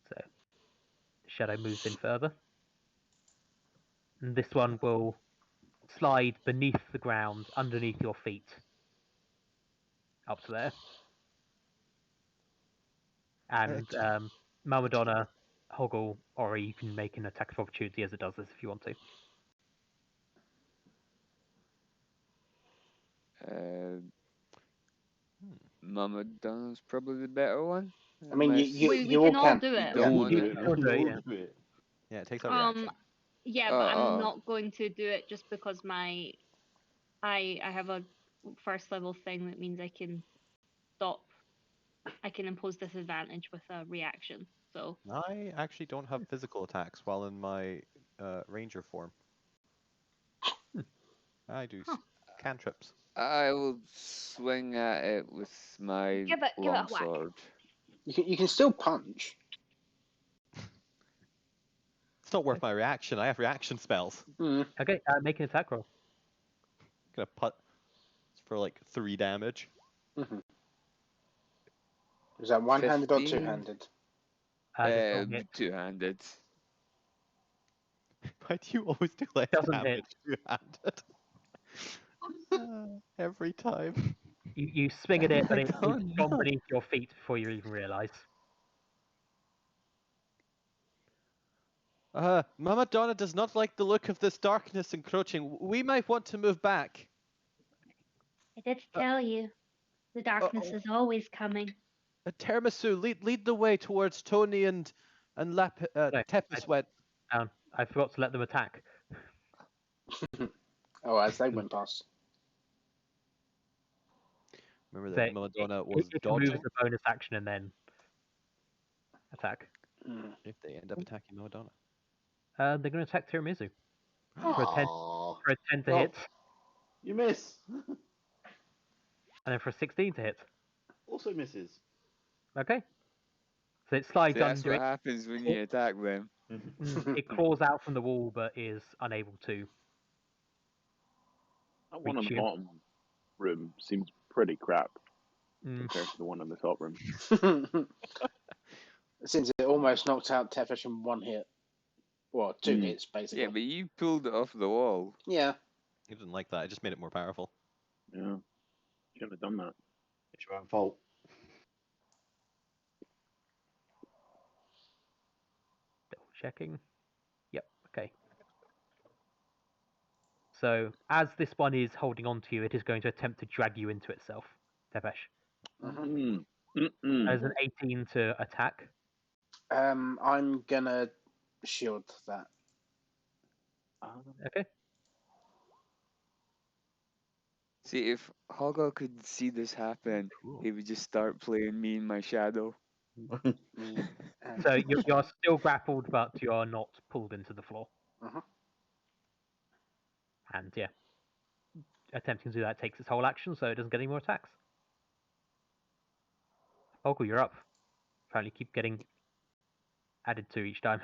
S7: So the shadow moves in further. And this one will slide beneath the ground, underneath your feet. Up to there. And Malmadonna, Hoggle, Ori, you can make an attack of opportunity as it does this if you want to.
S6: Mama Donna's probably the better one.
S2: I mean,
S8: we
S2: all
S8: can all
S2: can.
S8: do it.
S6: Don't
S5: All
S6: want
S5: do
S6: to.
S5: it.
S7: All do it,
S5: All do it.
S1: Yeah, it takes a reaction.
S8: Yeah, but I'm not going to do it just because I have a first level thing that means I can impose disadvantage with a reaction. So
S1: I actually don't have physical attacks while in my ranger form. I do cantrips.
S6: I will swing at it with my
S3: Give it a whack.
S6: longsword.
S2: You can still punch.
S1: It's not worth my reaction. I have reaction spells.
S7: Okay, make an attack roll.
S1: Gonna put for like 3 damage.
S2: Is that one-handed or
S6: 15.
S2: two-handed?
S6: Two-handed.
S1: Why do you always do less
S7: Doesn't
S1: damage two-handed? Every time.
S7: You swing at it, but it's
S6: Oh,
S7: gone
S6: no.
S7: beneath your feet before you even realise.
S1: Mama Donna does not like the look of this darkness encroaching. We might want to move back.
S8: I did tell you, the darkness is always coming.
S1: Tiramisu, lead the way towards Tony and Tepis went.
S7: Down. I forgot to let them attack.
S2: Oh, as they went past.
S1: Remember that Mama Donna was
S7: It can move
S1: dodging.
S7: as a bonus action and then attack.
S1: If they end up attacking Mama Donna.
S7: They're going to attack Tiramisu for a 10
S5: Aw,
S7: for a 10 to
S5: Rob.
S7: hit,
S5: you miss.
S7: and then for a 16 to hit.
S5: Also misses.
S7: Okay. So it slides
S6: See, that's
S7: under
S6: what
S7: it.
S6: happens when you attack them.
S7: It claws out from the wall, but is unable to.
S4: That one on
S7: Reach
S4: the
S7: you.
S4: bottom room seems pretty crap
S7: Mm,
S4: compared to the one on the top room.
S2: Since it almost knocked out Tefish in one hit. Well, two hits, basically.
S6: Yeah, but you pulled it off the wall.
S2: Yeah.
S1: He didn't like that. I just made it more powerful.
S4: Yeah, should have done that.
S5: It's your own fault.
S7: double checking. Yep. Okay. So as this one is holding on to you, it is going to attempt to drag you into itself. Tepesh.
S2: Mhm.
S7: As an 18 to attack.
S2: I'm gonna shield that.
S7: Okay.
S6: See, if Hoggle could see this happen, he would just start playing me in my shadow.
S2: Me and
S7: So you're still grappled, but you're not pulled into the floor.
S2: Mhm.
S7: And yeah, attempting to do that takes its whole action, so it doesn't get any more attacks. Hoggle, you're up. Apparently, keep getting added to each time.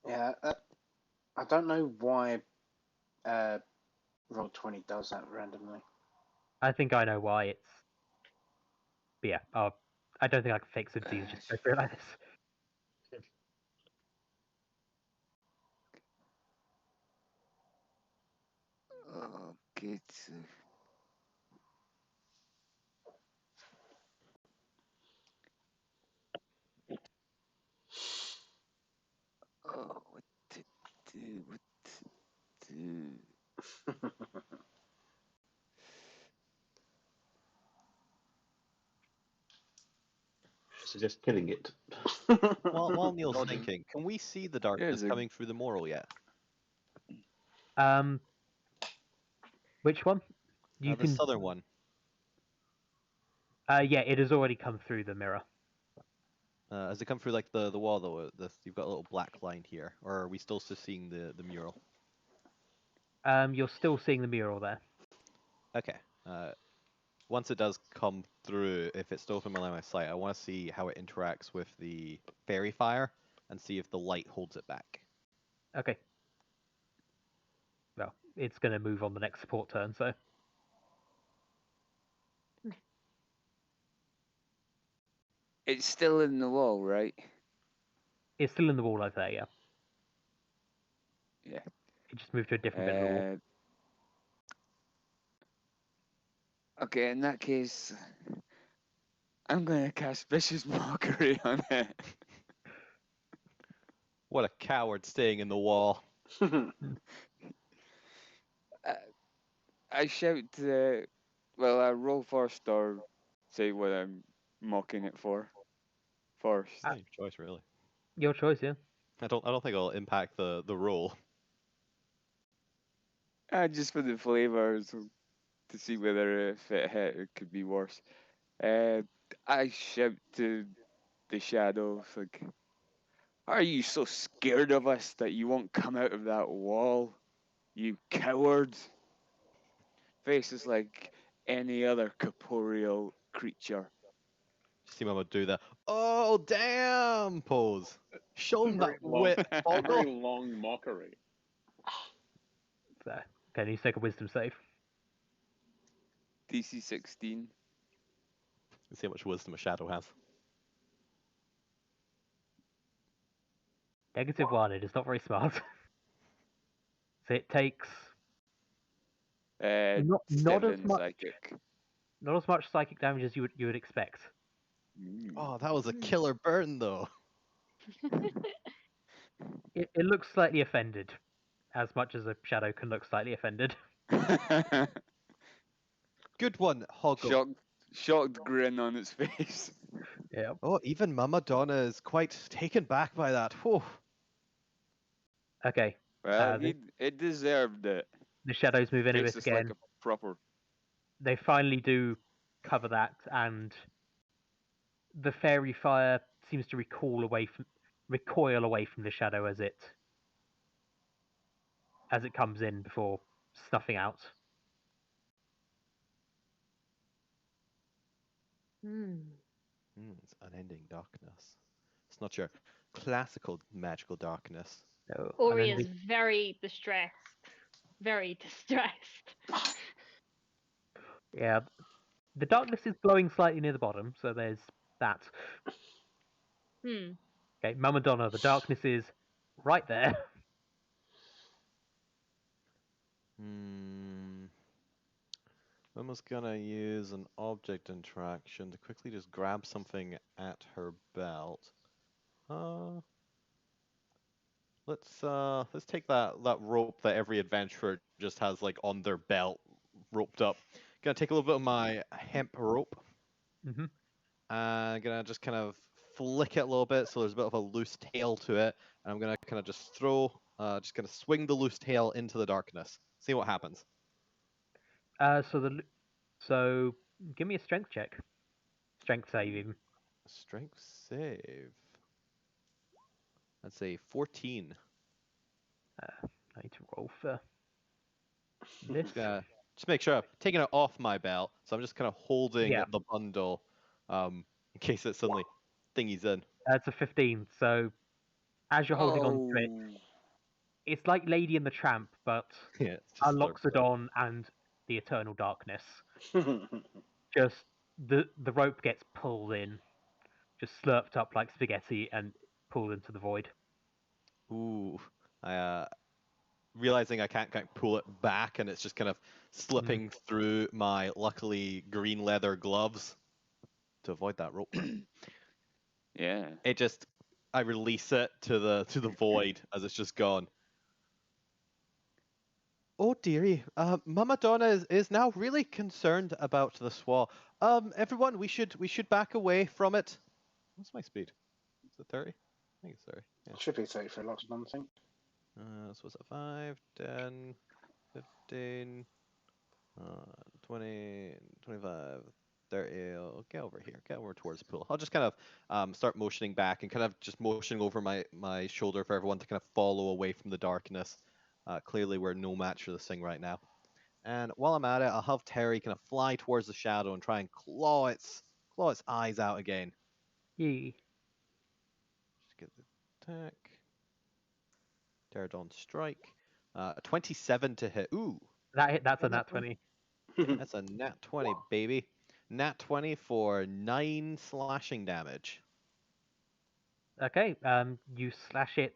S2: Yeah, I don't know why Roll20 does that randomly.
S7: I think I know why it's. But yeah, I don't think I can fix it. It's easy just go through it like this.
S6: Okay, so... Oh, what to do? What to do?
S5: Suggest killing it.
S1: While Neil's
S4: Dodging.
S1: thinking, can we see the darkness
S6: a-
S1: coming through the moral yet?
S7: Which one? You
S1: The
S7: can.
S1: southern one.
S7: Yeah, it has already come through the mirror.
S1: Has it come through like the wall though? You've got a little black line here, or are we still seeing the mural?
S7: You're still seeing the mural there.
S1: Okay. Once it does come through, if it's still from my line of sight, I want to see how it interacts with the fairy fire and see if the light holds it back.
S7: Okay. Well, it's going to move on the next support turn, so.
S6: It's still in the wall, right?
S7: It's still in the wall over there, yeah.
S6: Yeah.
S7: It just moved to a different bit of the wall.
S6: Okay, in that case, I'm gonna cast Vicious Mockery on it.
S1: What a coward staying in the wall.
S6: I shout, well, I roll first or say what I'm mocking it for first.
S1: Your choice, really.
S7: Your choice, yeah.
S1: I don't think it'll impact the roll.
S6: Just for the flavors to see whether if it hit, it could be worse. I shout to the shadows like, "Are you so scared of us that you won't come out of that wall? You coward!" Face is like any other corporeal creature.
S1: See Mama do that. Oh damn pose. Show him that
S4: Very long,
S1: wit,
S4: very
S1: Boggle.
S4: long mockery.
S7: So, okay, you take a wisdom save.
S6: DC 16.
S1: Let's see how much wisdom a shadow has.
S7: -1, it is not very smart. So it takes not as
S6: 7
S7: much
S6: psychic.
S7: not as much psychic damage as you would expect.
S1: Oh, that was a killer burn though.
S7: It looks slightly offended, as much as a shadow can look slightly offended.
S1: Good one, Hoggle.
S6: Shocked grin on its face.
S7: Yeah.
S1: Oh, even Mama Donna is quite taken back by that. Whew.
S7: Okay.
S6: Well, it deserved it.
S7: The shadows move in a
S6: Face
S7: bit
S6: is like
S7: again.
S6: a proper.
S7: They finally do cover that, and the fairy fire seems to recoil away from the shadow as it comes in before snuffing out.
S1: It's unending darkness. It's not your classical magical darkness.
S7: No,
S3: Ori is very distressed. Very distressed.
S7: Yeah, the darkness is glowing slightly near the bottom, so there's that. Okay, Mama Donna, the darkness is right there.
S1: Mama's gonna use an object interaction to quickly just grab something at her belt. Let's take that rope that every adventurer just has like on their belt, roped up. Gonna take a little bit of my hemp rope. Gonna just kind of flick it a little bit so there's a bit of a loose tail to it, and I'm gonna kind of just just gonna swing the loose tail into the darkness. See what happens.
S7: So give me a strength check. Strength save even.
S1: Strength save. I'd say 14.
S7: I need to roll for this.
S1: Just make sure I'm taking it off my belt, so I'm just kind of holding the bundle, in case it suddenly thingies in.
S7: It's a 15. So as you're holding on to it, it's like Lady and the Tramp, but Loxodon and the Eternal Darkness. Just the rope gets pulled in, just slurped up like spaghetti and pulled into the void.
S1: Ooh, realizing I can't pull it back, and it's just kind of slipping through my luckily green leather gloves to avoid that rope.
S6: Yeah.
S1: I release it to the void as it's just gone. Oh dearie, Mama Donna is now really concerned about the swall. Everyone, we should back away from it. What's my speed? Is it 30? I think it's 30. Yeah.
S2: Should be 30 for lots of them, I think.
S1: So what's it? 5, 10, 15, 20, 25, 30. I'll get over here. Get over towards the pool. I'll just kind of start motioning back and kind of just motioning over my shoulder for everyone to kind of follow away from the darkness. Clearly, we're no match for this thing right now. And while I'm at it, I'll have Terry kind of fly towards the shadow and try and claw its eyes out again.
S7: Yee.
S1: Just get the attack. Pterodon strike. 27 to hit. Ooh.
S7: That's a nat 20.
S1: That's a nat 20, baby. Nat 20 for 9 slashing damage.
S7: Okay, you slash it.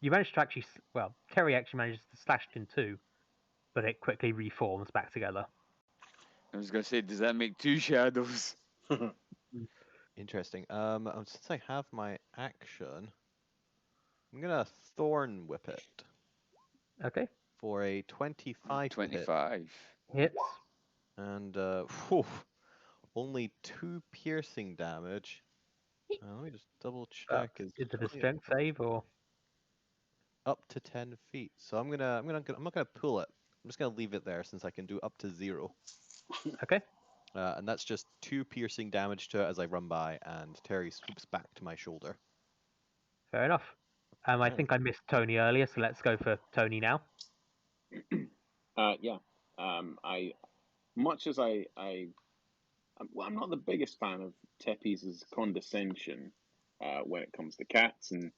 S7: You manage to actually, Terry actually manages to slash it in two, but it quickly reforms back together.
S6: I was gonna say, does that make two shadows?
S1: Interesting. Since I have my action, I'm gonna thorn whip it.
S7: Okay.
S1: For a 25.
S6: 25
S7: hits.
S1: And only 2 piercing damage. Let me just double check.
S7: Is it a strength save or
S1: up to 10 feet? So I'm not gonna pull it. I'm just gonna leave it there since I can do up to 0.
S7: Okay.
S1: And that's just 2 piercing damage to it as I run by, and Terry swoops back to my shoulder.
S7: Fair enough. I think I missed Tony earlier, so let's go for Tony now.
S4: Yeah. Much as I'm not the biggest fan of Tepe's condescension when it comes to cats and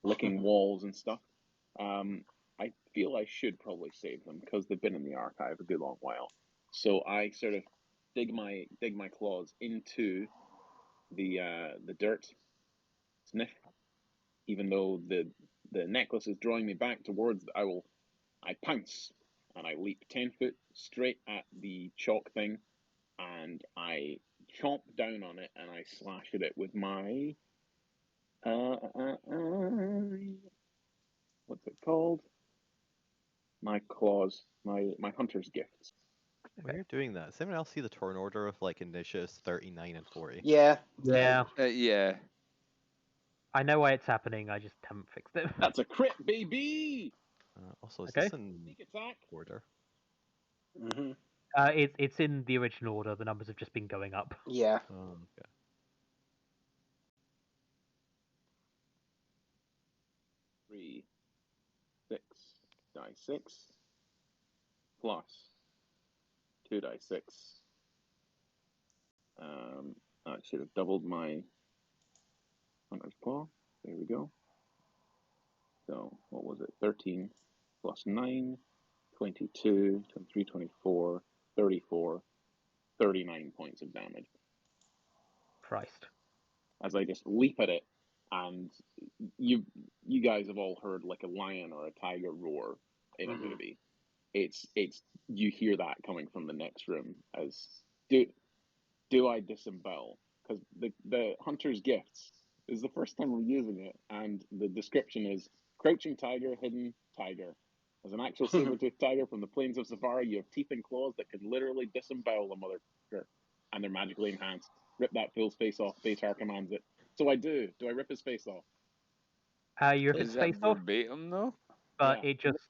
S4: licking walls and stuff. I feel I should probably save them because they've been in the archive a good long while. So I sort of dig my claws into the dirt, sniff. Even though the necklace is drawing me back towards the owl, I pounce and I leap 10 foot straight at the chalk thing, and I chomp down on it and I slash at it with my what's it called? My claws, my hunter's gifts.
S1: When you're doing that, does anyone else see the turn order of like initiatives 39 and 40?
S2: Yeah.
S7: Yeah.
S6: Yeah.
S7: I know why it's happening. I just haven't fixed it.
S4: That's a crit, baby.
S1: Also, is this in order?
S2: Mm-hmm.
S7: It's in the original order. The numbers have just been going up.
S2: Yeah.
S1: Oh, okay.
S4: die 6 plus 2 die 6. I should have doubled my Hunter's Claw. There we go. So, what was it? 13 plus 9, 22, 23, 24, 34, 39 points of damage.
S7: Christ.
S4: As I just leap at it, and you guys have all heard like a lion or a tiger roar in a movie. It's you hear that coming from the next room as do I disembowel? Because the hunter's gifts is the first time we're using it, and the description is crouching tiger, hidden tiger. As an actual saber-toothed tiger from the plains of Savara, you have teeth and claws that can literally disembowel a motherfucker, and they're magically enhanced. Rip that fool's face off. Baytar commands it. So I do. Do I rip his face off?
S7: You rip
S6: Is
S7: his
S6: that
S7: face off,
S6: verbatim though?
S7: but
S4: Yeah.
S7: it just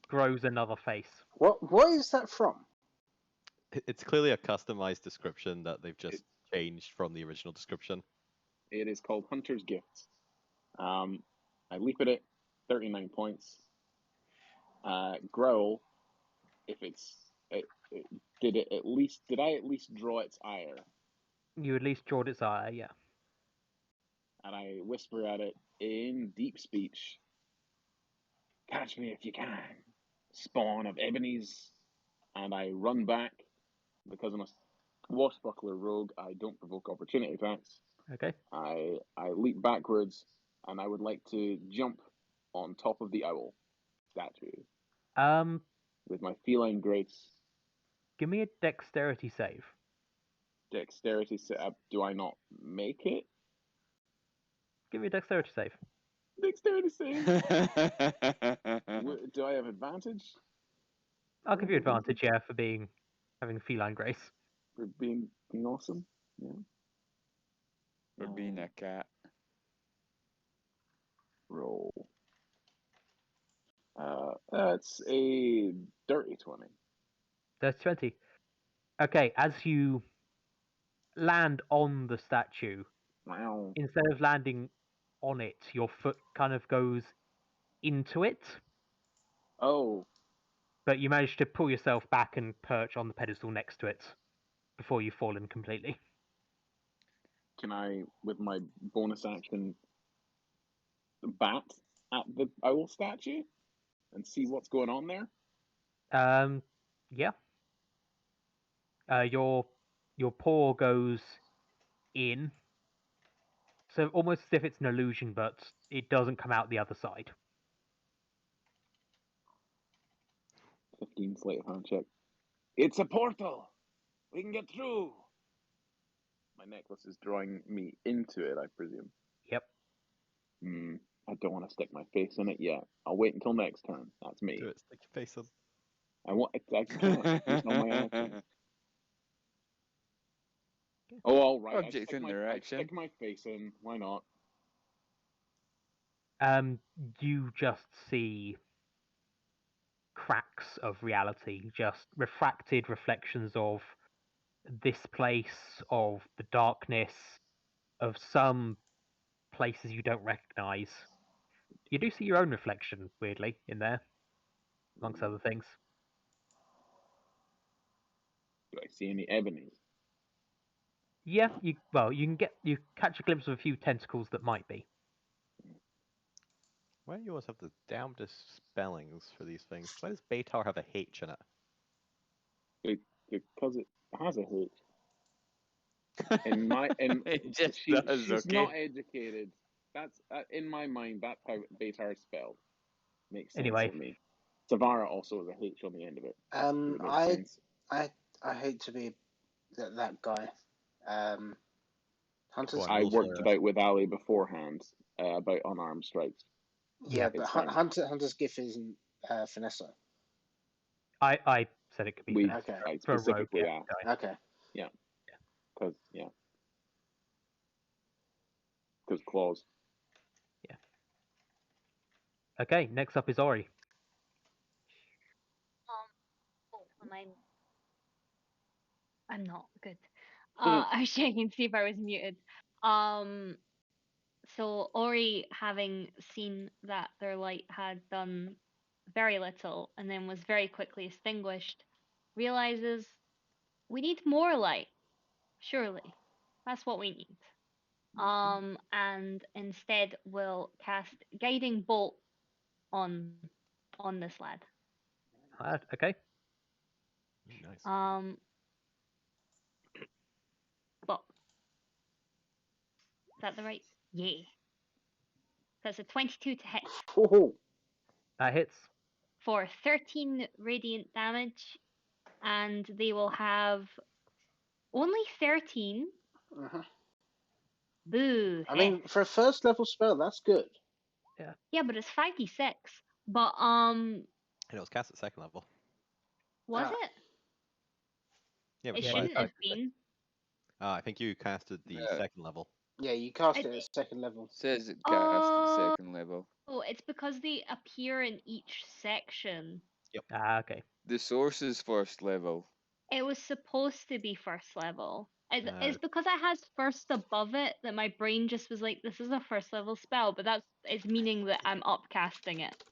S7: grows another face.
S2: What is that from?
S1: It's clearly a customized description that they've just changed from the original description.
S4: It is called Hunter's Gifts. I leap at it, 39 points. Growl, if did I at least draw its ire?
S7: You at least drawed its eye, yeah.
S4: And I whisper at it in deep speech, catch me if you can, spawn of ebonies. And I run back. Because I'm a swashbuckler rogue, I don't provoke opportunity attacks.
S7: Okay.
S4: I leap backwards, and I would like to jump on top of the owl statue. With my feline grace.
S7: Give me a dexterity save.
S4: Dexterity setup. Do I not make it?
S7: Give me a dexterity save.
S4: Dexterity save. Do I have advantage?
S7: I'll give you advantage, yeah, for having feline grace.
S4: For being awesome. Yeah.
S6: For being a cat.
S4: Roll. That's a dirty 20.
S7: That's 20. Okay, as you land on the statue,
S4: Wow.
S7: instead of landing on it, your foot kind of goes into it.
S4: Oh.
S7: But you manage to pull yourself back and perch on the pedestal next to it before you've fallen completely.
S4: Can I, with my bonus action, bat at the owl statue and see what's going on there?
S7: Yeah. Your paw goes in, so almost as if it's an illusion, but it doesn't come out the other side.
S4: 15 sleight of hand check. It's a portal. We can get through. My necklace is drawing me into it, I presume.
S7: Yep.
S4: I don't want to stick my face in it yet. I'll wait until next turn. That's me.
S1: Do it. Stick your face in.
S4: I can't. It's not my action. Oh, all right.
S6: Object
S4: I
S6: interaction.
S4: stick my face in. Why not?
S7: You just see cracks of reality, just refracted reflections of this place, of the darkness, of some places you don't recognize. You do see your own reflection, weirdly, in there, amongst other things.
S4: Do I see any ebonies?
S7: Yeah, you catch a glimpse of a few tentacles that might be.
S1: Why do you always have the damnedest spellings for these things? Why does Baytar have a H in it?
S4: Because it has a H. She's not educated. That's in my mind. That's how Baytar is spelled. Makes sense
S7: Anyway.
S4: to me. Savara also has a H on the end of it.
S2: I hate to be that guy. Hunters.
S4: I worked it out with Ali beforehand about unarmed strikes.
S2: Yeah, but Hunter's gift isn't finesse.
S7: I said it could be
S2: okay.
S4: I
S7: for a rogue.
S4: specifically
S7: Yeah.
S4: asked.
S2: Okay.
S4: Yeah. Because claws.
S7: Yeah. Okay, next up is Ori.
S8: I'm not good. I was checking to see if I was muted. So Ori, having seen that their light had done very little and then was very quickly extinguished, realizes we need more light. Surely, that's what we need. And instead will cast guiding bolt on this lad.
S7: Okay.
S1: Nice.
S8: Well, is that the right? Yeah. That's a 22 to hit
S2: Oh,
S7: That hits.
S8: for 13 radiant damage, and they will have only 13.
S2: uh-huh.
S8: Boo.
S2: I mean, for a first level spell, that's good.
S8: Yeah, but it's 5d6. But
S1: And it was cast at second level.
S8: was
S2: Ah.
S8: it?
S1: Yeah,
S8: It
S7: Yeah,
S8: shouldn't
S7: you
S8: have been.
S1: I think you casted the
S6: Yeah.
S1: second level.
S2: Yeah, you cast
S8: It-
S2: it at second level.
S6: Says it cast at
S8: Oh.
S6: second level.
S8: Oh, it's because they appear in each section.
S7: Okay.
S6: The source is first level.
S8: It was supposed to be first level. It's,
S1: Uh,
S8: it's because it has first above it that my brain just was like, this is a first level spell, but it's meaning that I'm upcasting it.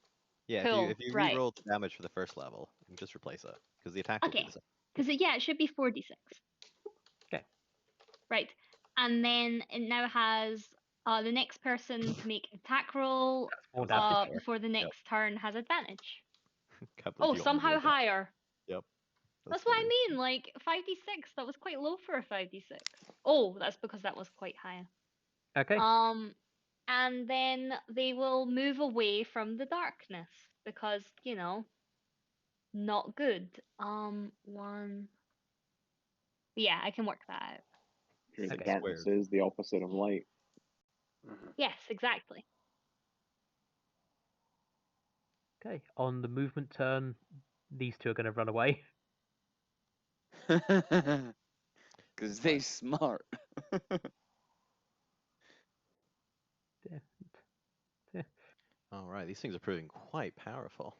S1: Yeah,
S8: Cool,
S1: if you
S8: right.
S1: re-roll the damage for the first level, you can just replace it because the attack will be
S8: Okay.
S1: the same.
S8: Because it should be 4d6.
S7: Okay.
S8: Right. And then it now has the next person to make attack roll
S7: That's more damage.
S8: before the next turn has advantage.
S1: Can't believe
S8: Oh,
S1: you got more
S8: somehow
S1: than that.
S8: higher.
S1: Yep.
S8: That's what I
S1: funny.
S8: mean. Like 5d6, that was quite low for a 5d6. Oh, that's because that was quite high.
S7: Okay.
S8: And then they will move away from the darkness because, not good. One. Yeah, I can work that out.
S4: Here, the
S7: Okay.
S4: darkness
S1: Squared.
S4: is the opposite of light.
S2: Mhm.
S8: Yes, exactly.
S7: Okay. On the movement turn, these two are going to run away.
S6: Because they smart.
S1: All right, these things are proving quite powerful.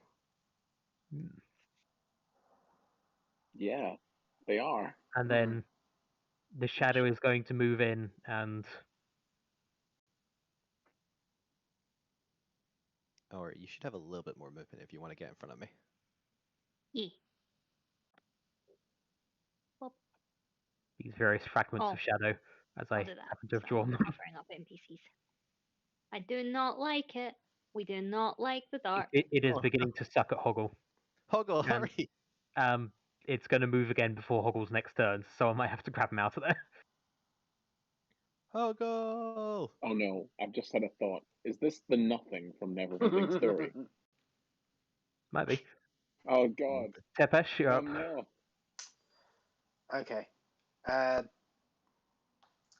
S4: Yeah, they are.
S7: And then the shadow is going to move in and
S1: Or you should have a little bit more movement if you want to get in front of me.
S8: Yeah.
S7: these various fragments
S8: Oh,
S7: of shadow as
S8: I'll
S7: I
S8: do that.
S7: happen to have
S8: So
S7: drawn
S8: I'm
S7: them.
S8: covering up NPCs. I do not like it. We do not like the dark.
S7: It is
S1: Oh.
S7: beginning to suck at Hoggle.
S1: Hoggle,
S7: And-
S1: hurry!
S7: It's going to move again before Hoggle's next turn, so I might have to grab him out of there.
S1: Hoggle!
S4: Oh no, I've just had a thought. Is this the nothing from Neverending Story?
S7: Might be.
S4: Oh god.
S7: Tepesh, you're
S4: Oh
S7: up.
S4: no.
S2: Okay.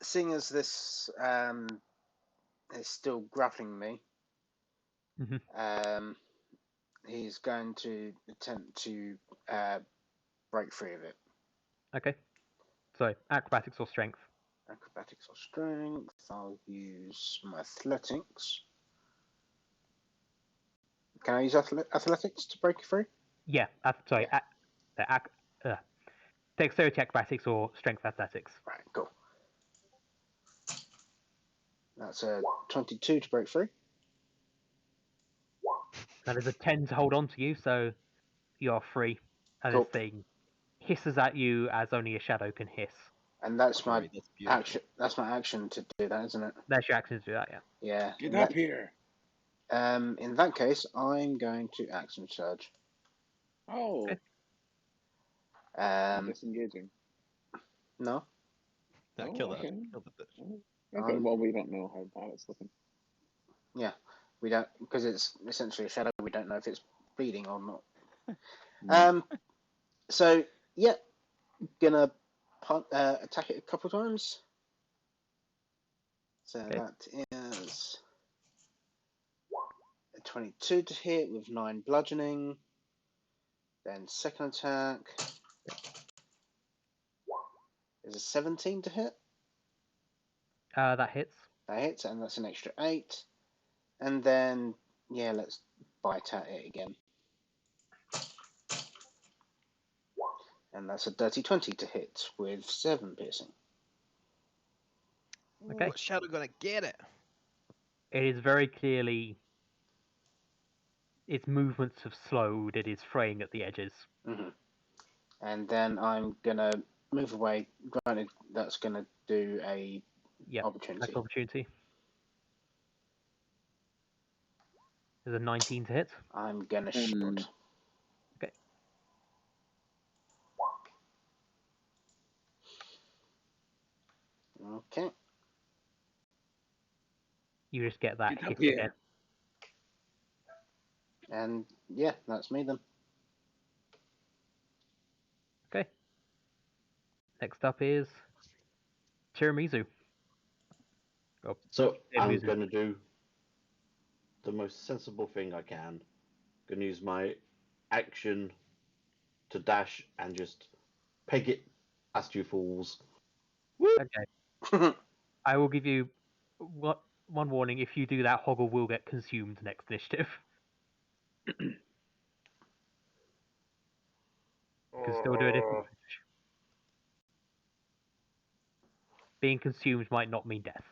S2: Seeing as this is still grappling me,
S7: Mhm.
S2: he's going to attempt to break free of it.
S7: Okay. So, acrobatics or strength?
S2: Acrobatics or strength. I'll use my athletics. Can I use athletics to break free?
S7: Yeah, dexterity acrobatics or strength athletics.
S2: Right, cool. That's a 22 to break free.
S7: That is a 10 to hold on to you, so you're free. And
S2: Cool.
S7: this thing hisses at you as only a shadow can hiss.
S2: And that's my
S1: Sorry, that's beautiful.
S2: action. That's my action to do that, isn't it?
S7: That's your action to do that, yeah.
S2: Yeah.
S4: Get up here.
S2: In that case, I'm going to action surge.
S4: Oh.
S2: Um,
S4: Disengaging.
S2: no.
S1: Nah,
S4: Oh,
S1: kill that.
S4: okay.
S1: Kill the bitch.
S4: Okay, well, we don't know how bad it's looking.
S2: Yeah, we don't, because it's essentially a shadow. We don't know if it's bleeding or not. So yeah, gonna attack it a couple times. So
S7: Okay.
S2: that is a 22 to hit with 9 bludgeoning. Then second attack is a 17 to hit.
S7: That hits.
S2: That hits, and that's an extra 8. And then, yeah, let's bite at it again. And that's a dirty 20 to hit with 7 piercing.
S7: Okay.
S1: Ooh, Shadow gonna get it.
S7: It is very clearly its movements have slowed. It is fraying at the edges.
S2: Mm-hmm. And then I'm gonna move away. Granted, that's gonna do a opportunity.
S7: Next opportunity. There's a 19 to hit.
S2: I'm gonna shoot.
S7: Okay.
S2: Okay.
S7: You just get that
S4: Get up
S7: hit
S4: here.
S7: again.
S2: And yeah, that's me then.
S7: Okay. Next up is Tiramisu.
S5: So I'm
S7: Tiramisu.
S5: going to do the most sensible thing I can. Going to use my action to dash and just peg it past you fools.
S7: Okay. I will give you one warning. If you do that, Hoggle will get consumed next initiative. You can still do a different push. Being consumed might not mean death.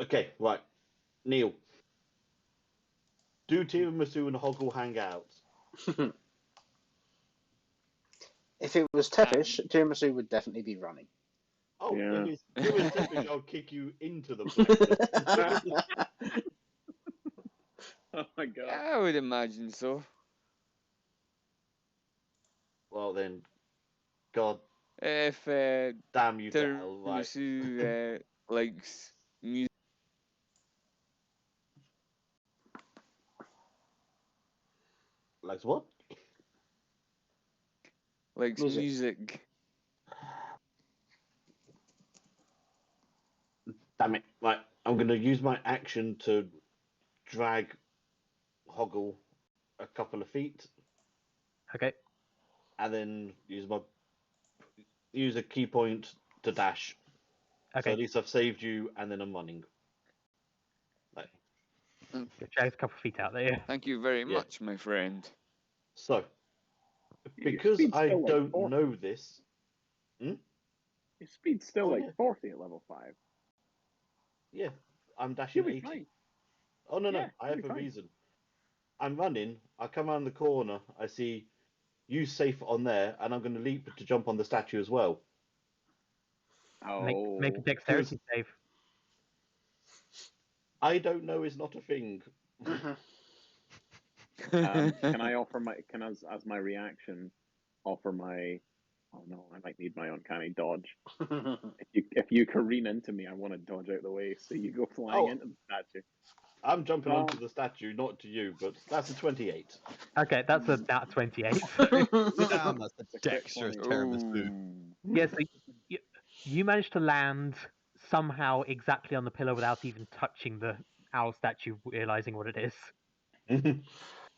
S5: Okay, right. Neil. Do Tiramisu and Hoggle hang out?
S2: If it was Tepish, Tiramisu would definitely be running.
S5: Oh,
S4: Yeah.
S5: if it's Tepish, I'll kick you into the blackness.
S4: Oh my god.
S6: I would imagine so.
S5: Well then, God
S6: If
S5: damn you to hell, right?
S6: Tiramisu likes music,
S5: Likes what?
S6: likes
S2: Music.
S6: music.
S5: Damn it. Right, I'm going to use my action to drag Hoggle a couple of feet,
S7: Okay.
S5: and then use a key point to dash.
S7: Okay.
S5: So at least I've saved you, and then I'm running. Like,
S7: Drag a couple of feet out there.
S6: Thank you very
S5: Yeah.
S6: much, my friend.
S5: so,
S4: Your
S5: because
S4: speed's
S5: I
S4: still like
S5: don't
S4: 40.
S5: know this,
S4: Your speed's still
S5: Oh,
S4: like
S5: yeah.
S4: 40 at level 5.
S5: yeah, I'm dashing
S4: You'll be
S5: 80.
S4: fine.
S5: Oh no,
S4: Yeah,
S5: I
S4: you'll
S5: have
S4: be
S5: a
S4: fine.
S5: reason. I'm running. I come around the corner. I see you safe on there, and I'm going to leap to jump on the statue as well.
S4: Oh.
S7: Make a dexterity save.
S5: I don't know is not a thing.
S4: Can I offer my as my reaction offer my oh no, I might need my uncanny dodge. If you careen into me, I want to dodge out the way, so you go flying
S5: Oh.
S4: into the statue.
S5: I'm jumping
S4: Oh.
S5: onto the statue, not to you, but that's a 28.
S7: Okay, that's a nat 28.
S1: Damn, that's a
S4: It's a crit
S1: dexterous
S4: 20.
S1: tiramisu.
S6: Ooh.
S7: Yeah, so you managed to land somehow exactly on the pillar without even touching the owl statue, realizing what it is.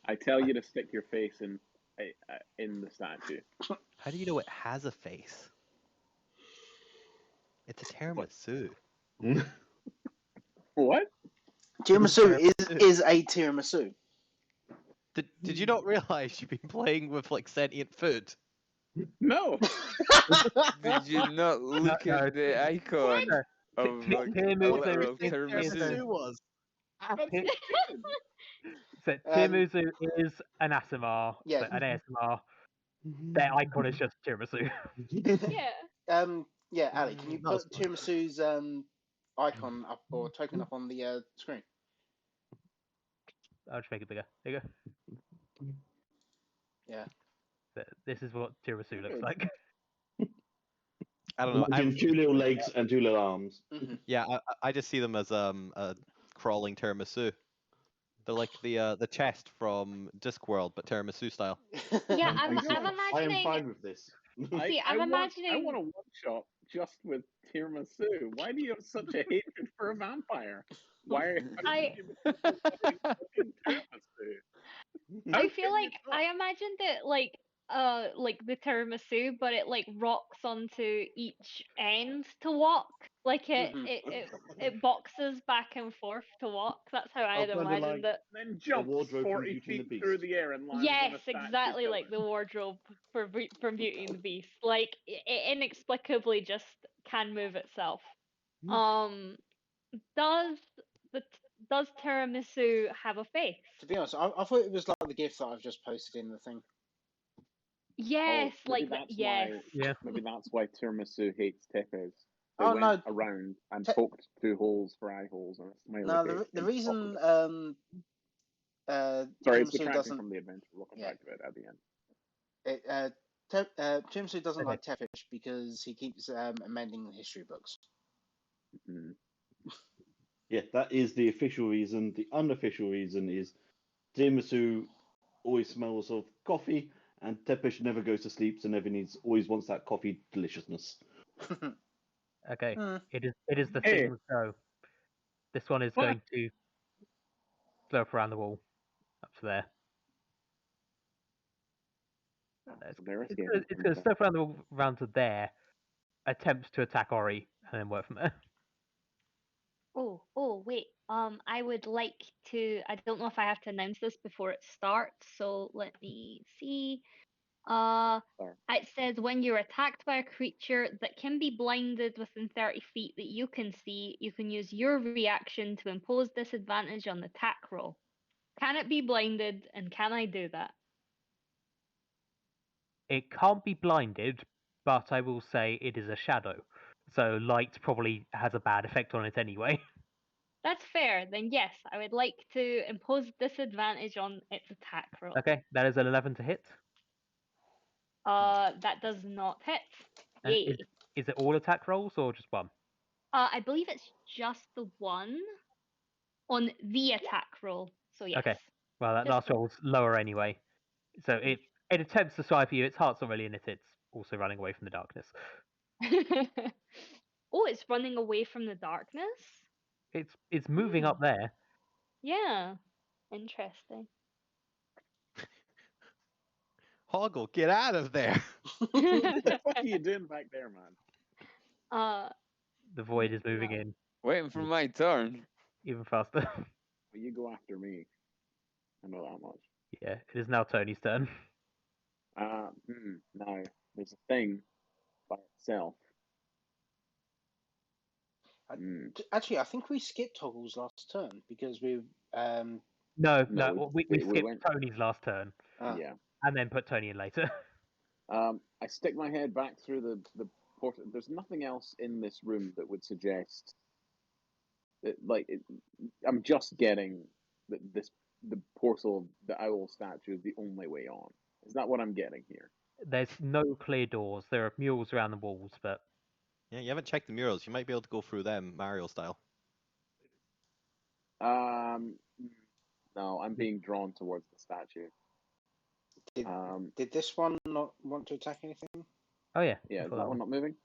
S4: I tell you to stick your face in the statue.
S1: How do you know it has a face? It's a tiramisu.
S4: What?
S2: Tiramisu is a tiramisu.
S1: Did you not realize you've been playing with like sentient food?
S4: No.
S6: Did you not look
S7: no.
S6: at the icon of like a
S7: Tiramisu
S6: literal
S7: is-
S6: tiramisu?
S1: was.
S7: So tiramisu is an ASMR.
S2: Yeah.
S7: So an ASMR. Their icon is just tiramisu.
S3: Yeah.
S2: Yeah, Ali, can you
S1: That was
S2: put
S1: fun.
S2: Tiramisu's icon up or token up on the screen?
S7: I'll just make it bigger. There you go.
S2: Yeah.
S7: This is what tiramisu looks like.
S1: I don't know.
S5: Imagine two little legs and two little arms.
S2: Mm-hmm.
S1: Yeah, I just see them as a crawling tiramisu. They're like the chest from Discworld, but tiramisu style.
S3: Yeah, I'm
S4: I am
S3: imagining.
S5: fine with this.
S3: See, I'm
S4: I
S3: imagining.
S4: want a one shot just with tiramisu. Why do you have such a hatred for a vampire? Why are
S3: I-
S4: you tiramisu?
S3: I feel like I imagined it like the tiramisu, but it like rocks onto each end to walk. Like
S2: Mhm.
S3: it boxes back and forth to walk. That's how I had
S5: kinda
S3: imagined
S5: like
S3: it.
S4: Then jumps
S5: wardrobe from
S4: 40
S5: Beauty and the
S4: feet
S5: Beast.
S4: through the air and lands on a
S3: Yes,
S4: statue
S3: exactly
S4: pillar.
S3: like the wardrobe from Beauty and the Beast. Like it inexplicably just can move itself. Does does tiramisu have a face?
S2: To be honest, I thought it was like the gift that I've just posted in the thing.
S3: Yes,
S4: maybe
S3: like
S4: that's
S3: yes.
S4: why.
S7: Yeah.
S4: Maybe that's why tiramisu hates Tepes. They
S2: Oh,
S4: went
S2: no.
S4: around and
S2: Te-
S4: poked 2 holes for eye holes and a smiley
S2: No,
S4: face.
S2: the
S4: and
S2: reason
S4: offered it. Sorry, it's
S2: tiramisu
S4: detracting
S2: doesn't
S4: from the adventure. We'll come
S2: yeah
S4: back to it at the end.
S2: Tiramisu doesn't
S7: Okay.
S2: like Tepish because he keeps amending the history books.
S4: Mm.
S5: Yeah, that is the official reason. The unofficial reason is tiramisu always smells of coffee, and Tepesh never goes to sleep, so never always wants that coffee deliciousness.
S7: Okay.
S2: Hmm.
S7: It is the
S4: Hey.
S7: thing. So this one is
S4: What?
S7: going to slurp around the wall up to there.
S4: So they're
S7: It's
S4: escaping
S7: going
S4: from
S7: to slurp around the wall round to there. Attempts to attack Ori and then work from there.
S8: Oh, wait. I would like to. I don't know if I have to announce this before it starts, so let me see.
S4: Sorry.
S8: It says when you're attacked by a creature that can be blinded within 30 feet that you can see, you can use your reaction to impose disadvantage on the attack roll. Can it be blinded, and can I do that?
S7: It can't be blinded, but I will say it is a shadow. So light probably has a bad effect on it anyway.
S8: That's fair. Then yes, I would like to impose disadvantage on its attack roll.
S7: Okay, that is an 11 to hit.
S8: That does not hit.
S7: And
S8: Yay.
S7: is it all attack rolls or just one?
S8: I believe it's just the one on the attack roll. So yes.
S7: Okay. Well, that
S8: Just
S7: last roll's lower anyway. So it attempts to swipe you. Its heart's not really in it. It's also running away from the darkness.
S8: Oh, it's running away from the darkness?
S7: It's moving up there.
S8: Yeah. Interesting.
S1: Hoggle, get out of there!
S4: What the fuck are you doing back there, man?
S7: The void is moving
S8: no.
S7: in
S6: Waiting for my turn.
S7: even faster.
S4: Well, you go after me. I know that much.
S7: Yeah, it is now Tony's turn.
S4: Now, there's a thing by itself.
S2: Actually, I think we skipped Toggle's last turn because we
S7: No,
S4: No,
S7: we
S4: we
S7: skipped
S4: went-
S7: Tony's last turn
S4: Yeah.
S7: and then put Tony in later.
S4: I stick my head back through the portal. There's nothing else in this room that would suggest that, I'm just getting that the portal, the owl statue is the only way on. Is that what I'm getting here?
S7: There's no clear doors. There are murals around the walls, but
S1: Yeah, you haven't checked the murals. You might be able to go through them, Mario style.
S4: No, I'm being drawn towards the statue.
S2: did this one not want to attack anything?
S7: oh yeah.
S4: Yeah,
S7: I
S4: is
S7: thought
S4: that one not moving?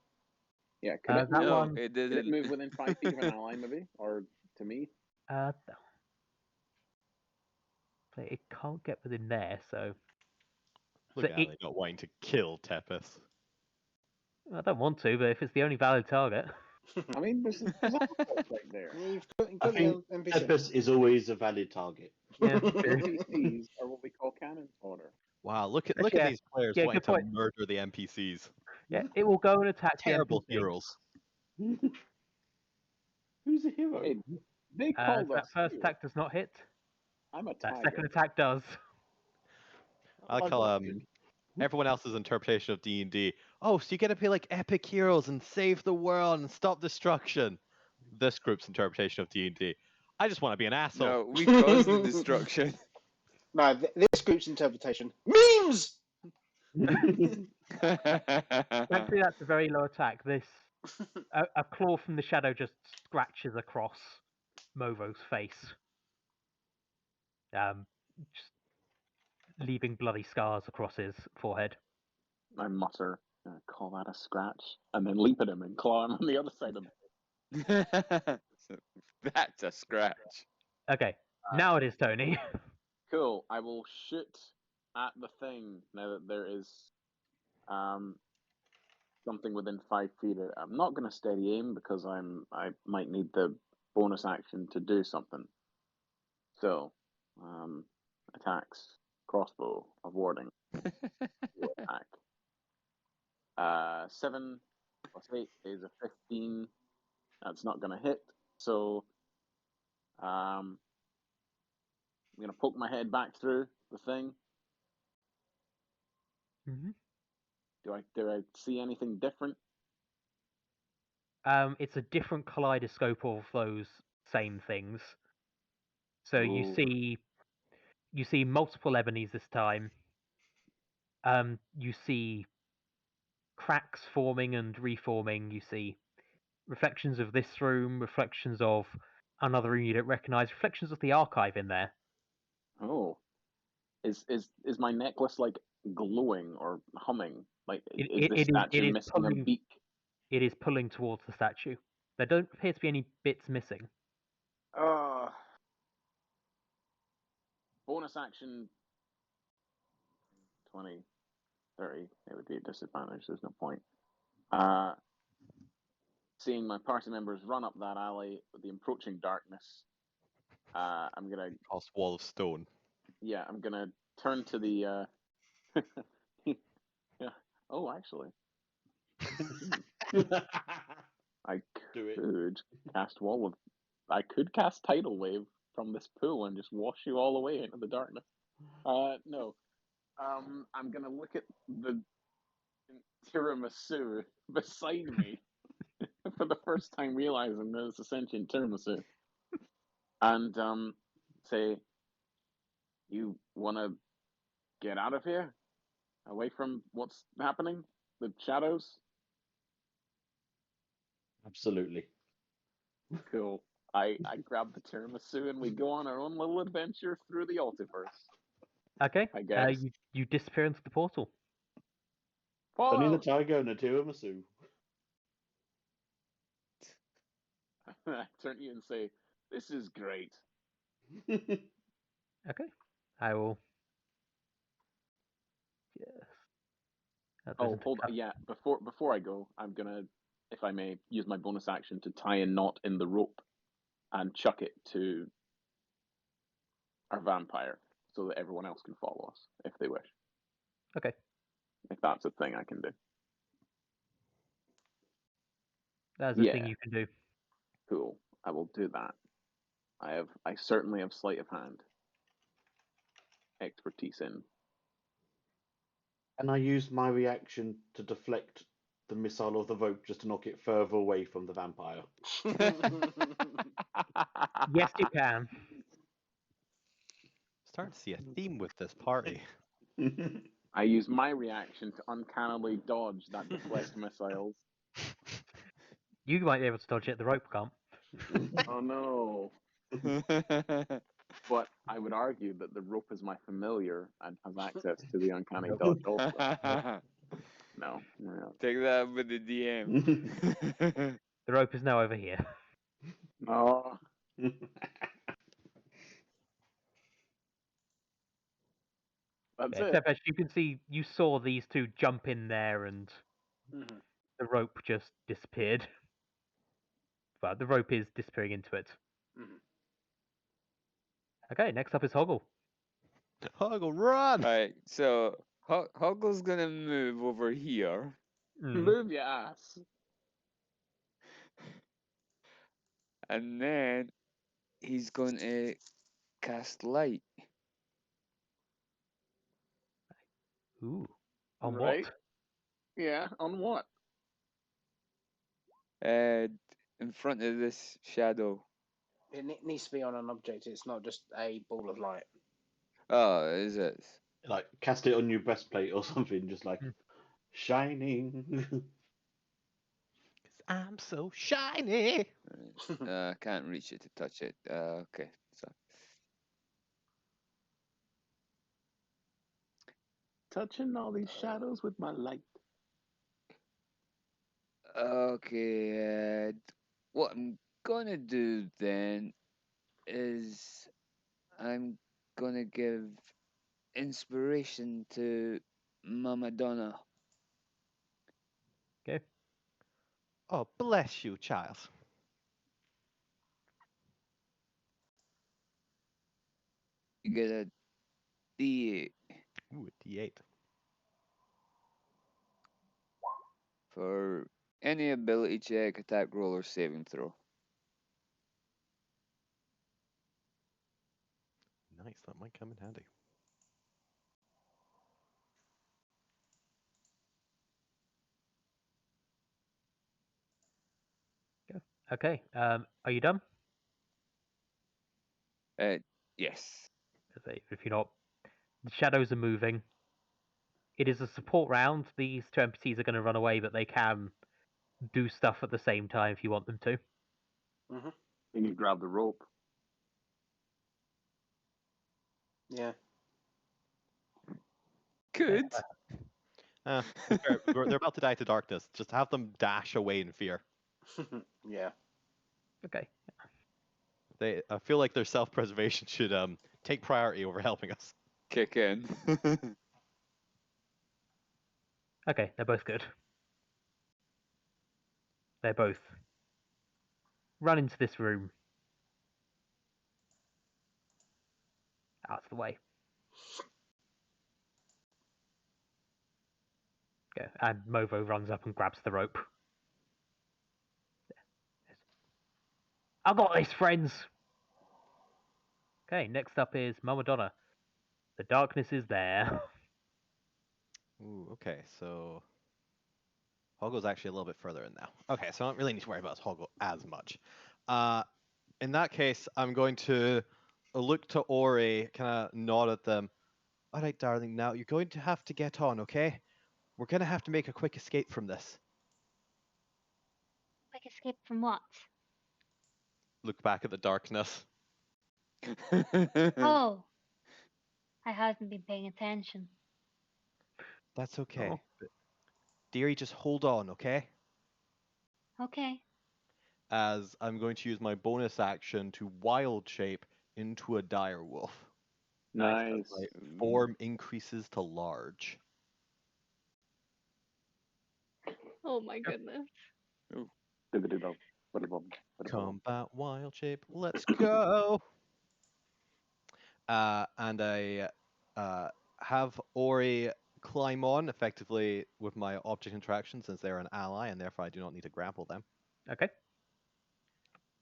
S4: Yeah, could it
S7: that
S4: move?
S6: No,
S7: one.
S6: it
S4: Could it
S6: didn't.
S4: move within 5 feet of an ally, maybe, or to me?
S7: It can't get within there, so
S1: Look
S7: So
S1: at
S7: it-
S1: it not wanting to kill Tepes.
S7: I don't want to. But if it's the only valid target,
S4: I mean, there's alcohol right there.
S2: Yeah, you've
S5: I
S2: got
S5: think
S2: the NPC.
S5: Tempest is always a valid target.
S7: yeah.
S4: NPCs are what we call cannon fodder.
S1: Wow, look at
S7: Actually,
S1: these players
S7: yeah,
S1: wanting
S7: good
S1: to
S7: point.
S1: murder the NPCs.
S7: Yeah, it will go and attack
S1: Terrible
S7: the NPC.
S1: heroes.
S5: Who's a hero?
S4: Hey, they
S7: So
S4: call
S7: that
S4: us
S7: first
S4: heroes.
S7: attack does not hit.
S4: I'm a
S7: That
S4: tiger.
S7: second attack does.
S1: I
S5: I'm
S1: call
S5: not good.
S1: everyone else's interpretation of D&D. Oh, so you get to be like epic heroes and save the world and stop destruction. This group's interpretation of D&D. I just want to be an asshole.
S6: No, we caused the destruction.
S2: No, this group's interpretation. Memes!
S7: Thankfully, that's a very low attack. This a claw from the shadow just scratches across Movo's face, just leaving bloody scars across his forehead.
S4: I mutter, call that a scratch, and then leap at him and claw him on the other side of him.
S6: So, that's a scratch.
S7: Okay, now it is Tony.
S4: Cool. I will shoot at the thing now that there is something within 5 feet. I'm not going to steady aim because I might need the bonus action to do something. So, attacks, crossbow, avoiding, attack. 7 plus 8 is a 15. That's not going to hit. So, I'm gonna poke my head back through the thing.
S7: Hmm.
S4: Do I see anything different?
S7: It's a different kaleidoscope of those same things. So you
S4: Ooh.
S7: see multiple ebonies this time. You see cracks forming and reforming. You see reflections of this room, reflections of another room you don't recognize, reflections of the archive in there.
S4: Oh, is my necklace like glowing or humming? Like,
S7: It,
S4: is
S7: it,
S4: this
S7: it is
S4: statue
S7: it is
S4: missing a
S7: pulling
S4: beak?
S7: it is pulling towards the statue. There don't appear to be any bits missing.
S4: Bonus action 20, 30. It would be a disadvantage. There's no point. Seeing my party members run up that alley with the approaching darkness, I'm gonna
S1: Across wall of stone.
S4: I'm gonna turn to the yeah. Oh, actually, I
S5: Do it.
S4: could cast wall of. I could cast tidal wave from this pool and just wash you all away into the darkness. No. I'm gonna look at the tiramisu beside me for the first time, realizing that it's a sentient tiramisu, and say, "You wanna get out of here, away from what's happening, the shadows?"
S5: Absolutely.
S4: Cool. I grab the tiramisu and we go on our own little adventure through the Altiverse.
S7: Okay.
S4: I guess.
S7: You disappear into the portal.
S5: Only the
S4: Follow.
S5: tiger and a tiramisu.
S4: I turn to you and say, "This is great."
S7: Okay. I will. Yes. That
S4: Oh,
S7: doesn't
S4: hold on.
S7: cut-
S4: Yeah, before I go, I'm gonna, if I may, use my bonus action to tie a knot in the rope and chuck it to our vampire so that everyone else can follow us if they wish.
S7: Okay.
S4: If that's a thing I can do.
S7: That's a thing you can do.
S4: Cool. I will do that. I certainly have sleight of hand expertise in.
S5: And I used my reaction to deflect the missile of the rope just to knock it further away from the vampire.
S7: Yes, you can.
S1: Starting to see a theme with this party.
S4: I use my reaction to uncannily dodge that deflect missiles.
S7: You might be able to dodge it. The rope can't.
S4: Oh no. But I would argue that the rope is my familiar and has access to the uncanny dodge also. No.
S6: Take that with the DM.
S7: The rope is now over here.
S4: Oh. That's
S7: Yeah,
S4: it.
S7: except as you can see, you saw these two jump in there, and
S2: Mhm.
S7: the rope just disappeared. But the rope is disappearing into it.
S2: Mhm.
S7: Okay, next up is Hoggle.
S1: Hoggle, run!
S6: Alright, so Hoggle's gonna move over here.
S4: Move your ass.
S6: And then he's going to cast light.
S7: Ooh. On
S4: Right.
S7: what?
S4: Yeah, on what?
S6: In front of this shadow.
S2: It needs to be on an object. It's not just a ball of light.
S6: Oh, is it?
S5: Like, cast it on your breastplate or something, just like,
S7: Hmm.
S5: shining.
S1: I'm so shiny!
S6: I can't reach it to touch it. Okay, so
S4: Touching all these shadows with my light.
S6: okay. What I'm gonna do then is I'm gonna give inspiration to Mama Donna.
S7: Okay.
S1: Oh, bless you, child.
S6: You get a D8
S1: Ooh, a D8.
S6: for any ability check, attack roll, or saving throw.
S1: Nice, that might come in handy.
S7: Okay. Are you done?
S6: Yes.
S7: If you're not, the shadows are moving. It is a support round. These two NPCs are going to run away, but they can do stuff at the same time if you want them to.
S2: Hmm.
S4: You need to grab the rope.
S2: Yeah.
S6: Good.
S1: They're about to die to darkness. Just have them dash away in fear.
S2: Yeah.
S7: Okay.
S1: I feel like their self-preservation should take priority over helping us.
S6: Kick in.
S7: Okay, they're both good. They both run into this room. Out of the way. Okay, and Movo runs up and grabs the rope. I got this, friends! Okay, next up is Mama Donna. The darkness is there.
S1: Ooh, okay, so Hoggo's actually a little bit further in now. Okay, so I don't really need to worry about Hoggo as much. In that case, I'm going to look to Ori, kind of nod at them. All right, darling, now you're going to have to get on, okay? We're going to have to make a quick escape from this.
S8: Quick escape from what?
S1: Look back at the darkness.
S8: Oh, I haven't been paying attention.
S1: That's okay.
S6: Oh.
S1: But, dearie, just hold on, okay?
S8: Okay.
S1: As I'm going to use my bonus action to wild shape into a dire wolf.
S4: Nice.
S1: As my form increases to large.
S3: Oh my goodness.
S1: Combat wild shape, let's go! And I have Ori climb on effectively with my object interaction since they're an ally and therefore I do not need to grapple them.
S7: Okay.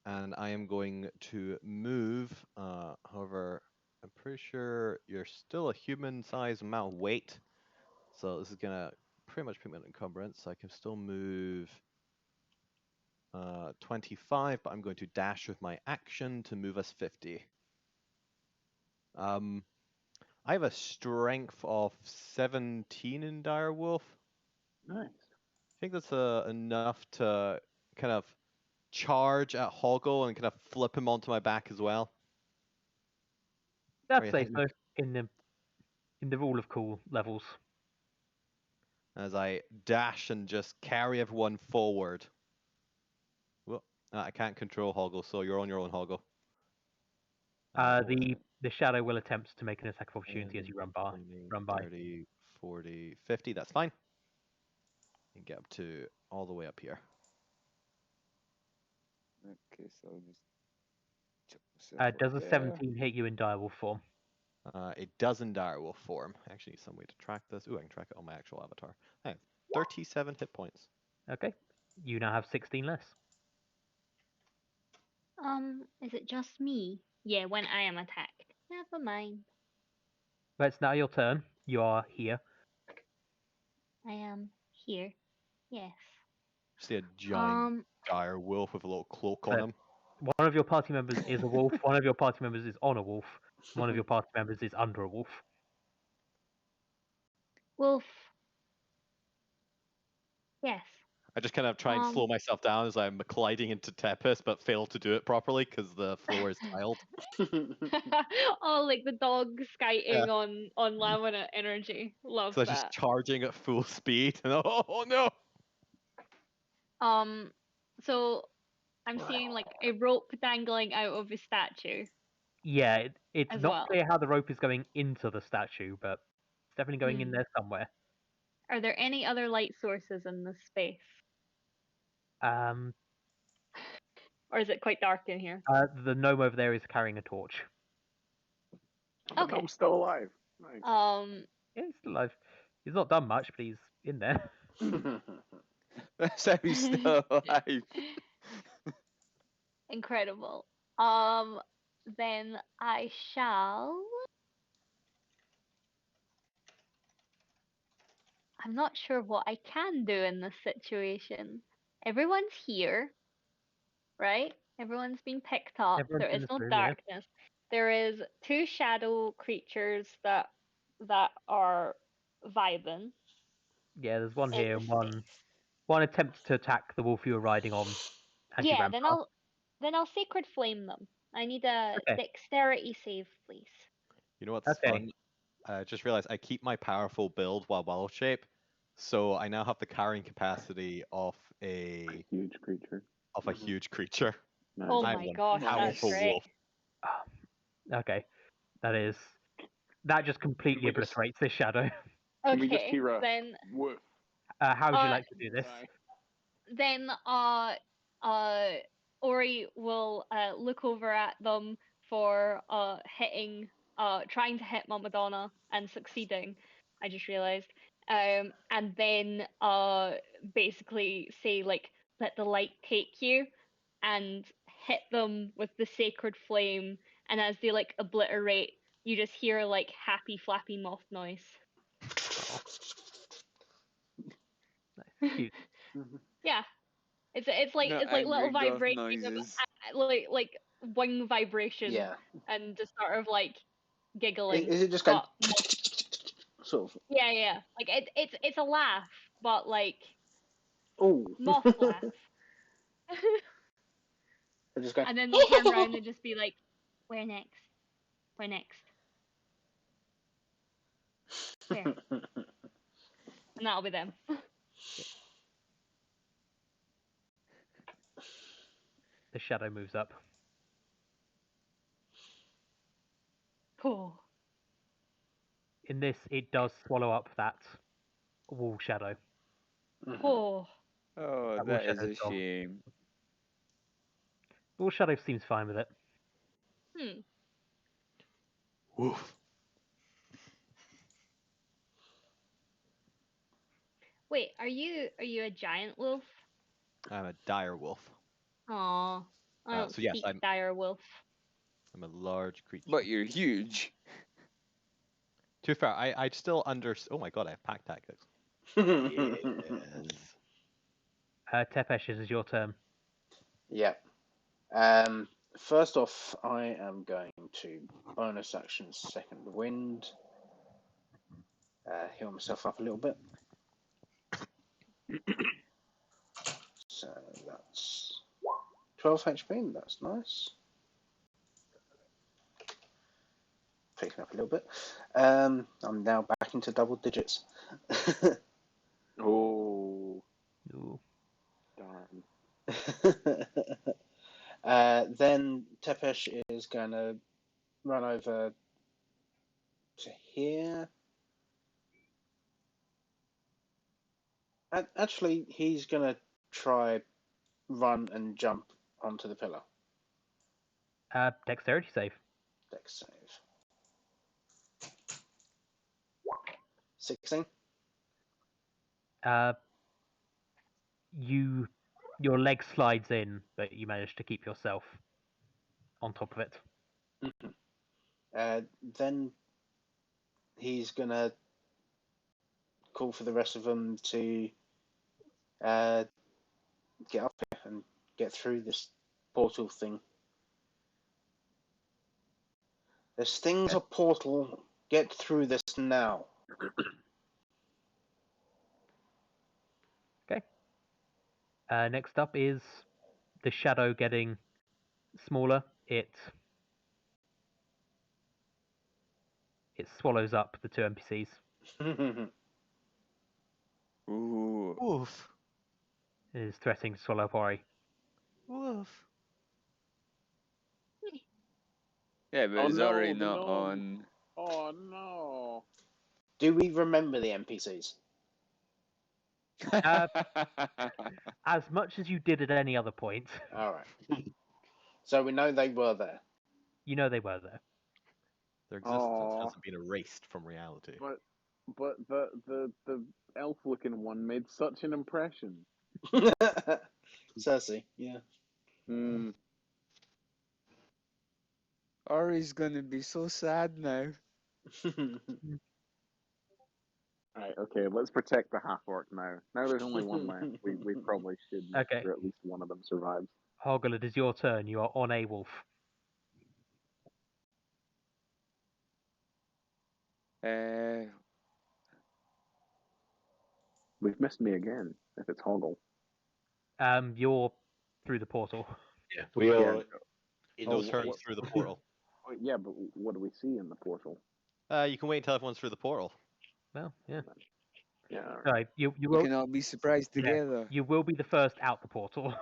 S1: And I am going to move. However, I'm pretty sure you're still a human-sized amount of weight. So this is going to pretty much put me in encumbrance. So I can still move 25, but I'm going to dash with my action to move us 50. I have a strength of 17 in Direwolf.
S4: Nice.
S1: I think that's enough to kind of charge at Hoggle and kind of flip him onto my back as well.
S7: That's
S1: you
S7: safe
S1: think-
S7: though, in the rule of cool levels.
S1: As I dash and just carry everyone forward. Well, I can't control Hoggle, so you're on your own, Hoggle.
S7: The shadow will attempt to make an attack of opportunity as you run by.
S1: 30, 40, 50, that's fine. And get up to all the way up here.
S6: Okay, so I'll just chuck myself up
S7: Does a
S6: there.
S7: 17 hit you in direwolf form?
S1: It does in direwolf form. I actually need some way to track this. Ooh, I can track it on my actual avatar. I have 37 hit points.
S7: Okay. You now have 16 less.
S8: Is it just me? Yeah, when I am attacked. Never mind.
S7: But it's now your turn. You are here.
S8: I am here. Yes.
S1: See a giant dire wolf with a little cloak on
S7: So-
S1: him.
S7: One of your party members is a wolf. One of your party members is on a wolf. One of your party members is under a wolf.
S8: Wolf. Yes.
S1: I just kind of try and slow myself down as I'm colliding into Tempest, but fail to do it properly because the floor is tiled.
S3: Oh, like the dog skiting on Laminate energy. Love
S1: So
S3: that.
S1: just charging at full speed. And oh no!
S3: So I'm seeing like a rope dangling out of a statue.
S7: Yeah, it's
S3: As
S7: not
S3: well.
S7: clear how the rope is going into the statue, but it's definitely going in there somewhere.
S3: Are there any other light sources in this space? Or is it quite dark in here?
S7: The gnome over there is carrying a torch.
S3: Okay.
S4: I'm still alive. Nice.
S7: Yeah, he's still alive. He's not done much, but he's in there.
S6: That's how he's still alive.
S3: Incredible. Then I shall
S8: I'm not sure what I can do in this situation. Everyone's here, right? Everyone's been picked up.
S7: Everyone's
S8: There
S7: in
S8: is
S7: this
S8: no
S7: room, yeah.
S8: darkness. There is 2 shadow creatures that are vibing.
S7: Yeah, there's one
S8: in
S7: here
S8: the
S7: and
S8: space.
S7: one attempts to attack the wolf you were riding on as you
S8: Yeah,
S7: ran
S8: then
S7: past.
S8: I'll sacred flame them. I need a
S7: Okay.
S8: dexterity save, please.
S1: You know what's
S7: Okay.
S1: fun? I just realized I keep my powerful build while wild shape, so I now have the carrying capacity of a
S4: Huge creature.
S1: huge creature.
S4: Nice.
S8: Oh
S1: I'm
S8: my
S1: one
S8: gosh, that's
S1: powerful
S8: great.
S1: wolf.
S7: Okay. That just completely
S4: we just-
S7: obliterates this shadow.
S4: Can we just
S8: Okay,
S4: hear a
S8: then
S4: woof?
S7: How would you
S8: Uh,
S7: like to do this?
S4: Aye.
S8: then Ori will look over at them for hitting trying to hit Madonna and succeeding. I just realized. And then basically say like, let the light take you, and hit them with the sacred flame, and as they like obliterate, you just hear like happy flappy moth noise.
S7: Cute.
S8: Yeah. It's like
S6: No
S8: little
S6: angry goth
S8: vibration
S6: noises.
S8: like wing vibration
S2: Yeah.
S8: and just sort of like giggling.
S2: Is it just going
S8: but
S2: sort of?
S8: yeah. Like it's a laugh, but like
S2: Oh.
S8: moth laugh.
S2: I just go.
S8: And then they'll turn around and just be like, "Where next? Where next? Where?" And that'll be them.
S7: The shadow moves up.
S8: Cool.
S7: In this, it does swallow up that wall shadow.
S8: Oh.
S6: Oh,
S7: That
S6: that
S7: will
S6: is a
S7: shadow's gone.
S6: shame.
S7: Wall shadow seems fine with it.
S1: Woof.
S8: Wait, are you a giant wolf?
S1: I'm a dire wolf.
S8: Aw. I don't
S1: So yes,
S8: speak
S1: I'm
S8: dire wolf.
S1: a large creature.
S6: But you're huge.
S1: To be fair, I still Oh my god, I have pack tactics. Yes.
S7: Tepesh, it is your turn.
S2: Yeah. First off, I am going to bonus action second wind. Heal myself up a little bit. So that's 12 HP. That's nice. Picking up a little bit. I'm now back into double digits.
S4: Oh,
S7: Ooh.
S4: darn.
S2: Then Tepesh is going to run over to here. Actually, he's going to try run and jump onto the pillar.
S7: Dexterity save.
S2: Dex save. 16.
S7: Your leg slides in, but you manage to keep yourself on top of it.
S2: Then he's going to call for the rest of them to get up here and get through this portal thing. This thing's a portal. Get through this now.
S7: Okay. Next up is the shadow getting smaller. It swallows up the 2 NPCs.
S6: Ooh.
S1: Woof.
S7: It is threatening to swallow up Ori.
S1: Woof.
S6: Yeah, but
S4: Oh
S6: it's
S4: no,
S6: already
S4: the
S6: not
S4: gnome.
S6: on.
S4: Oh no.
S2: Do we remember the NPCs?
S7: As much as you did at any other point,
S2: All right. So we know they were there.
S7: you know they were there.
S1: Their existence
S4: Aw.
S1: hasn't been erased from reality.
S4: But the elf looking one made such an impression.
S2: Cersei, yeah.
S4: Hmm.
S6: Ori's gonna be so sad now.
S4: Right, okay, let's protect the half orc now. Now there's only one left. We probably should make
S7: Okay.
S4: sure at least one of them survives.
S7: Hoggle, it is your turn. You are on a wolf.
S4: We've missed me again, if it's Hoggle.
S7: You're through the portal.
S5: Yeah, we are
S4: Yeah.
S5: in
S1: No
S5: the
S1: turns
S5: space.
S1: through the portal.
S4: Oh, yeah, but what do we see in the portal?
S1: You can wait until everyone's through the portal.
S7: Well, yeah.
S4: Yeah.
S7: Sorry, you
S6: We
S7: will
S6: can all be surprised
S7: Yeah.
S6: together.
S7: you will be the first out the portal.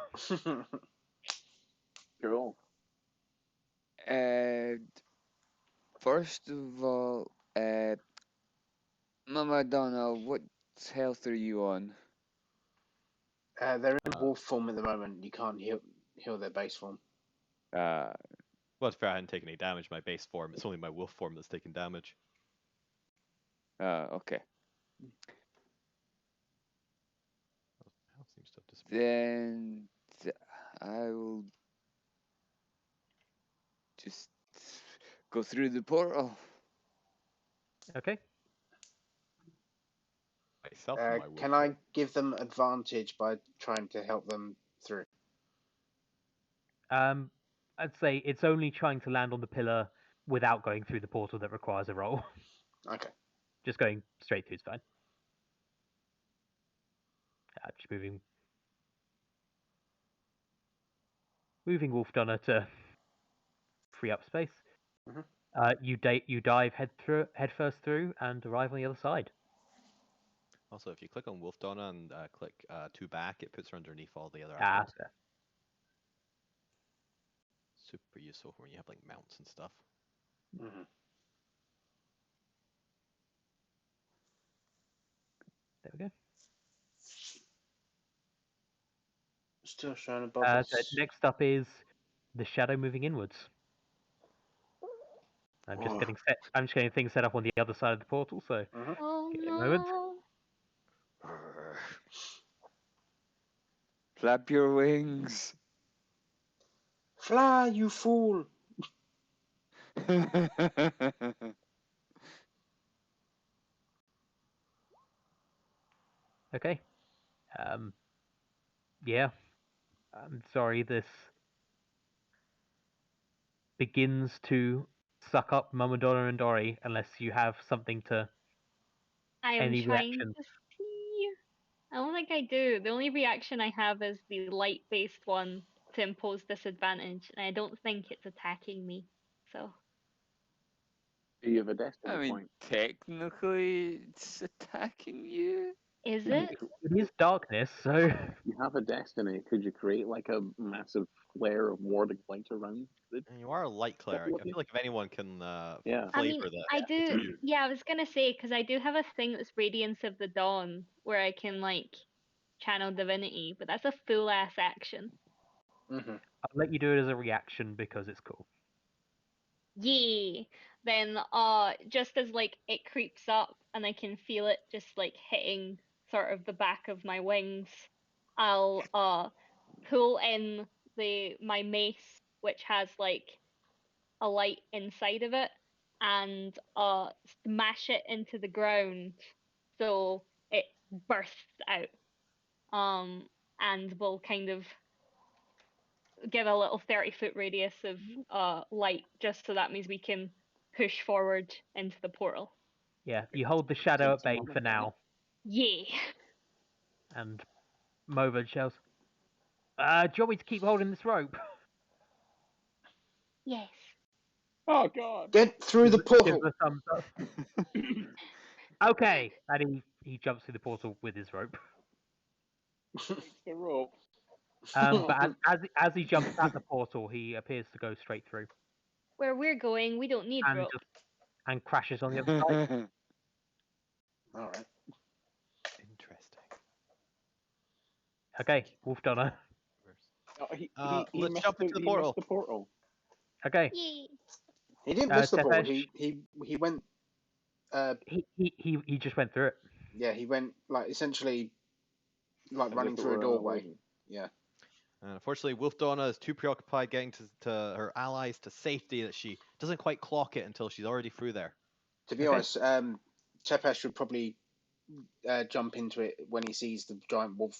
S4: Cool.
S6: First of all, Mama Donna, what health are you on?
S2: They're in wolf form at the moment. You can't heal their base form.
S6: Uh,
S1: Well, it's fair. I hadn't taken any damage. My base form. It's only my wolf form that's taken damage.
S6: okay.
S1: Health seems to have disappeared.
S6: Then I will just go through the portal.
S7: Okay.
S1: Myself and my wolf
S2: Can
S1: form.
S2: I give them advantage by trying to help them through?
S7: I'd say it's only trying to land on the pillar without going through the portal that requires a roll.
S2: Okay.
S7: Just going straight through is fine. Just moving Wolf Donner to free up space.
S2: Mhm.
S7: You dive head first through and arrive on the other side.
S1: Also, if you click on Wolf Donna and click to back, it puts her underneath all the other
S7: Ah,
S1: items.
S7: fair.
S1: Super useful when you have like mounts and stuff.
S2: Mhm.
S7: There we go.
S2: Still showing above
S7: So
S2: us.
S7: next up is the shadow moving inwards. I'm just getting things set up on the other side of the portal, so
S3: Oh
S7: give it a moment.
S3: no.
S6: Flap your wings.
S2: Fly, you fool!
S7: Okay. Yeah. I'm sorry, this begins to suck up Mamadonna and Dory unless you have something to
S3: I am
S7: any
S3: trying
S7: reaction.
S3: to see. I don't think I do. The only reaction I have is the light-based one to impose disadvantage, and I don't think it's attacking me. So
S4: Do you have a destiny
S6: I mean,
S4: point?
S6: technically, it's attacking you.
S3: is
S4: Could you
S3: it?
S7: It is darkness, so
S4: You have a destiny. Could you create like a massive flare of warding light around it?
S1: And you are a light cleric. I feel like if anyone can
S4: Yeah.
S3: I mean,
S1: flavor that,
S3: I
S1: it's
S3: do.
S1: you.
S3: Yeah, I was gonna say because I do have a thing that's Radiance of the Dawn, where I can like channel divinity, but that's a full ass action.
S2: Mhm.
S7: I'll let you do it as a reaction because it's cool.
S3: Yeah. Then just as like it creeps up and I can feel it just like hitting sort of the back of my wings, I'll pull in my mace, which has like a light inside of it, and smash it into the ground so it bursts out. And will kind of give a little 30-foot radius of light, just so that means we can push forward into the portal.
S7: Yeah, you hold the shadow at bay for now,
S3: Yeah.
S7: and Mova shouts, do you want me to keep holding this rope?
S3: Yes.
S4: Oh God!
S2: Get through the
S7: Gives
S2: portal!
S7: a thumbs up. Okay, and he jumps through the portal with his rope.
S4: Take the rope.
S7: But as he jumps at the portal, he appears to go straight through
S3: Where we're going, we don't need rope.
S7: and crashes on the other side.
S2: Alright.
S1: Interesting.
S7: Okay, Wolf Donner.
S4: Oh, he
S1: Let's
S4: missed
S1: jump into the
S4: he
S1: portal.
S4: missed the portal.
S7: Okay,
S3: Yay.
S2: He didn't miss the portal.
S7: Tepesh.
S2: He went.
S7: He just went through it.
S2: Yeah, he went like essentially like
S4: As
S2: running
S4: if it
S2: through a
S4: were an
S2: doorway.
S4: illusion.
S2: Yeah.
S1: Unfortunately, Wolf Donna is too preoccupied getting to her allies to safety that she doesn't quite clock it until she's already through there.
S2: To be
S7: Okay.
S2: honest, Tepesh would probably jump into it when he sees the giant wolf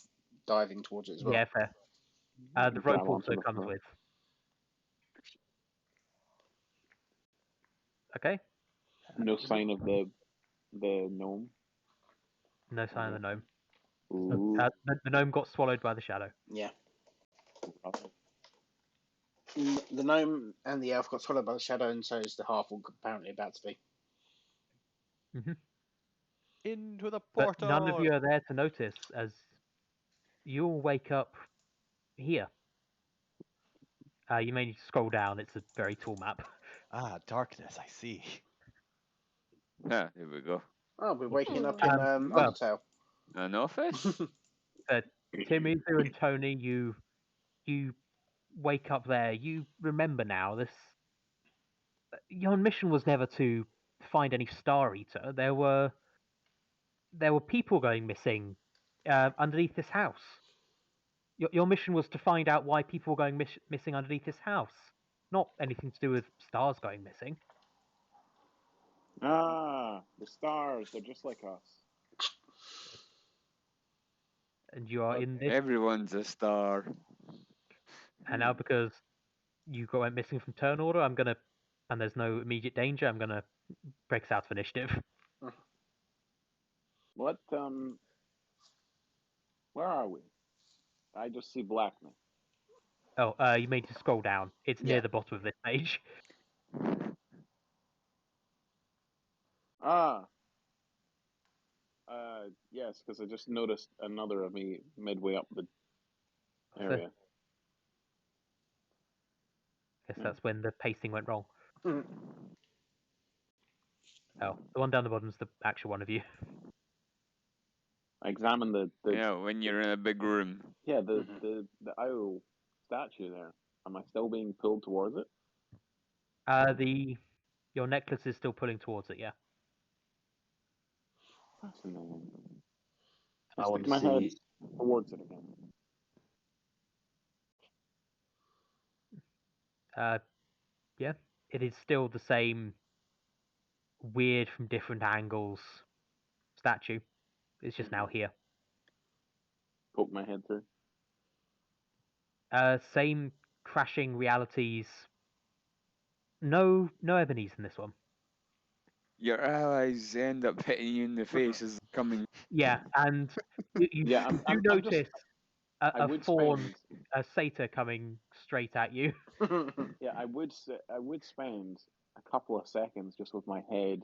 S2: diving towards it as well.
S7: Yeah, fair. The
S4: Grab
S7: rope
S4: onto
S7: also
S4: the
S7: comes
S4: front.
S7: with. Okay.
S4: No sign of the gnome.
S7: No sign of the gnome.
S4: Ooh.
S7: The gnome got swallowed by the shadow.
S2: Yeah. The gnome and the elf got swallowed by the shadow, and so is the half-orc apparently about to be.
S1: Into the
S7: But
S1: portal.
S7: none of you are there to notice as you all wake up here. You may need to scroll down. It's a very tall map.
S1: Ah, darkness. I see.
S6: Ah, there we go.
S2: Oh, we're waking up
S3: Ooh.
S2: in
S7: well-
S2: Undertale.
S6: An office?
S7: Timizu and Tony, you wake up there. You remember now this. Your mission was never to find any Star Eater. There were people going missing underneath this house. Your mission was to find out why people were going missing underneath this house, not anything to do with stars going missing.
S4: Ah, the stars. They're just like us.
S7: And you are
S4: But
S7: in this.
S6: Everyone's a star.
S7: And now because you went missing from turn order, and there's no immediate danger, I'm gonna break us out of initiative.
S4: What? Where are we? I just see blackness.
S7: Oh, you may just scroll down. It's near
S2: Yeah.
S7: the bottom of this page.
S4: Ah. Yes, because I just noticed another of me midway up the area.
S7: Guess that's when the pasting went wrong.
S2: Mhm.
S7: Oh, the one down the bottom is the actual one of you.
S4: I examined the
S6: Yeah, when you're in a big room.
S4: the owl statue there. Am I still being pulled towards it?
S7: Your necklace is still pulling towards it. Yeah.
S4: Fascinating.
S5: I
S4: I
S5: want
S4: stick my
S5: to
S4: head
S5: see.
S4: towards it again.
S7: Yeah. It is still the same weird from different angles statue. It's just now here.
S4: Poke my head through.
S7: Same crashing realities. No Ebony's in this one.
S6: Your allies end up hitting you in the face as they're coming.
S7: Yeah, and you
S4: Yeah,
S7: do
S4: I'm
S7: notice
S4: just. I
S7: a
S4: would
S7: fawn,
S4: spend.
S7: a satyr coming straight at you.
S4: Yeah, I would spend a couple of seconds just with my head,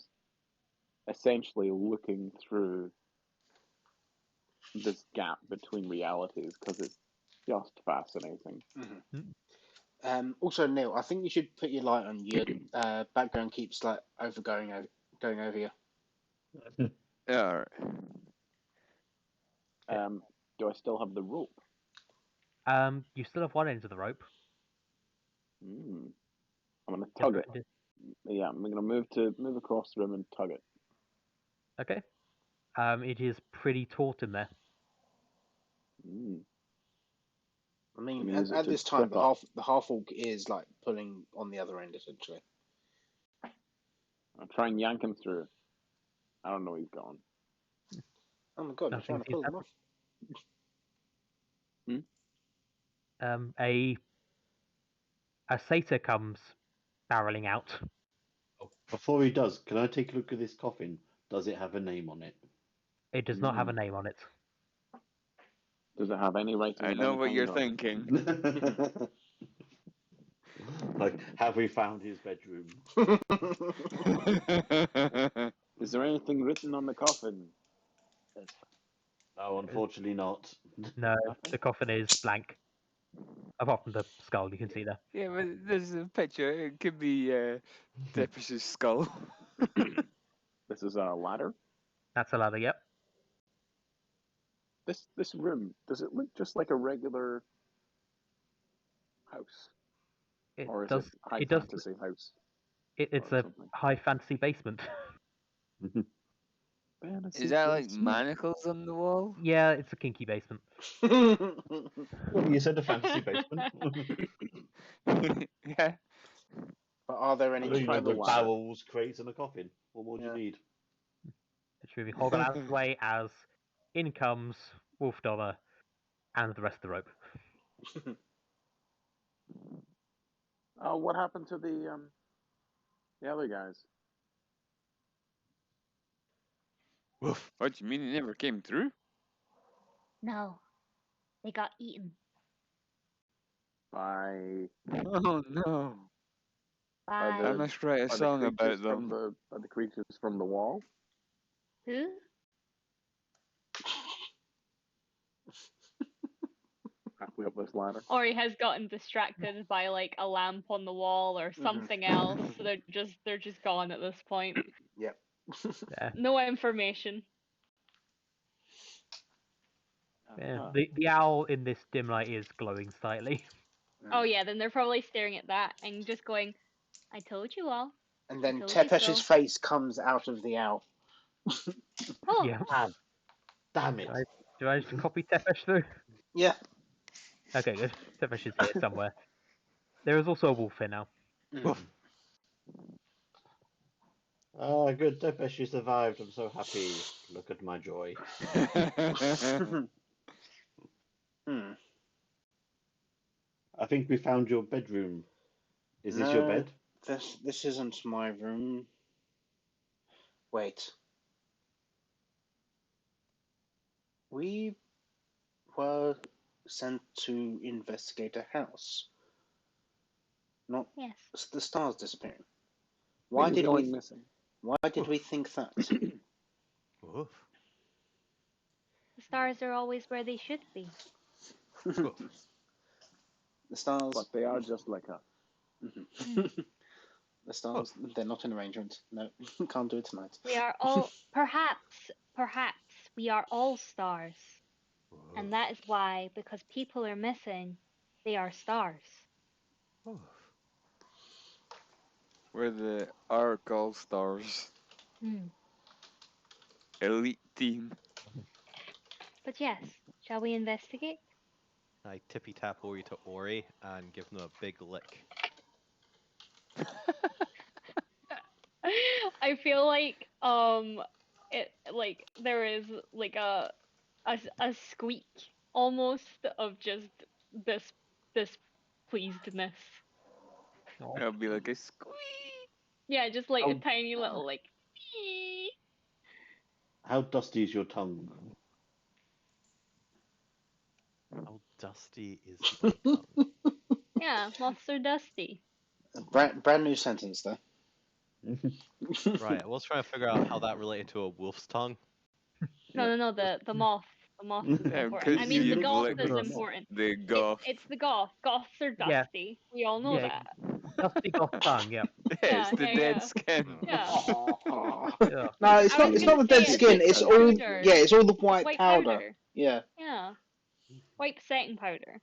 S4: essentially looking through this gap between realities because it's just fascinating.
S2: Also, Neil, I think you should put your light on. Your background keeps like going over you.
S6: Alright.
S4: Do I still have the rope?
S7: You still have one end of the rope.
S4: I'm gonna tug it. Yeah, I'm gonna move across the room and tug it.
S7: Okay. It is pretty taut in there.
S2: I mean,
S4: Can we use it
S2: at
S4: to
S2: this time,
S4: trip up?
S2: the half orc is like pulling on the other end essentially.
S4: I'll try and yank him through. I don't know he's gone.
S2: Oh my god, you're trying to pull them off.
S7: A satyr comes barreling out.
S5: Oh, before he does, can I take a look at this coffin? Does it have a name on it?
S7: It does not have a name on it.
S4: Does it have any writing?
S6: I
S4: of
S6: know
S4: any
S6: what
S4: kind
S6: you're
S4: on it?
S6: thinking.
S5: Like, have we found his bedroom?
S4: Is there anything written on the coffin?
S5: No, unfortunately not.
S7: No, the coffin is blank. Apart from the skull you can see there.
S6: Yeah, but there's a picture. It could be Deppish's skull.
S4: This is a ladder.
S7: That's a ladder, yep.
S4: This room, does it look just like a regular house? Or is it high fantasy house?
S7: It's
S4: or
S7: a
S4: something?
S7: high fantasy basement.
S4: Fantasy
S6: Is that like
S4: basement.
S6: manacles on the wall?
S7: Yeah, it's a kinky basement.
S5: Well, you said a fantasy basement.
S6: Yeah.
S2: But are there
S5: I
S2: any
S5: know you know
S4: try the
S5: the
S4: ladder.
S5: bowels, crates, and a coffin. What more do you need?
S7: moving Hoggerland's way as in comes Wolf Donna and the rest of the rope.
S4: What happened to the other guys?
S1: Woof.
S6: What do you mean it never came through?
S8: No, they got eaten
S4: By
S6: Oh no.
S4: By
S8: by
S6: I
S4: the-
S6: must write a
S4: by the
S6: song
S4: creatures
S6: about
S4: from
S6: them.
S4: by the creatures from the wall.
S8: who?
S4: Halfway up this ladder.
S3: Or he has gotten distracted by like a lamp on the wall or something else. So they're just gone at this point.
S2: Yep.
S7: Yeah.
S3: No information.
S7: Yeah.
S4: Uh-huh.
S7: The owl in this dim light is glowing slightly.
S3: Oh yeah, then they're probably staring at that and just going, "I told you all."
S2: And then
S3: told you
S2: Tepesh's
S3: so.
S2: face comes out of the owl.
S3: Oh,
S7: Yeah.
S5: Ah, damn it.
S7: Do I just copy Tepesh through?
S2: Yeah.
S7: Okay, good. Tepesh is here somewhere. There is also a wolf here now.
S1: Woof.
S5: Ah, good. Tepesh, you survived. I'm so happy. Look at my joy.
S2: Hmm.
S5: I think we found your bedroom. Is this your
S2: No.
S5: bed?
S2: This isn't my room. Wait. We were sent to investigate a house. Not
S8: Yes.
S2: the stars disappearing. Why
S4: Things
S2: did
S4: going
S2: we?
S4: missing?
S2: Why did we think that?
S1: Woof.
S8: The stars are always where they should be.
S2: The stars.
S4: But they are just like us.
S2: The stars. They're not an arrangement. No, can't do it tonight.
S8: We are all perhaps we are all stars. And that is why, because people are missing, they are stars.
S1: Woof.
S6: We're the Arc All Stars
S8: Hmm.
S6: elite team.
S8: But yes, shall we investigate?
S1: I tippy tap Ori to Ori and give them a big lick.
S3: I feel like it like there is like a squeak almost of just this pleasedness.
S6: It'll be like a squeak.
S3: Yeah, just like a
S5: Oh.
S3: tiny little like. "Ee."
S5: How dusty is your tongue?
S1: How dusty is my tongue?
S3: Yeah, moths are dusty.
S2: Brand new sentence there.
S1: Right, I was trying to figure out how that related to a wolf's tongue.
S3: No, the moth. The moth is
S6: Yeah,
S3: important. I
S6: because
S3: mean, the
S6: you've
S3: goth
S6: licked
S3: is
S7: the-
S3: important.
S6: the goth.
S3: It's the goth. Goths are
S7: Yeah.
S3: dusty. We all know
S7: Yeah.
S3: that.
S7: Dusty goth tongue, yeah.
S6: Yeah, it's the
S3: yeah,
S6: dead
S3: yeah.
S6: skin.
S3: Yeah.
S7: Yeah.
S2: No, it's
S3: I
S2: not.
S3: was
S2: It's
S3: gonna
S2: not the dead
S3: say,
S2: skin.
S3: it's
S2: It's
S3: like
S2: all.
S3: powder.
S2: Yeah, it's all the white,
S3: White
S2: powder.
S3: powder.
S2: Yeah.
S3: Yeah. White setting powder.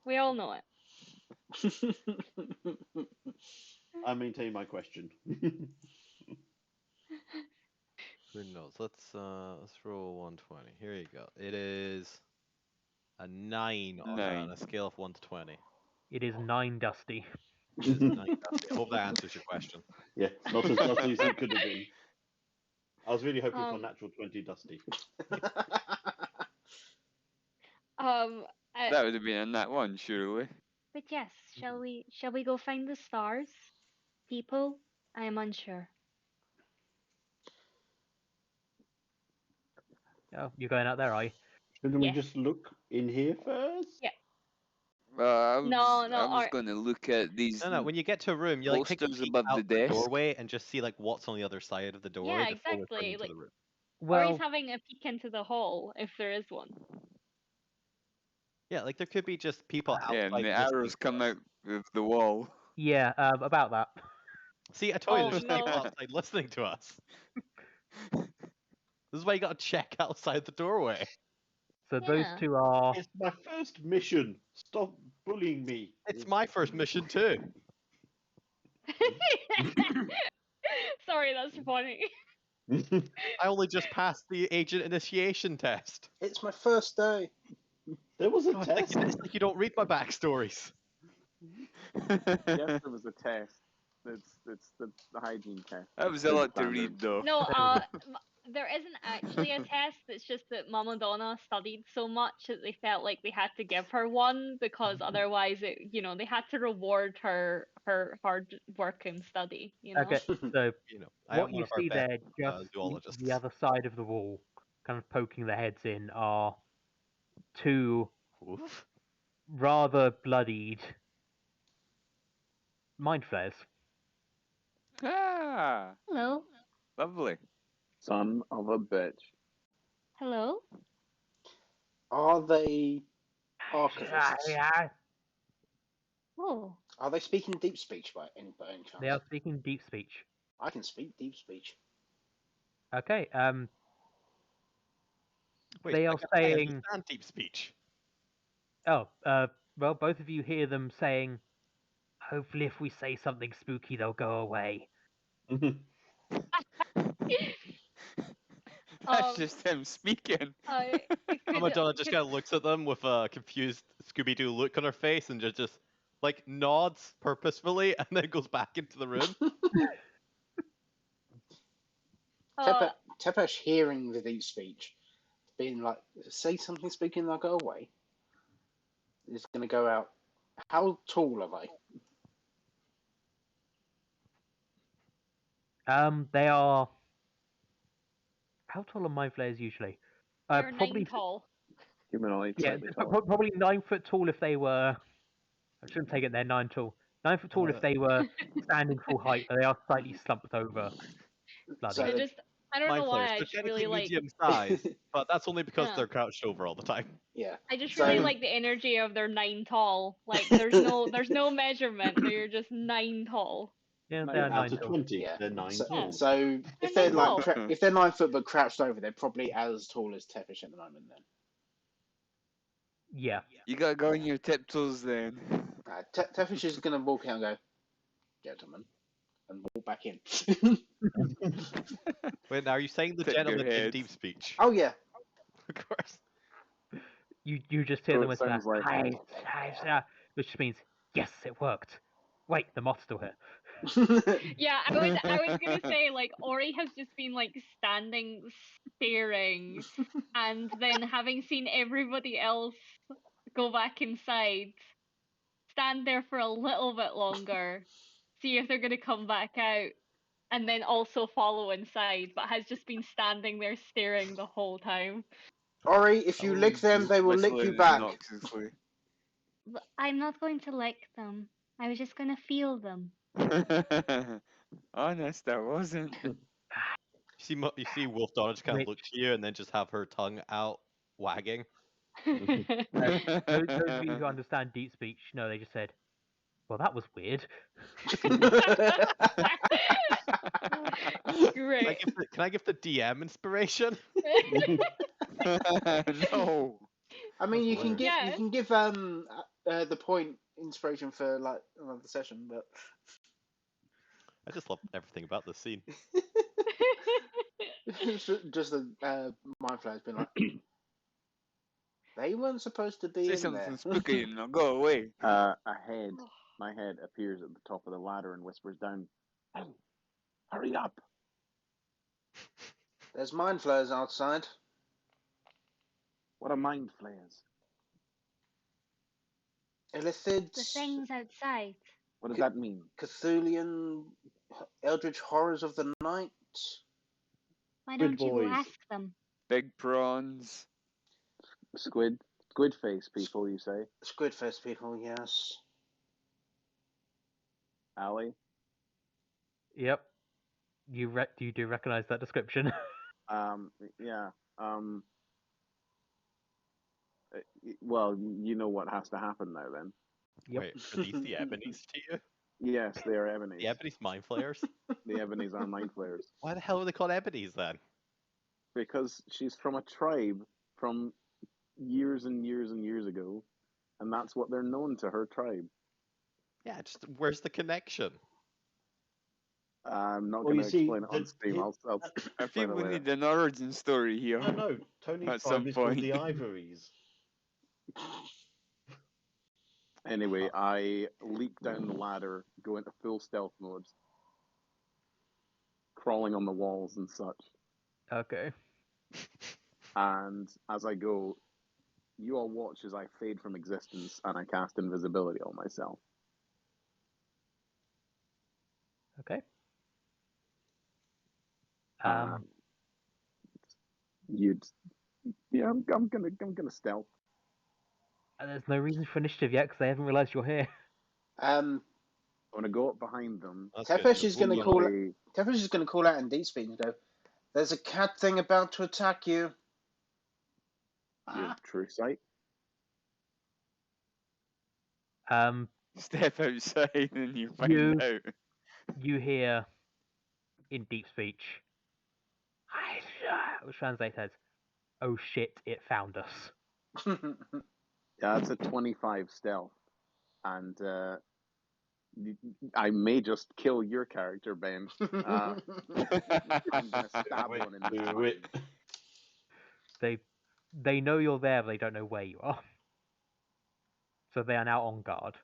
S3: We all know it.
S5: I maintain my question.
S1: Who knows? Let's roll 120. Here you go. It is a 9 on
S6: Nine.
S1: a scale of 1 to 20.
S7: It is 9 dusty.
S1: It is a 9 dusty. I hope that answers your question.
S5: Yeah, not as dusty as it could have been. I was really hoping for a
S3: Um,
S5: natural 20 dusty.
S6: That would have been a nat one, surely.
S8: But yes, shall we go find the stars? People? I am unsure.
S7: Oh, you're going out there, are you?
S5: Shouldn't we
S3: Yes.
S5: just look in here first?
S3: Yeah.
S6: I was,
S3: No,
S6: I was
S3: alright.
S6: going to look at these.
S1: No, when you get to a room, you like take a
S6: posters
S1: peek
S6: above
S1: out
S6: the
S1: the
S6: desk.
S1: doorway and just see like what's on the other side of the doorway
S3: Yeah,
S1: before
S3: exactly,
S1: returning to
S3: like-
S1: the room.
S3: Or
S7: Well,
S3: he's having a peek into the hall, if there is one.
S1: Yeah, like there could be just people outside.
S6: Yeah, and the
S1: listening
S6: arrows
S1: to
S6: come
S1: us.
S6: out of the wall.
S7: yeah, about that.
S1: See, I told you
S3: Oh,
S1: there's
S3: no.
S1: people outside listening to us. This is why you gotta check outside the doorway.
S7: So those
S3: Yeah.
S7: two are.
S5: It's my first mission. Stop bullying me.
S1: It's my first mission too.
S3: Sorry, that's funny.
S1: I only just passed the agent initiation test.
S2: It's my first day.
S5: There was a
S1: God,
S5: test.
S1: it's like you don't read my backstories.
S4: Yes, there was a test. It's the hygiene test.
S6: That was a lot to
S4: Standard.
S6: read, though.
S3: No, There isn't actually a test. It's just that Mama Donna studied so much that they felt like they had to give her one because otherwise, they had to reward her hard work and study.
S7: Okay, so
S1: I am
S7: what
S1: one
S7: you
S1: of our
S7: see
S1: best
S7: there, just
S1: zoologists.
S7: the other side of the wall, kind of poking their heads in, are two
S1: Oof.
S7: rather bloodied mind flayers.
S6: Ah,
S8: Hello.
S6: lovely.
S4: Son of a bitch.
S8: Hello.
S2: Are they archivists?
S8: Oh.
S2: Are they speaking deep speech by any chance?
S7: They are speaking deep speech.
S2: I can speak deep speech.
S7: Okay,
S1: Wait,
S7: they
S1: I
S7: are
S1: guess I
S7: saying,
S1: understand deep speech.
S7: well, both of you hear them saying, hopefully if we say something spooky, they'll go away.
S6: That's just him speaking.
S1: Madonna just kind of looks at them with a confused Scooby-Doo look on her face and just like nods purposefully and then goes back into the room.
S2: Tepesh hearing the deep speech, being like, say something speaking, they'll go away, is going to go out. How tall are they?
S7: They are. How tall are mind flayers usually?
S3: They're
S7: Probably
S3: 9 tall.
S4: Humanoid,
S7: Yeah,
S4: slightly tall.
S7: probably 9 foot tall if they were. I shouldn't take it they're 9 tall. 9 foot tall if they were standing full height, but they are slightly slumped over. Bloody.
S2: So
S3: I I don't know
S1: Mind flayers,
S3: why. I
S1: they're
S3: just
S1: technically
S3: really like.
S1: medium size, but that's only because
S3: Yeah.
S1: they're crouched over all the time.
S2: yeah.
S3: I just
S2: So-
S3: really like the energy of their 9 tall. Like there's no measurement. They're just 9 tall.
S7: Yeah,
S5: No,
S7: they are
S5: out
S7: 9
S5: of
S7: tall.
S5: 20,
S2: Yeah.
S5: they're 9
S2: So,
S5: tall.
S2: so if
S3: They're
S2: they're
S3: 9
S2: like
S3: tall.
S2: if they're 9 foot but crouched over, they're probably as tall as Tepesh at the moment. Then
S7: Yeah.
S6: You gotta go on your tiptoes then.
S2: Tepesh is going to walk out and go, gentlemen, and walk back in.
S1: Wait, now are you saying the
S6: Tip your
S1: gentleman in
S6: head.
S1: deep speech?
S2: Oh yeah.
S1: Of course.
S7: You just hear
S4: So
S7: them
S4: it
S7: whisper,
S4: sounds like-
S7: "Hi, which just means, yes, it worked. Wait, the moth's still here.
S3: Yeah, I was gonna say like Ori has just been like standing staring and then having seen everybody else go back inside, stand there for a little bit longer, see if they're gonna come back out, and then also follow inside, but has just been standing there staring the whole time.
S2: Ori, if you lick them, they will lick you
S6: Whistling
S2: back.
S6: obnoxiously.
S8: But I'm not going to lick them. I was just going to feel them.
S6: Honest, I wasn't.
S1: You see Wolf Donna just kind of
S7: Which-
S1: look to you and then just have her tongue out wagging.
S7: Those of you who understand deep speech know they just said, well, that was weird.
S3: Great.
S1: Can I give the DM inspiration?
S6: No.
S2: I mean, you can
S5: That's
S2: give the point inspiration for like another session, but
S1: I just love everything about this scene.
S2: just the mind flayer's been like, they weren't supposed to be
S6: Say
S2: in
S6: something
S2: there.
S6: spooky and I'll go away.
S4: My head appears at the top of the ladder and whispers down, "Hey, hurry up!"
S2: There's mind flayers outside.
S4: What are mind flayers?
S2: Illithids,
S8: The things outside.
S4: What does that mean?
S2: Cthulian, eldritch horrors of the night.
S8: Why
S5: Good
S8: don't you go
S5: boys.
S8: ask them?
S6: Big prawns.
S4: Squid face people, you say?
S2: Squid face people, yes.
S4: Ali?
S7: Yep. You do recognize that description.
S4: Yeah. Well, you know what has to happen now then.
S7: Yep.
S1: Wait, are these the ebonies to you?
S4: Yes, they are ebonies.
S1: The ebonies mind flayers?
S4: The ebonies are mind flayers.
S1: Why the hell are they called ebonies then?
S4: Because she's from a tribe from years and years and years ago, and that's what they're known to her tribe.
S1: Yeah, just where's the connection?
S4: I'm not
S5: Well,
S4: going
S5: you
S4: to
S5: see,
S4: explain it on stream. I'll
S6: I
S4: explain
S6: think
S4: it
S6: we
S4: later.
S6: need an origin story here.
S5: No, Tony's
S6: At
S5: tribe
S6: some
S5: is called
S6: point.
S5: the Ivories.
S4: Anyway, I leap down the ladder, go into full stealth mode, crawling on the walls and such.
S7: Okay.
S4: And as I go, you all watch as I fade from existence and I cast invisibility on myself.
S7: Okay.
S4: You'd, yeah, I'm gonna stealth.
S7: There's no reason for initiative yet because they haven't realised you're here.
S2: Um,
S4: I'm gonna go up behind them.
S1: That's good.
S2: Tepesh is going to
S4: Lead
S2: call.
S4: away.
S2: Tepesh is going to call out in deep speed and go, "There's a cat thing about to attack you."
S4: You have true sight.
S6: Step outside and you find
S7: You-
S6: out.
S7: You hear in deep speech, which translates as, "Oh shit, it found us."
S4: Yeah, that's a 25 stealth, and I may just kill your character, Ben. I'm gonna stab
S5: Wait,
S4: one in the
S5: wait.
S4: spine.
S7: They know you're there, but they don't know where you are. So they are now on guard.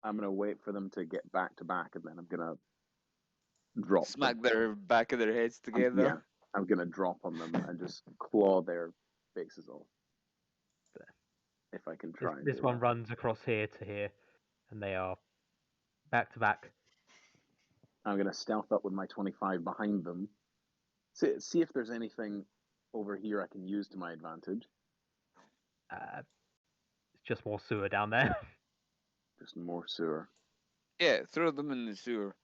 S4: I'm gonna wait for them to get back to back, and then I'm gonna drop
S6: Smack
S4: them.
S6: their back of their heads together.
S4: Yeah, I'm gonna drop on them and just claw their faces off. If I can try. and
S7: This
S4: do
S7: one
S4: that.
S7: runs across here to here, and they are back to back.
S4: I'm gonna stealth up with my 25 behind them. See if there's anything over here I can use to my advantage.
S7: It's just more sewer down there.
S4: Just more sewer.
S6: Yeah, throw them in the sewer.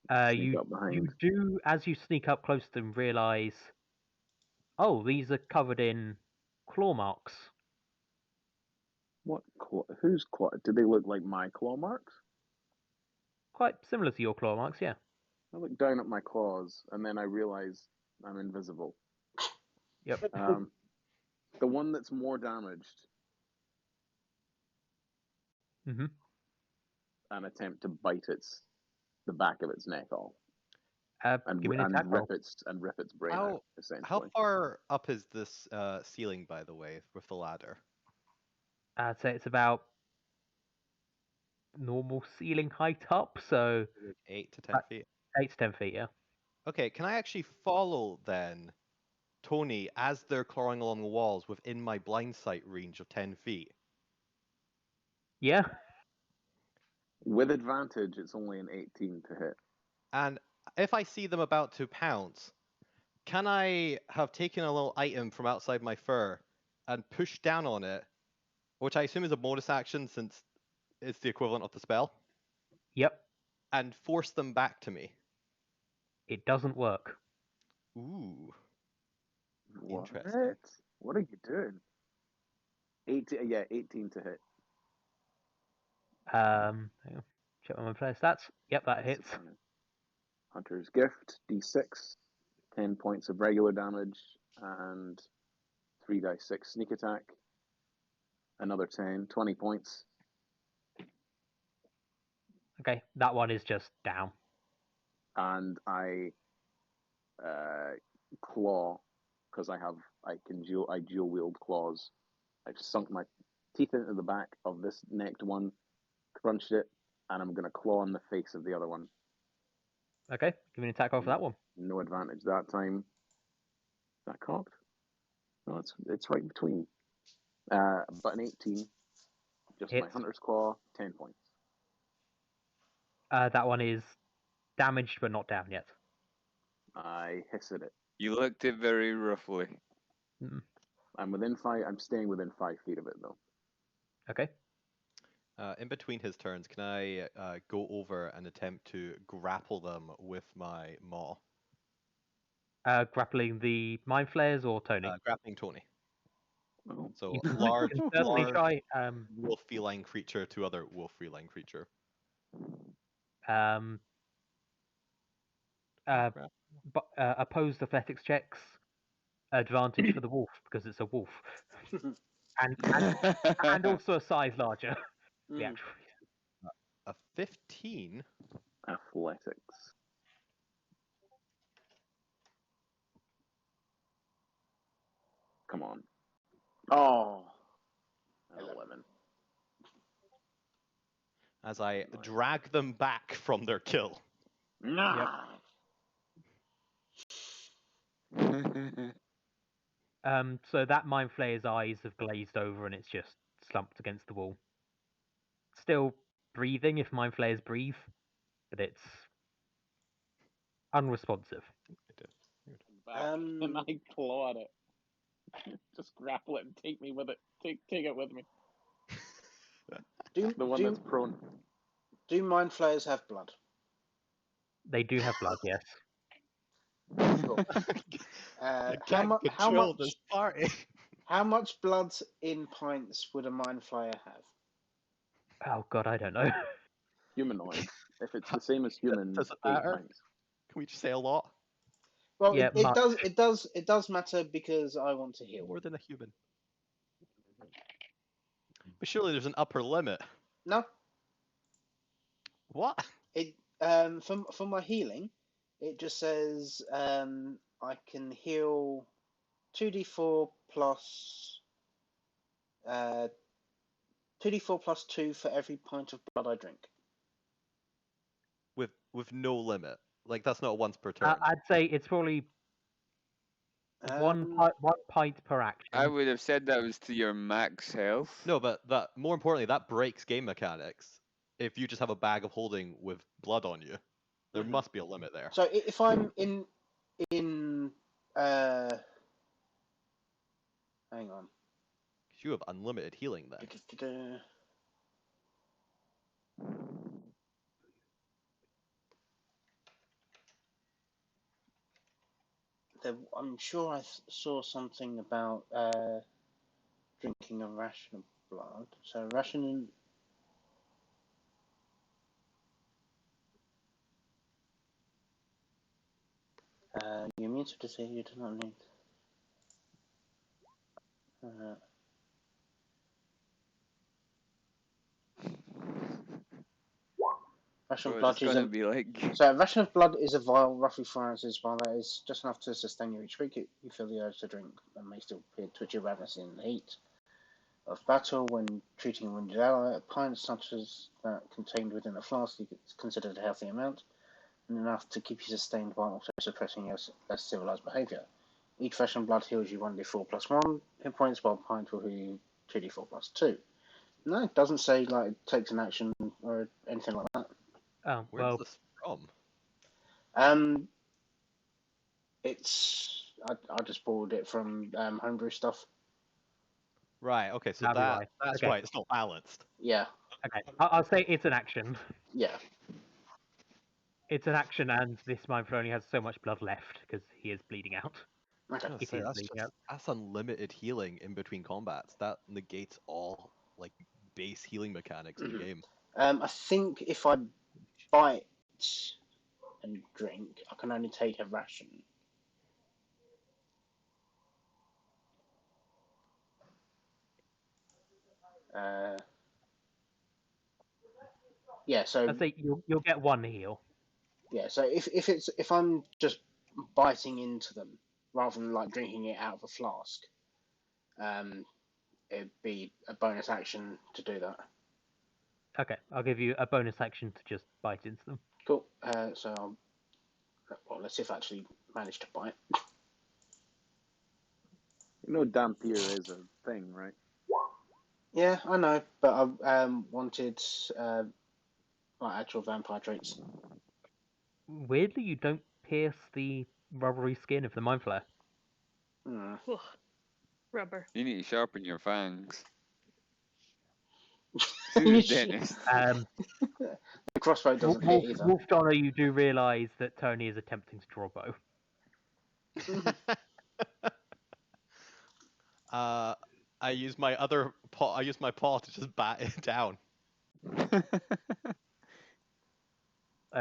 S4: Sneak
S7: You
S4: up behind.
S7: do, as you sneak up close to them, realise, oh, these are covered in claw marks.
S4: What? Whose claw? Do they look like my claw marks?
S7: Quite similar to your claw marks, yeah.
S4: I look down at my claws, and then I realize I'm invisible.
S7: Yep.
S4: The one that's more damaged,
S7: Mm-hmm.
S4: and attempt to bite the back of its neck off, and
S7: Give me an attack roll.
S4: rip its brain out. Essentially,
S1: How far up is this ceiling, by the way, with the ladder?
S7: I'd say it's about normal ceiling height up, so
S1: 8 to 10 feet.
S7: 8 to 10 feet, yeah.
S1: Okay, can I actually follow then Tony as they're clawing along the walls within my blind sight range of 10 feet?
S7: Yeah.
S4: with advantage, it's only an 18 to hit.
S1: And if I see them about to pounce, can I have taken a little item from outside my fur and pushed down on it, which I assume is a bonus action since it's the equivalent of the spell,
S7: Yep.
S1: and force them back to me?
S7: It doesn't work.
S1: Ooh.
S4: What?
S1: Interesting.
S4: What are you doing? 18 to hit.
S7: Hang on. Check my player stats. Yep, that hits.
S4: Hunter's Gift, D6, 10 points of regular damage, and 3d6 sneak attack. Another 10, 20 points.
S7: Okay, that one is just down.
S4: And I claw, because I dual wield claws. I've sunk my teeth into the back of this necked one, crunched it, and I'm gonna claw on the face of the other one.
S7: Okay, give me an attack roll for that one.
S4: No advantage that time. Is that cocked? No, it's right between. But an 18. Just my
S7: Hits.
S4: hunter's claw, 10 points.
S7: That one is damaged but not down yet.
S4: I hiss at it.
S6: You looked it very roughly.
S4: I'm staying within 5 feet of it though.
S7: Okay.
S1: In between his turns, can I go over and attempt to grapple them with my maw?
S7: Grappling the mind flayers or Tony?
S1: Grappling Tony.
S4: Oh.
S1: So
S7: You can
S1: large,
S7: certainly
S1: large
S7: try.
S1: wolf feline creature to other wolf feline creature.
S7: Opposed athletics checks. Advantage for the wolf because it's a wolf, and also a size larger. The actual
S1: A 15.
S4: Athletics. Come on. Oh. 11.
S1: As I drag them back from their kill.
S4: Nah.
S7: So that mind flayer's eyes have glazed over and it's just slumped against the wall. Still breathing if mind flayers breathe, but it's unresponsive.
S4: Back, and I claw at it. Just grapple it and take me with it. Take it with me.
S2: Do
S4: The one that's prone.
S2: do mind flayers have blood?
S7: They do have blood, yes.
S2: Cool.
S1: I
S2: How
S1: can't
S2: much?
S1: control this party.
S2: How much blood in pints would a mind flayer have?
S7: Oh god, I don't know.
S4: Humanoid. If it's the same as human,
S1: Does it
S4: 8
S1: matter?
S4: pints.
S1: Can we just say a lot?
S2: Well,
S7: Yeah,
S2: it
S7: much.
S2: does. It does matter because I want to heal.
S1: More than a human. But surely there's an upper limit.
S2: No,
S1: What?
S2: it for my healing, it just says I can heal 2d4 plus 2d4 plus 2 for every pint of blood I drink.
S1: With no limit. Like that's not once per turn.
S7: I'd say it's probably one pint per action.
S6: I would have said that was to your max health.
S1: No, but that more importantly, that breaks game mechanics. If you just have a bag of holding with blood on you, there must be a limit there.
S2: So if I'm in hang on.
S1: 'Cause you have unlimited healing then.
S2: I'm sure I saw something about drinking a ration of blood. So rationing. You're immune to disease. You do not need. Ration of
S6: What
S2: blood
S6: it's
S2: is
S6: gonna be like.
S2: So a ration of blood is a vial roughly 4 ounces, while that is just enough to sustain you each week. You feel the urge to drink and may still appear twitchy ravenous in the heat of battle. When treating a wounded ally, a pint such as that contained within a flask is considered a healthy amount, and enough to keep you sustained while also suppressing your less civilized behaviour. Each ration of blood heals you 1d4 plus 1 hit points, while a pint will heal you 2d4 plus 2. No, it doesn't say like it takes an action or anything like that.
S7: Oh,
S1: Where's
S7: well,
S1: this from?
S2: It's I just borrowed it from homebrew stuff.
S1: Right, okay, so
S7: That'd be why.
S1: that's
S7: Okay.
S1: why it's not balanced.
S2: Yeah,
S7: okay. I'll say it's an action.
S2: yeah.
S7: It's an action, and this mind flayer only has so much blood left because he is bleeding out.
S2: Okay.
S1: I was gonna
S7: It
S1: say,
S7: is
S1: that's,
S7: bleeding
S1: just,
S7: out.
S1: that's unlimited healing in between combats. That negates all like base healing mechanics in the game.
S2: I think if I bite and drink, I can only take a ration. Yeah. So
S7: I'd say you'll get one heal.
S2: yeah. So if I'm just biting into them rather than like drinking it out of a flask, it'd be a bonus action to do that.
S7: Okay, I'll give you a bonus action to just bite into them.
S2: Cool. So let's see if I actually manage to bite.
S4: You know, Dampier is a thing, right?
S2: Yeah, I know, but I wanted like actual vampire traits.
S7: Weirdly, you don't pierce the rubbery skin of the mind flayer.
S3: Ugh. Rubber.
S6: You need to sharpen your fangs. See the dentist.
S2: The crossbow doesn't hit either.
S7: Wolf Donner, you do realise that Tony is attempting to draw a bow.
S1: I use my other paw. I use my paw to just bat it down.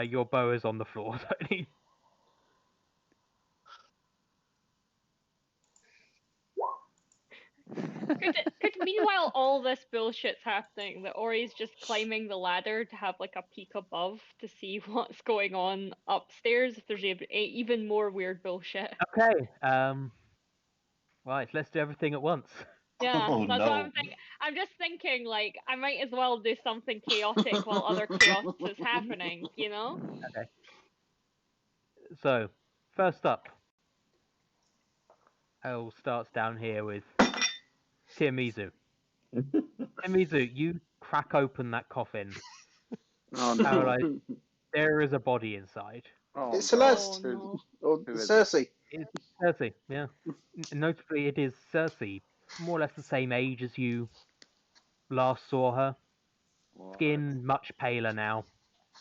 S7: Your bow is on the floor, Tony.
S3: Could meanwhile all this bullshit's happening, that Ori's just climbing the ladder to have like a peek above to see what's going on upstairs, if there's even more weird bullshit.
S7: Okay. Right, let's do everything at once.
S3: Yeah,
S5: Oh,
S3: that's
S5: no.
S3: what I'm thinking. I'm just thinking, like, I might as well do something chaotic while other chaos is happening, you know?
S7: Okay. So, first up, I'll start down here with Tiramisu. Tiramisu, you crack open that coffin.
S4: Oh
S7: And
S4: no.
S7: like, there is a body inside.
S4: Oh,
S2: It's
S4: God.
S2: Celeste.
S3: Oh no.
S2: Or
S4: Who is it?
S2: Cersei.
S7: It's Cersei, yeah. Notably, it is Cersei, more or less the same age as you last saw her.
S4: What?
S7: Skin much paler now,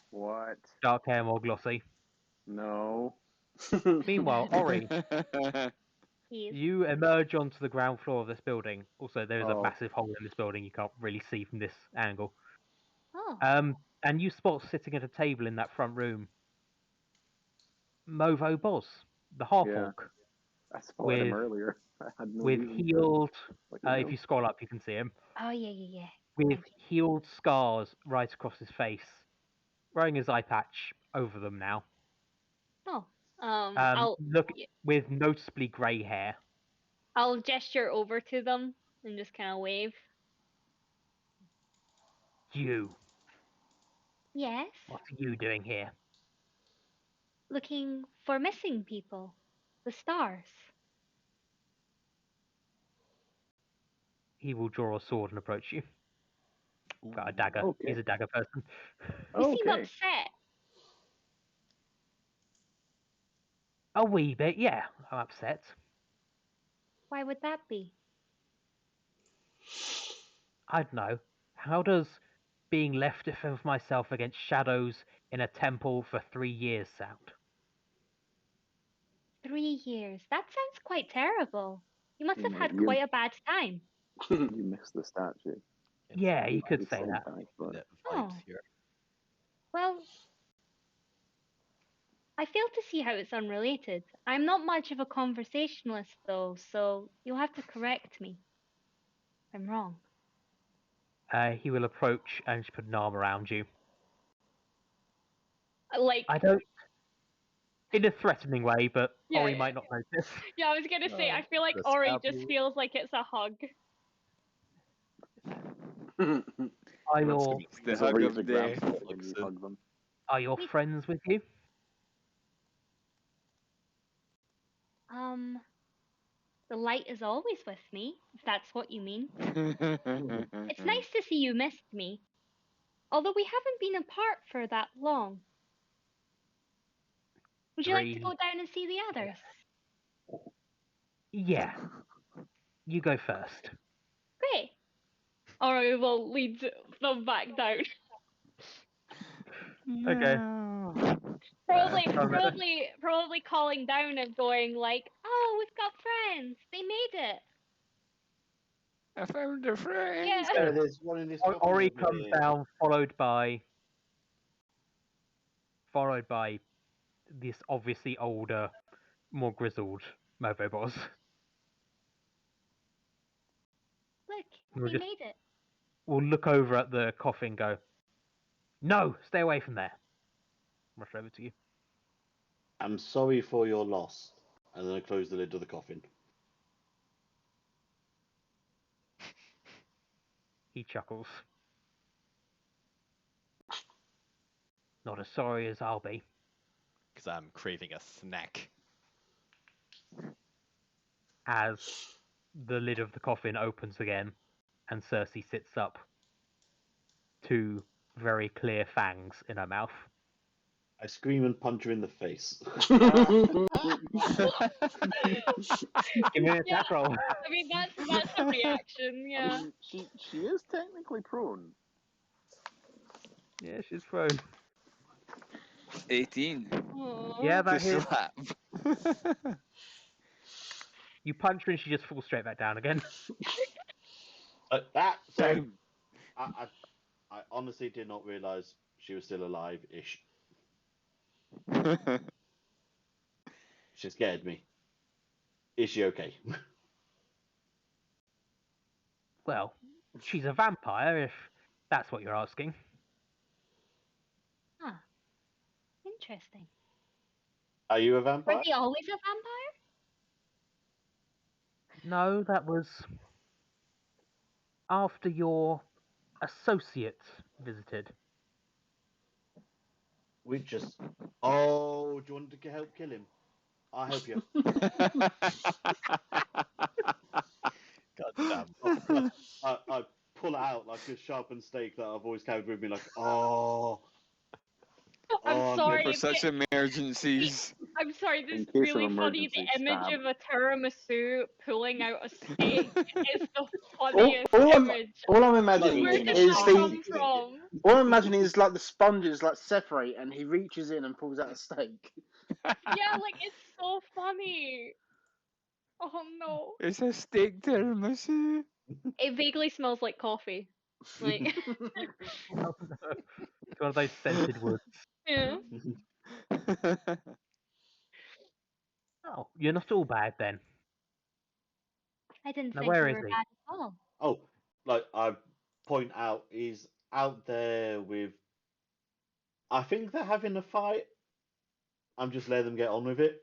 S4: What?
S7: dark hair more glossy.
S4: No.
S7: Meanwhile, Ori,
S3: He's
S7: you emerge onto the ground floor of this building. Also, there is a
S4: Oh.
S7: massive hole in this building you can't really see from this angle.
S3: oh.
S7: And you spot sitting at a table in that front room Movo Boz, the half
S4: Yeah.
S7: orc,
S4: I spotted him
S7: with
S4: earlier. I had no
S7: with
S4: reason to
S7: healed.
S4: let you
S7: If
S4: know.
S7: you scroll up, you can see him
S3: Oh yeah.
S7: with
S3: Thank you.
S7: healed scars right across his face, wearing his eye patch over them now.
S3: Oh. I'll
S7: Look
S3: yeah,
S7: with noticeably grey hair.
S3: I'll gesture over to them and just kind of wave.
S7: You,
S3: Yes.
S7: what are you doing here?
S3: Looking for missing people. The stars.
S7: He will draw a sword and approach you. Got a dagger.
S4: Okay.
S7: He's a dagger person.
S3: You seem
S4: Okay.
S3: upset.
S7: A wee bit, yeah. I'm upset.
S3: Why would that be?
S7: I don't know. How does being left to fend for myself against shadows in a temple for 3 years sound?
S3: 3 years. That sounds quite terrible. You must have
S4: No,
S3: had
S4: you-
S3: quite a bad time.
S4: You missed the statue.
S7: Yeah, you could
S4: It's
S7: say
S4: so
S7: that.
S4: bad, but
S1: Net
S3: Oh.
S1: vibes here.
S3: Well, I fail to see how it's unrelated. I'm not much of a conversationalist, though, so you'll have to correct me if I'm wrong.
S7: He will approach and just put an arm around you.
S3: Like,
S7: I don't. In a threatening way, but
S3: Yeah,
S7: Ori
S3: yeah,
S7: might not notice.
S3: yeah, I was gonna say, I feel like
S1: the
S3: Ori
S1: stab
S3: just
S1: you.
S3: feels like it's a hug.
S7: Are
S1: Let's
S7: your,
S1: go.
S6: The
S4: it's a
S6: hug
S4: raise
S6: of
S4: a grab
S6: death.
S4: when you
S1: Looks
S4: hug them.
S7: are your
S3: Wait.
S7: friends with you?
S3: The light is always with me, if that's what you mean. It's
S6: It's
S3: nice to see you missed me, although we haven't been apart for that long. Would you like to
S7: 3.
S3: go down and see the others?
S7: Yeah. You go first.
S3: Great. Ori will lead them back down.
S7: Okay.
S3: Probably calling down and going like, "Oh, we've got friends. They made it."
S6: I found a friend.
S3: Yeah.
S5: Yeah, there's one in this coffin
S7: Ori
S5: over
S7: comes
S5: here.
S7: down, followed by this obviously older, more grizzled Movo boss.
S3: Look,
S7: We'll
S3: they
S7: just
S3: made it.
S7: we'll look over at the coffin and go, no, stay away from there. Rush over to you.
S5: I'm sorry for your loss. And then I close the lid of the coffin.
S7: He chuckles. Not as sorry as I'll be.
S1: Because I'm craving a snack.
S7: As the lid of the coffin opens again and Cersei sits up, 2 very clear fangs in her mouth.
S5: I scream and punch her in the face.
S7: Give me an
S3: Yeah.
S7: attack roll.
S3: I mean, that's a reaction.
S4: I
S3: Yeah.
S4: mean, she is technically prone.
S7: Yeah, she's thrown.
S6: 18.
S3: Aw.
S7: Yeah,
S6: To
S7: that hits.
S6: slap.
S7: You punch her and she just falls straight back down again.
S5: So
S6: Damn.
S5: I honestly did not realise she was still alive-ish. She scared me. Is she okay?
S7: Well, she's a vampire, if that's what you're asking.
S3: Huh. Interesting.
S5: Are you a
S3: Were
S5: vampire?
S3: they always a vampire?
S7: No, that was after your associate visited.
S5: We just. Oh, do you want to help kill him? I'll help you.
S1: God damn.
S5: I pull it out like a sharpened stake that I've always carried with me. Like, oh,
S3: I'm
S5: oh,
S3: sorry.
S6: For such emergencies.
S3: I'm sorry, this
S4: In
S3: is
S4: case of
S3: really funny. The
S4: emergency,
S3: image
S4: stab.
S3: of a tiramisu pulling out a steak is the
S2: all,
S3: funniest
S2: all, I'm,
S3: image.
S2: all I'm imagining
S3: Where did
S2: is
S3: that
S2: the.
S3: come from?
S2: All I'm imagining is like the sponges like separate, and he reaches in and pulls out a steak.
S3: Yeah, like it's so funny. Oh no.
S6: It's a steak tiramisu.
S3: It vaguely smells like coffee. Like
S7: Oh, no. It's one of those scented woods.
S3: yeah.
S7: Oh, you're not all bad then.
S3: I didn't
S7: Now
S3: think
S7: where
S3: you
S7: is
S3: were
S7: he?
S3: bad at all.
S5: oh, like I point out, he's out there with. I think they're having a fight. I'm just letting them get on with it.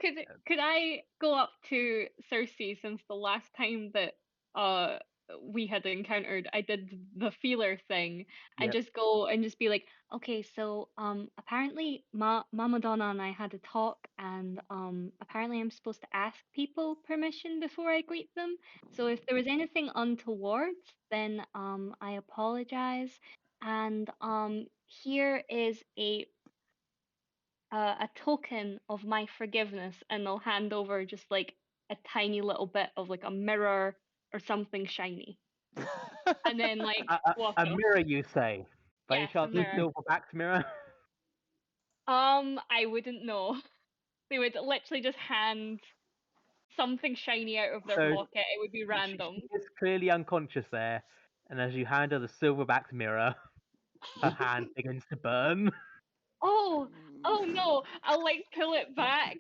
S3: Could I go up to Cersei, since the last time that uh we had encountered, I did the feeler thing, and
S7: Yep.
S3: just go and just be like, okay, so apparently Mama Donna and I had a talk, and apparently I'm supposed to ask people permission before I greet them. So if there was anything untoward, then I apologize. And here is a token of my forgiveness, and they'll hand over just like a tiny little bit of like a mirror or something shiny, and then like walk
S7: A
S3: off.
S7: mirror, you say? By any
S3: Yes, a
S7: chance, a
S3: mirror.
S7: silver-backed mirror?
S3: I wouldn't know. They would literally just hand something shiny out of their
S7: So,
S3: pocket. It would be random.
S7: She is clearly unconscious there, and as you hand her the silver-backed mirror, her hand begins to burn.
S3: Oh no! I'll like pull it back.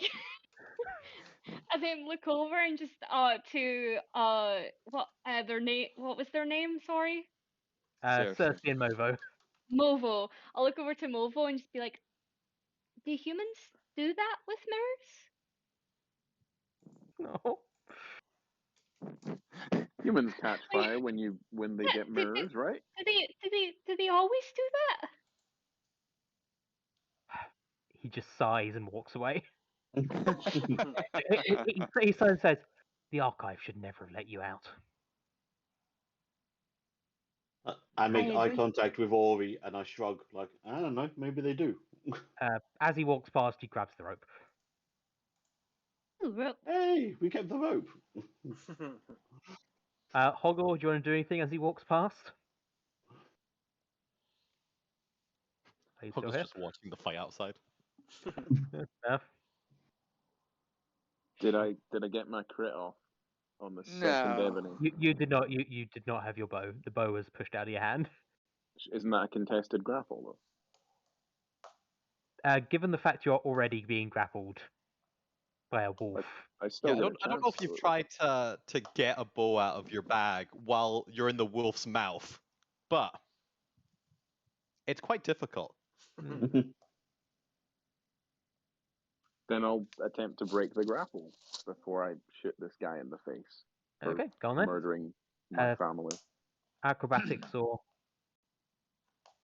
S3: And then look over and just to what was their name? Sorry.
S6: Cersei.
S7: Cersei and Movo.
S3: Movo. I'll look over to Movo and just be like, do humans do that with mirrors?
S7: No.
S4: Humans catch
S3: Like,
S4: fire when they
S3: yeah,
S4: get mirrors, right?
S3: do they always do that?
S7: He just sighs and walks away.
S5: I
S7: He says, "The archive should never have let you out."
S5: make
S3: I
S5: eye
S3: agree.
S5: contact with Ori and I shrug, like, I don't know, maybe they do.
S7: As he walks past, he grabs the rope.
S3: Ooh, rope.
S5: Hey, we kept the rope.
S7: Hoggle, do you want to do anything as he walks past? Are you still
S1: Hogan's
S7: here?
S1: just watching the fight outside.
S7: Enough.
S4: Did I get my crit off on the second
S6: No.
S4: ebony?
S7: You did not. You did not have your bow. The bow was pushed out of your hand.
S4: Isn't that a contested grapple though?
S7: Given the fact you're already being grappled by a wolf,
S4: I still
S1: Yeah,
S4: get
S1: I don't know if you've tried to get a bow out of your bag while you're in the wolf's mouth, but it's quite difficult.
S4: Then I'll attempt to break the grapple before I shoot this guy in the face for
S7: okay, go on then.
S4: murdering my family.
S7: Acrobatics or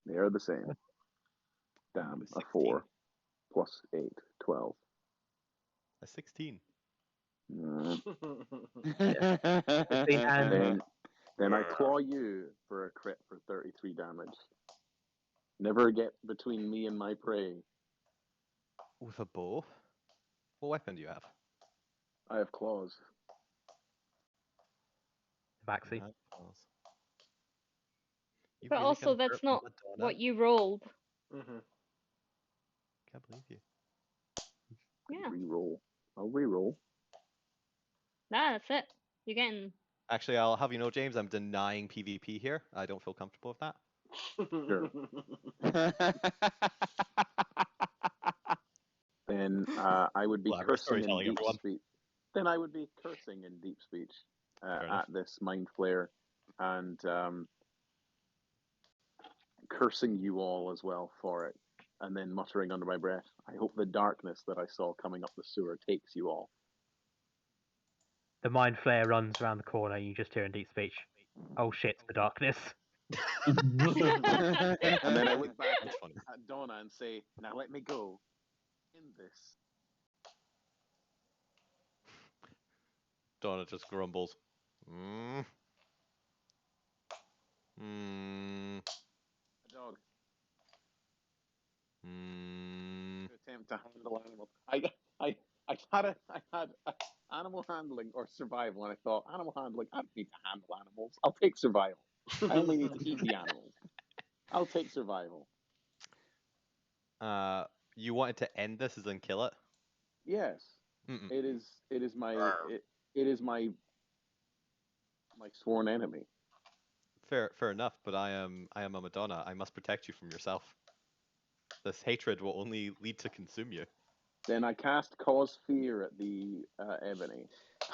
S4: They are the same. Damn, a
S1: 16.
S4: 4 plus 8, 12.
S1: A 16.
S4: Mm.
S7: and
S4: Then I claw you for a crit for 33 damage. Never get between me and my prey.
S1: With a bow? What weapon do you have?
S4: I have claws.
S7: Maxi.
S1: You have claws. You
S3: But
S1: really
S3: also,
S1: can
S3: that's
S1: hurt
S3: not
S1: Madonna?
S3: what you rolled.
S1: Can't believe you.
S3: Yeah.
S4: Reroll. I'll reroll.
S3: Nah, that's it. You're getting.
S1: Actually, I'll have you know, James, I'm denying PvP here. I don't feel comfortable with that.
S4: Sure. Then I would be
S1: Clever
S4: cursing in
S1: storytelling,
S4: deep
S1: everyone.
S4: speech. Then I would be cursing in deep speech
S1: Fair enough.
S4: at this mind flayer and cursing you all as well for it, and then muttering under my breath, "I hope the darkness that I saw coming up the sewer takes you all."
S7: The mind flare runs around the corner. You just hear in deep speech, "Oh shit, the darkness."
S4: And then I look back
S1: That's funny.
S4: at Donna and say, "Now let me go in this."
S1: Donna just grumbles. Mm. Mm.
S4: A dog.
S1: Mm.
S4: To attempt to handle animals. I had animal handling or survival, and I thought animal handling. I don't need to handle animals. I'll take survival. I only need to eat the animals. I'll take survival.
S1: You wanted to end this as in kill it?
S4: Yes,
S1: Mm-mm.
S4: it is. It is my. It is my sworn enemy.
S1: Fair enough, but I am a Madonna. I must protect you from yourself. This hatred will only lead to consume you.
S4: Then I cast cause fear at the ebony.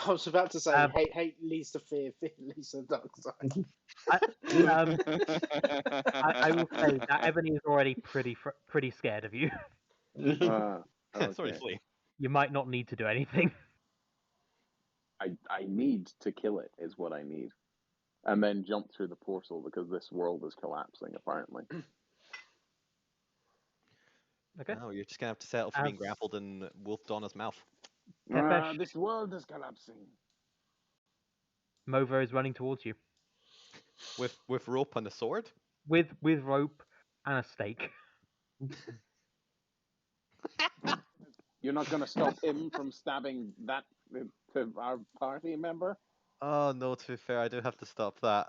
S2: I was about to say, hate leads to fear, fear leads to the dark side.
S7: I will say that Ebony is already pretty scared of you.
S4: Okay.
S1: Sorry, flee.
S7: You might not need to do anything.
S4: I need to kill it is what I need, and then jump through the portal because this world is collapsing apparently.
S7: Okay.
S1: No, you're just gonna have to settle for being grappled in Wolf Donna's mouth.
S7: Tepesh,
S4: This world is collapsing.
S7: Mova is running towards you
S1: With rope and a sword?
S7: with rope and a stake.
S4: You're not going to stop him from stabbing that to our party member?
S1: Oh no, to be fair, I do have to stop that.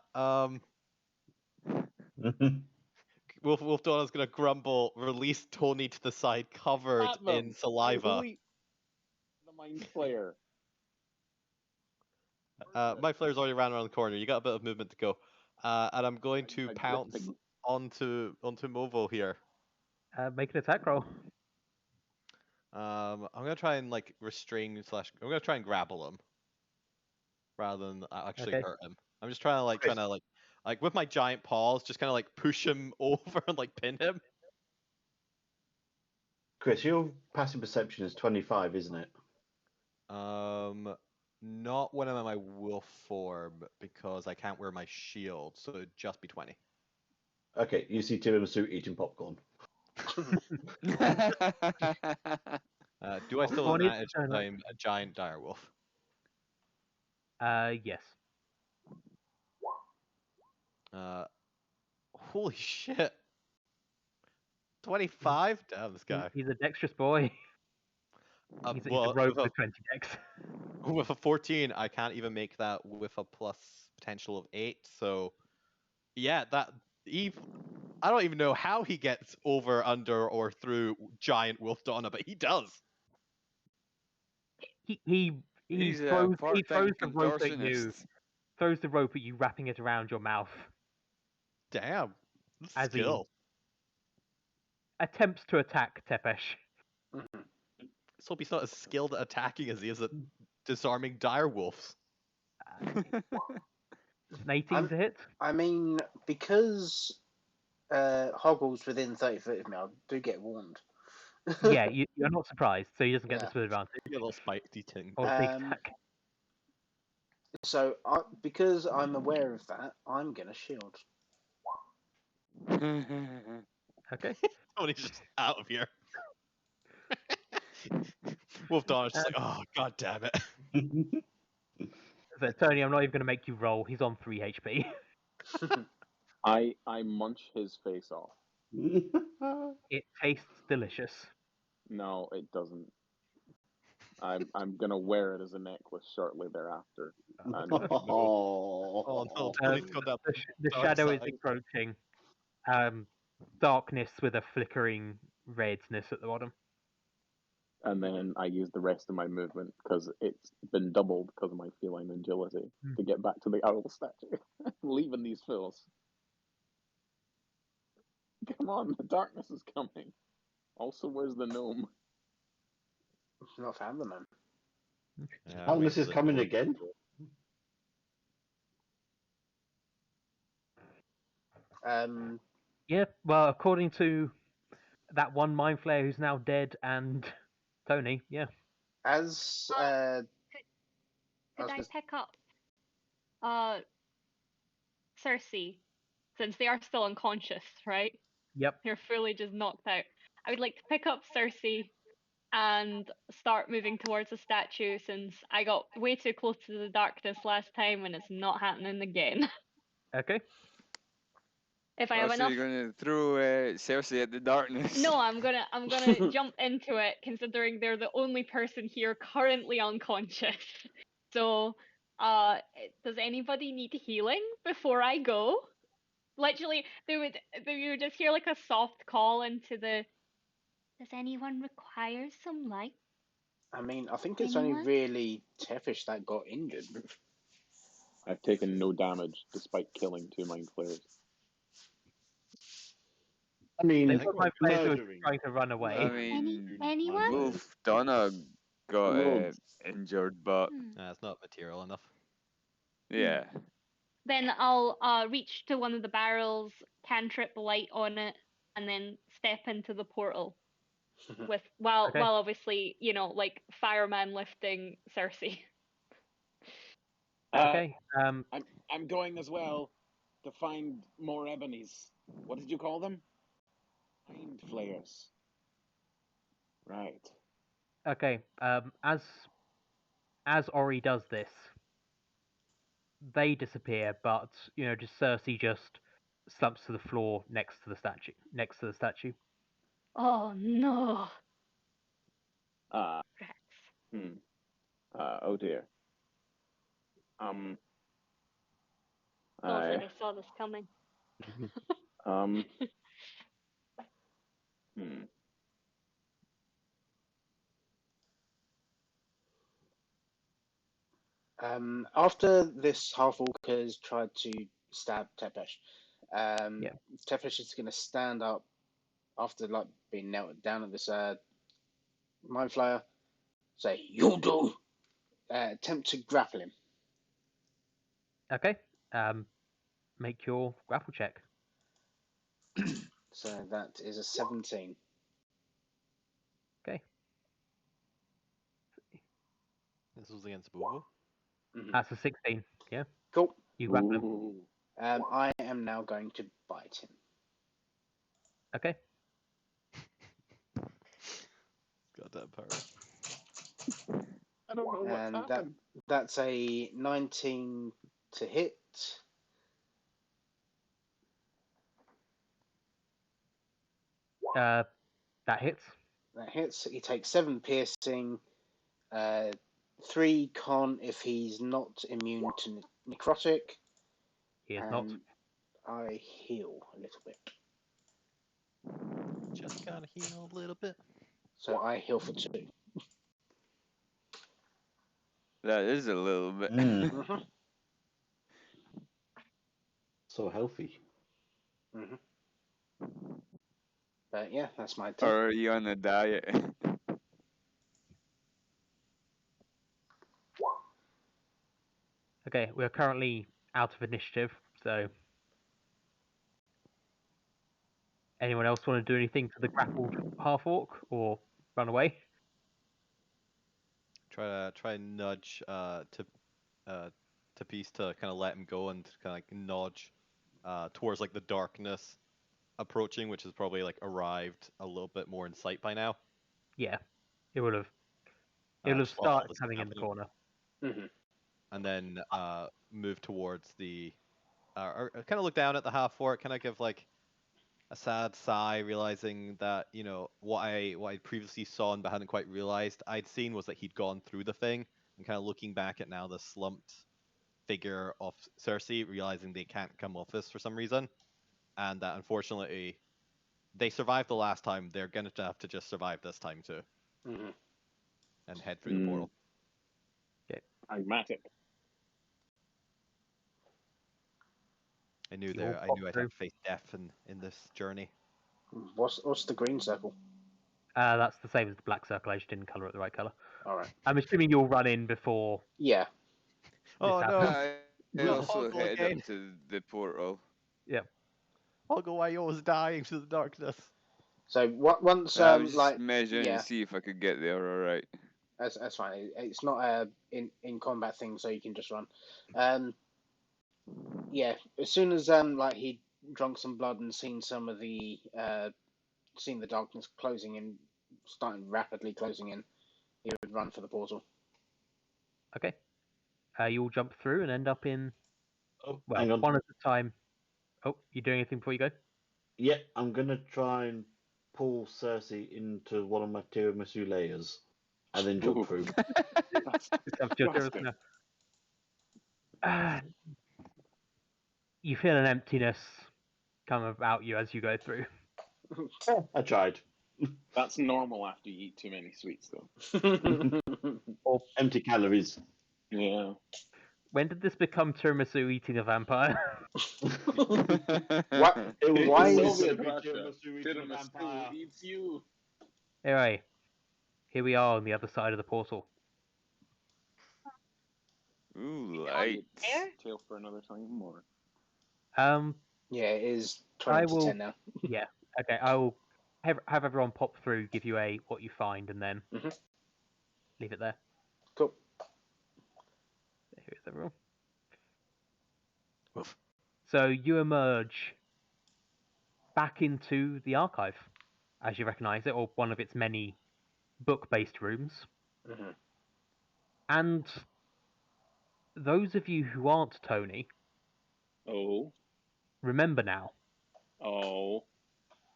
S1: Wolf Donna's gonna grumble, release Tony to the side, covered
S4: At them.
S1: in saliva.
S4: The mind flayer.
S1: My flare's already ran around the corner. You got a bit of movement to go. And I'm going to pounce onto Movo here.
S7: Make an attack roll.
S1: I'm gonna try and like restrain / I'm gonna try and grapple him rather than actually hurt him. I'm just trying to like with my giant paws, just kind of like push him over and like pin him.
S5: Chris, your passive perception is 25, isn't it?
S1: Not when I'm in my wolf form because I can't wear my shield, so it'd just be 20.
S5: Okay, you see Tim in a suit eating popcorn.
S1: Do I still have advantage because I'm a giant direwolf?
S7: Yes.
S1: Holy shit. 25? Damn, this guy.
S7: He's a dexterous boy. He's a rogue with 20 dex.
S1: With a 14, I can't even make that with a plus potential of 8. So, yeah, I don't even know how he gets over, under, or through giant Wolf Donna, but he does.
S7: He
S6: He's
S7: throws
S6: a part-time
S7: the rope at you.
S6: contortionist.
S7: Throws the rope at you, wrapping it around your mouth.
S1: Damn.
S7: As
S1: Skill.
S7: he attempts to attack Tepesh.
S1: Let's hope he's not as skilled at attacking as he is at disarming dire wolves.
S7: An 18 to hit.
S2: I mean, because Hoggle's within 30 foot of me, I do get warned.
S7: Yeah, you're not surprised, so he doesn't get this with advantage.
S1: You get a little spiky ting.
S7: Or sneak attack.
S2: So, because I'm aware of that, I'm going to shield.
S7: Okay.
S1: Tony's just out of here. Wolf Donna's just like, oh, god damn it.
S7: So, Tony, I'm not even going to make you roll. He's on 3 HP.
S4: I munch his face off.
S7: It tastes delicious.
S4: No, it doesn't. I'm gonna wear it as a necklace shortly thereafter. And
S1: Oh no, Tony's got that
S7: The
S1: dark
S7: shadow is
S1: side.
S7: encroaching. Darkness with a flickering redness at the bottom.
S4: and then I use the rest of my movement because it's been doubled because of my feline agility to get back to the owl statue, leaving these fools. Come on, the darkness is coming. Also, where's the gnome?
S2: Not found the gnome.
S1: Yeah,
S5: Darkness
S1: wait
S5: is
S1: for the
S5: coming
S1: gnome.
S5: again.
S7: Yeah, well, according to that one mind flayer who's now dead and Tony, yeah.
S2: As
S3: Could
S2: I
S3: I
S2: was
S3: pick up Cersei since they are still unconscious, right?
S7: Yep.
S3: They're fully just knocked out. I would like to pick up Cersei and start moving towards the statue since I got way too close to the darkness last time and it's not happening again.
S7: Okay.
S3: If I have
S6: So
S3: enough.
S6: you're gonna throw Cersei at the darkness?
S3: No, I'm gonna jump into it considering they're the only person here currently unconscious. So, does anybody need healing before I go? Literally, they would just hear like a soft call into the. Does anyone require some light?
S2: I mean, I think it's only
S3: Anyone?
S2: really Tefish that got injured.
S4: I've taken no damage despite killing 2 mind flayers.
S5: I mean,
S7: They've got my players who are
S5: murdering.
S7: trying to run away.
S6: I mean,
S3: Anyone?
S6: both Donna got
S5: Lord.
S6: injured, but
S1: It's not material enough.
S6: yeah.
S3: Then I'll reach to one of the barrels, cantrip light on it, and then step into the portal. With while obviously, you know, like fireman lifting Cersei.
S7: Okay.
S4: I'm going as well to find more ebonies. What did you call them? Mind flayers. Right.
S7: Okay. As Ori does this, they disappear, but just Cersei just slumps to the floor next to the statue.
S3: Oh no.
S4: Uh,
S3: Rats.
S4: oh dear.
S3: Not sure they saw this coming.
S4: Hmm.
S2: After this half-orc has tried to stab Tepesh, Tepesh is going to stand up after like being knelt down at this mind flayer, say, "You do!" Attempt to grapple him.
S7: Okay. Make your grapple check.
S2: So that is a 17.
S7: Okay.
S1: This was against Boo.
S7: That's a 16. Yeah.
S2: Cool.
S7: You grapple him.
S4: Ooh.
S2: I am now going to bite him.
S7: Okay.
S1: Goddamn power.
S4: I don't know what's
S2: And
S4: happened.
S2: that's a 19 to hit.
S7: That hits.
S2: That hits. He takes 7 piercing, 3 con if he's not immune to necrotic.
S7: He is not.
S2: I heal a little bit.
S1: Just gotta heal a little bit.
S2: So I heal for 2.
S6: That is a little bit.
S5: So healthy.
S2: But yeah, that's my turn.
S6: Or are you on a diet?
S7: Okay, we're currently out of initiative, so anyone else want to do anything to the grappled half orc or run away?
S1: Try and nudge to Peace to kind of let him go and kind of like nudge towards like the darkness approaching, which has probably like arrived a little bit more in sight by now.
S7: Yeah, it would have.
S1: Just while all
S7: started
S1: this is
S7: coming in the
S1: happening.
S7: corner.
S1: And then move towards the, or kind of look down at the half orc, kind of give like a sad sigh, realizing that what I previously saw but hadn't quite realized I'd seen was that he'd gone through the thing, and kind of looking back at now the slumped figure of Cersei, realizing they can't come off this for some reason, and that unfortunately they survived the last time, they're gonna have to just survive this time too, and head through the portal.
S4: Pragmatic.
S1: I knew
S7: You all
S1: I
S7: pop
S1: knew I'd
S7: through.
S1: have to face death in this journey.
S2: What's the green circle?
S7: That's the same as the black circle. I just didn't color it the right color.
S2: All right.
S7: I'm assuming you'll run in before.
S2: Yeah.
S1: Oh
S7: This
S1: no!
S7: happens.
S6: I
S1: No,
S6: also
S1: I'll go
S6: head
S1: again.
S6: up to the portal.
S1: I was dying to the darkness.
S2: So once
S6: I was just
S2: like
S6: measuring
S2: yeah,
S6: to see if I could get there alright.
S2: that's fine. It's not a in combat thing, so you can just run. Yeah, as soon as like he drunk some blood and seen some of the seen the darkness closing in, starting rapidly closing in, he would run for the portal.
S7: Okay. You all jump through and end up in,
S5: Oh,
S7: well,
S5: hang on.
S7: one at a time. Oh, you doing anything before you go?
S5: Yeah, I'm gonna try and pull Cersei into one of my tiramisu layers, and then jump
S4: Ooh.
S5: through.
S4: That's
S7: It's up to your turn
S4: disgusting.
S7: now. You feel an emptiness come about you as you go through.
S5: I tried.
S4: That's normal after you eat too many sweets, though.
S7: Or
S5: Empty calories.
S4: Yeah.
S7: when did this become tiramisu eating a vampire?
S2: What?
S5: It was
S2: Why
S5: always
S2: is-
S5: gonna
S4: Soviet
S5: be
S4: Russia?
S5: tiramisu eating a vampire.
S4: Tiramisu eats you.
S7: Anyway, here we are on the other side of the portal.
S6: Ooh, lights.
S4: Tale for another time, or
S2: Yeah, it is
S7: I
S2: 20 to
S7: will-
S2: 10 now.
S7: Yeah. Okay, I will have everyone pop through, give you a what you find, and then
S2: Mhm.
S7: leave it there.
S2: Cool.
S7: Here's everyone. So you emerge back into the archive, as you recognise it, or one of its many book-based rooms.
S2: Mhm.
S7: And those of you who aren't Tony,
S4: oh,
S7: remember now,
S4: oh,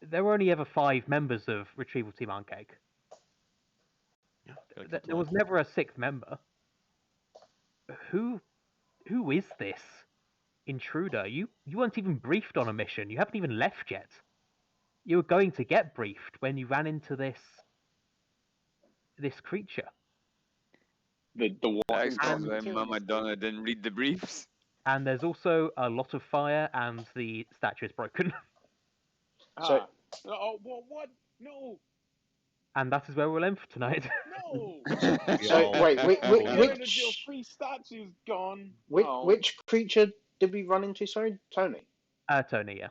S7: there were only ever 5 members of Retrieval Team Ankheg. There was never a 6th member. Who is this intruder? You weren't even briefed on a mission. You haven't even left yet. You were going to get briefed when you ran into this creature.
S4: the
S6: That
S4: walking
S6: explains
S4: talking
S6: why
S4: tiramisu.
S6: Mama Donna didn't read the briefs.
S7: And there's also a lot of fire, and the statue is broken.
S2: So-
S4: Oh, what? No,
S7: And that is where we'll end for tonight.
S4: no.
S2: So, wait,
S4: The
S2: which
S4: original free statue's gone.
S2: which,
S4: Oh.
S2: which creature did we run into? Sorry, Tony.
S7: Tony, yeah.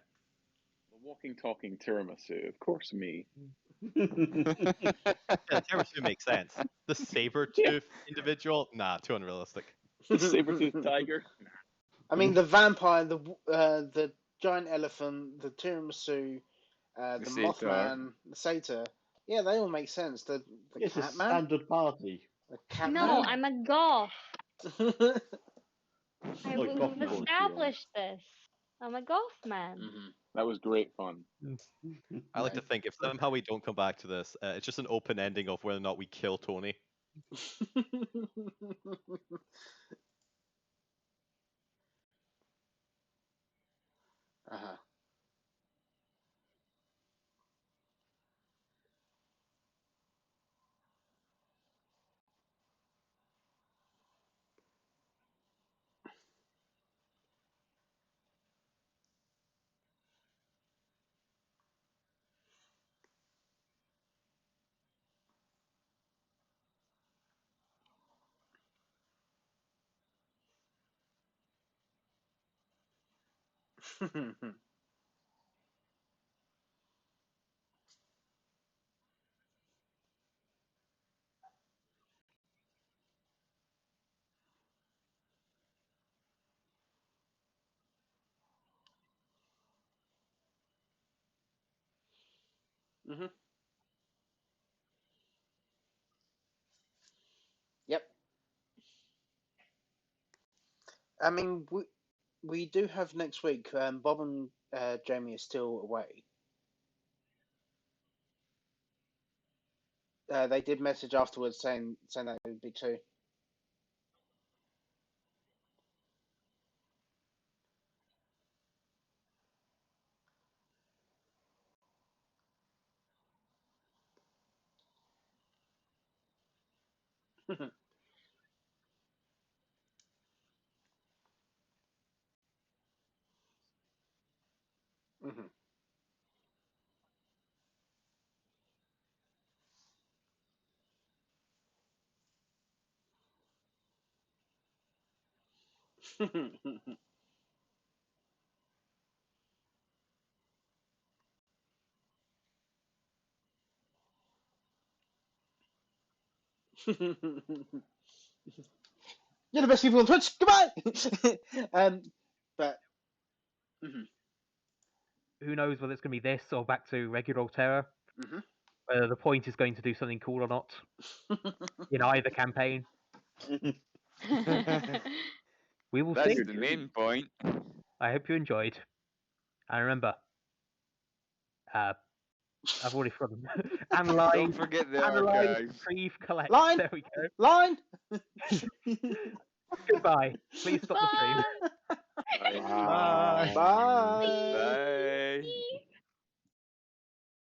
S4: The walking talking tiramisu. Of course, me.
S1: Yeah, tiramisu makes sense. The saber-tooth individual? Nah, too unrealistic.
S4: The saber-toothed tiger.
S2: I mean, the vampire, the giant elephant, the tiramisu, the
S6: satyr.
S2: Mothman, the satyr. Yeah, they all make sense. The
S5: It's a
S2: cat man,
S5: standard party.
S2: the cat
S3: No,
S2: man.
S3: I'm a goth.
S2: Mhm.
S3: We've
S5: goth
S3: established this. I'm a goth man.
S4: That was great fun.
S1: I like to think if somehow we don't come back to this, it's just an open ending of whether or not we kill Tony.
S2: Uh-huh. Mhm. Yep. I mean, we do have next week. Bob and Jamie are still away. They did message afterwards saying that it would be too. Mhm. You're the best people on Twitch. Goodbye. But mhm.
S7: who knows whether it's going to be this or back to regular Alterra.
S2: Mm-hmm.
S7: Whether the point is going to do something cool or not in either campaign. We will
S6: That's
S7: see.
S6: the main point.
S7: I hope you enjoyed. And remember, I've already forgotten. Analyze,
S6: Don't forget the
S7: analyze,
S6: archives.
S7: retrieve, collect.
S2: Line!
S7: There we go.
S2: Line!
S7: Goodbye. Please stop the stream.
S6: Bye.
S1: Bye.
S2: Bye.
S6: Bye.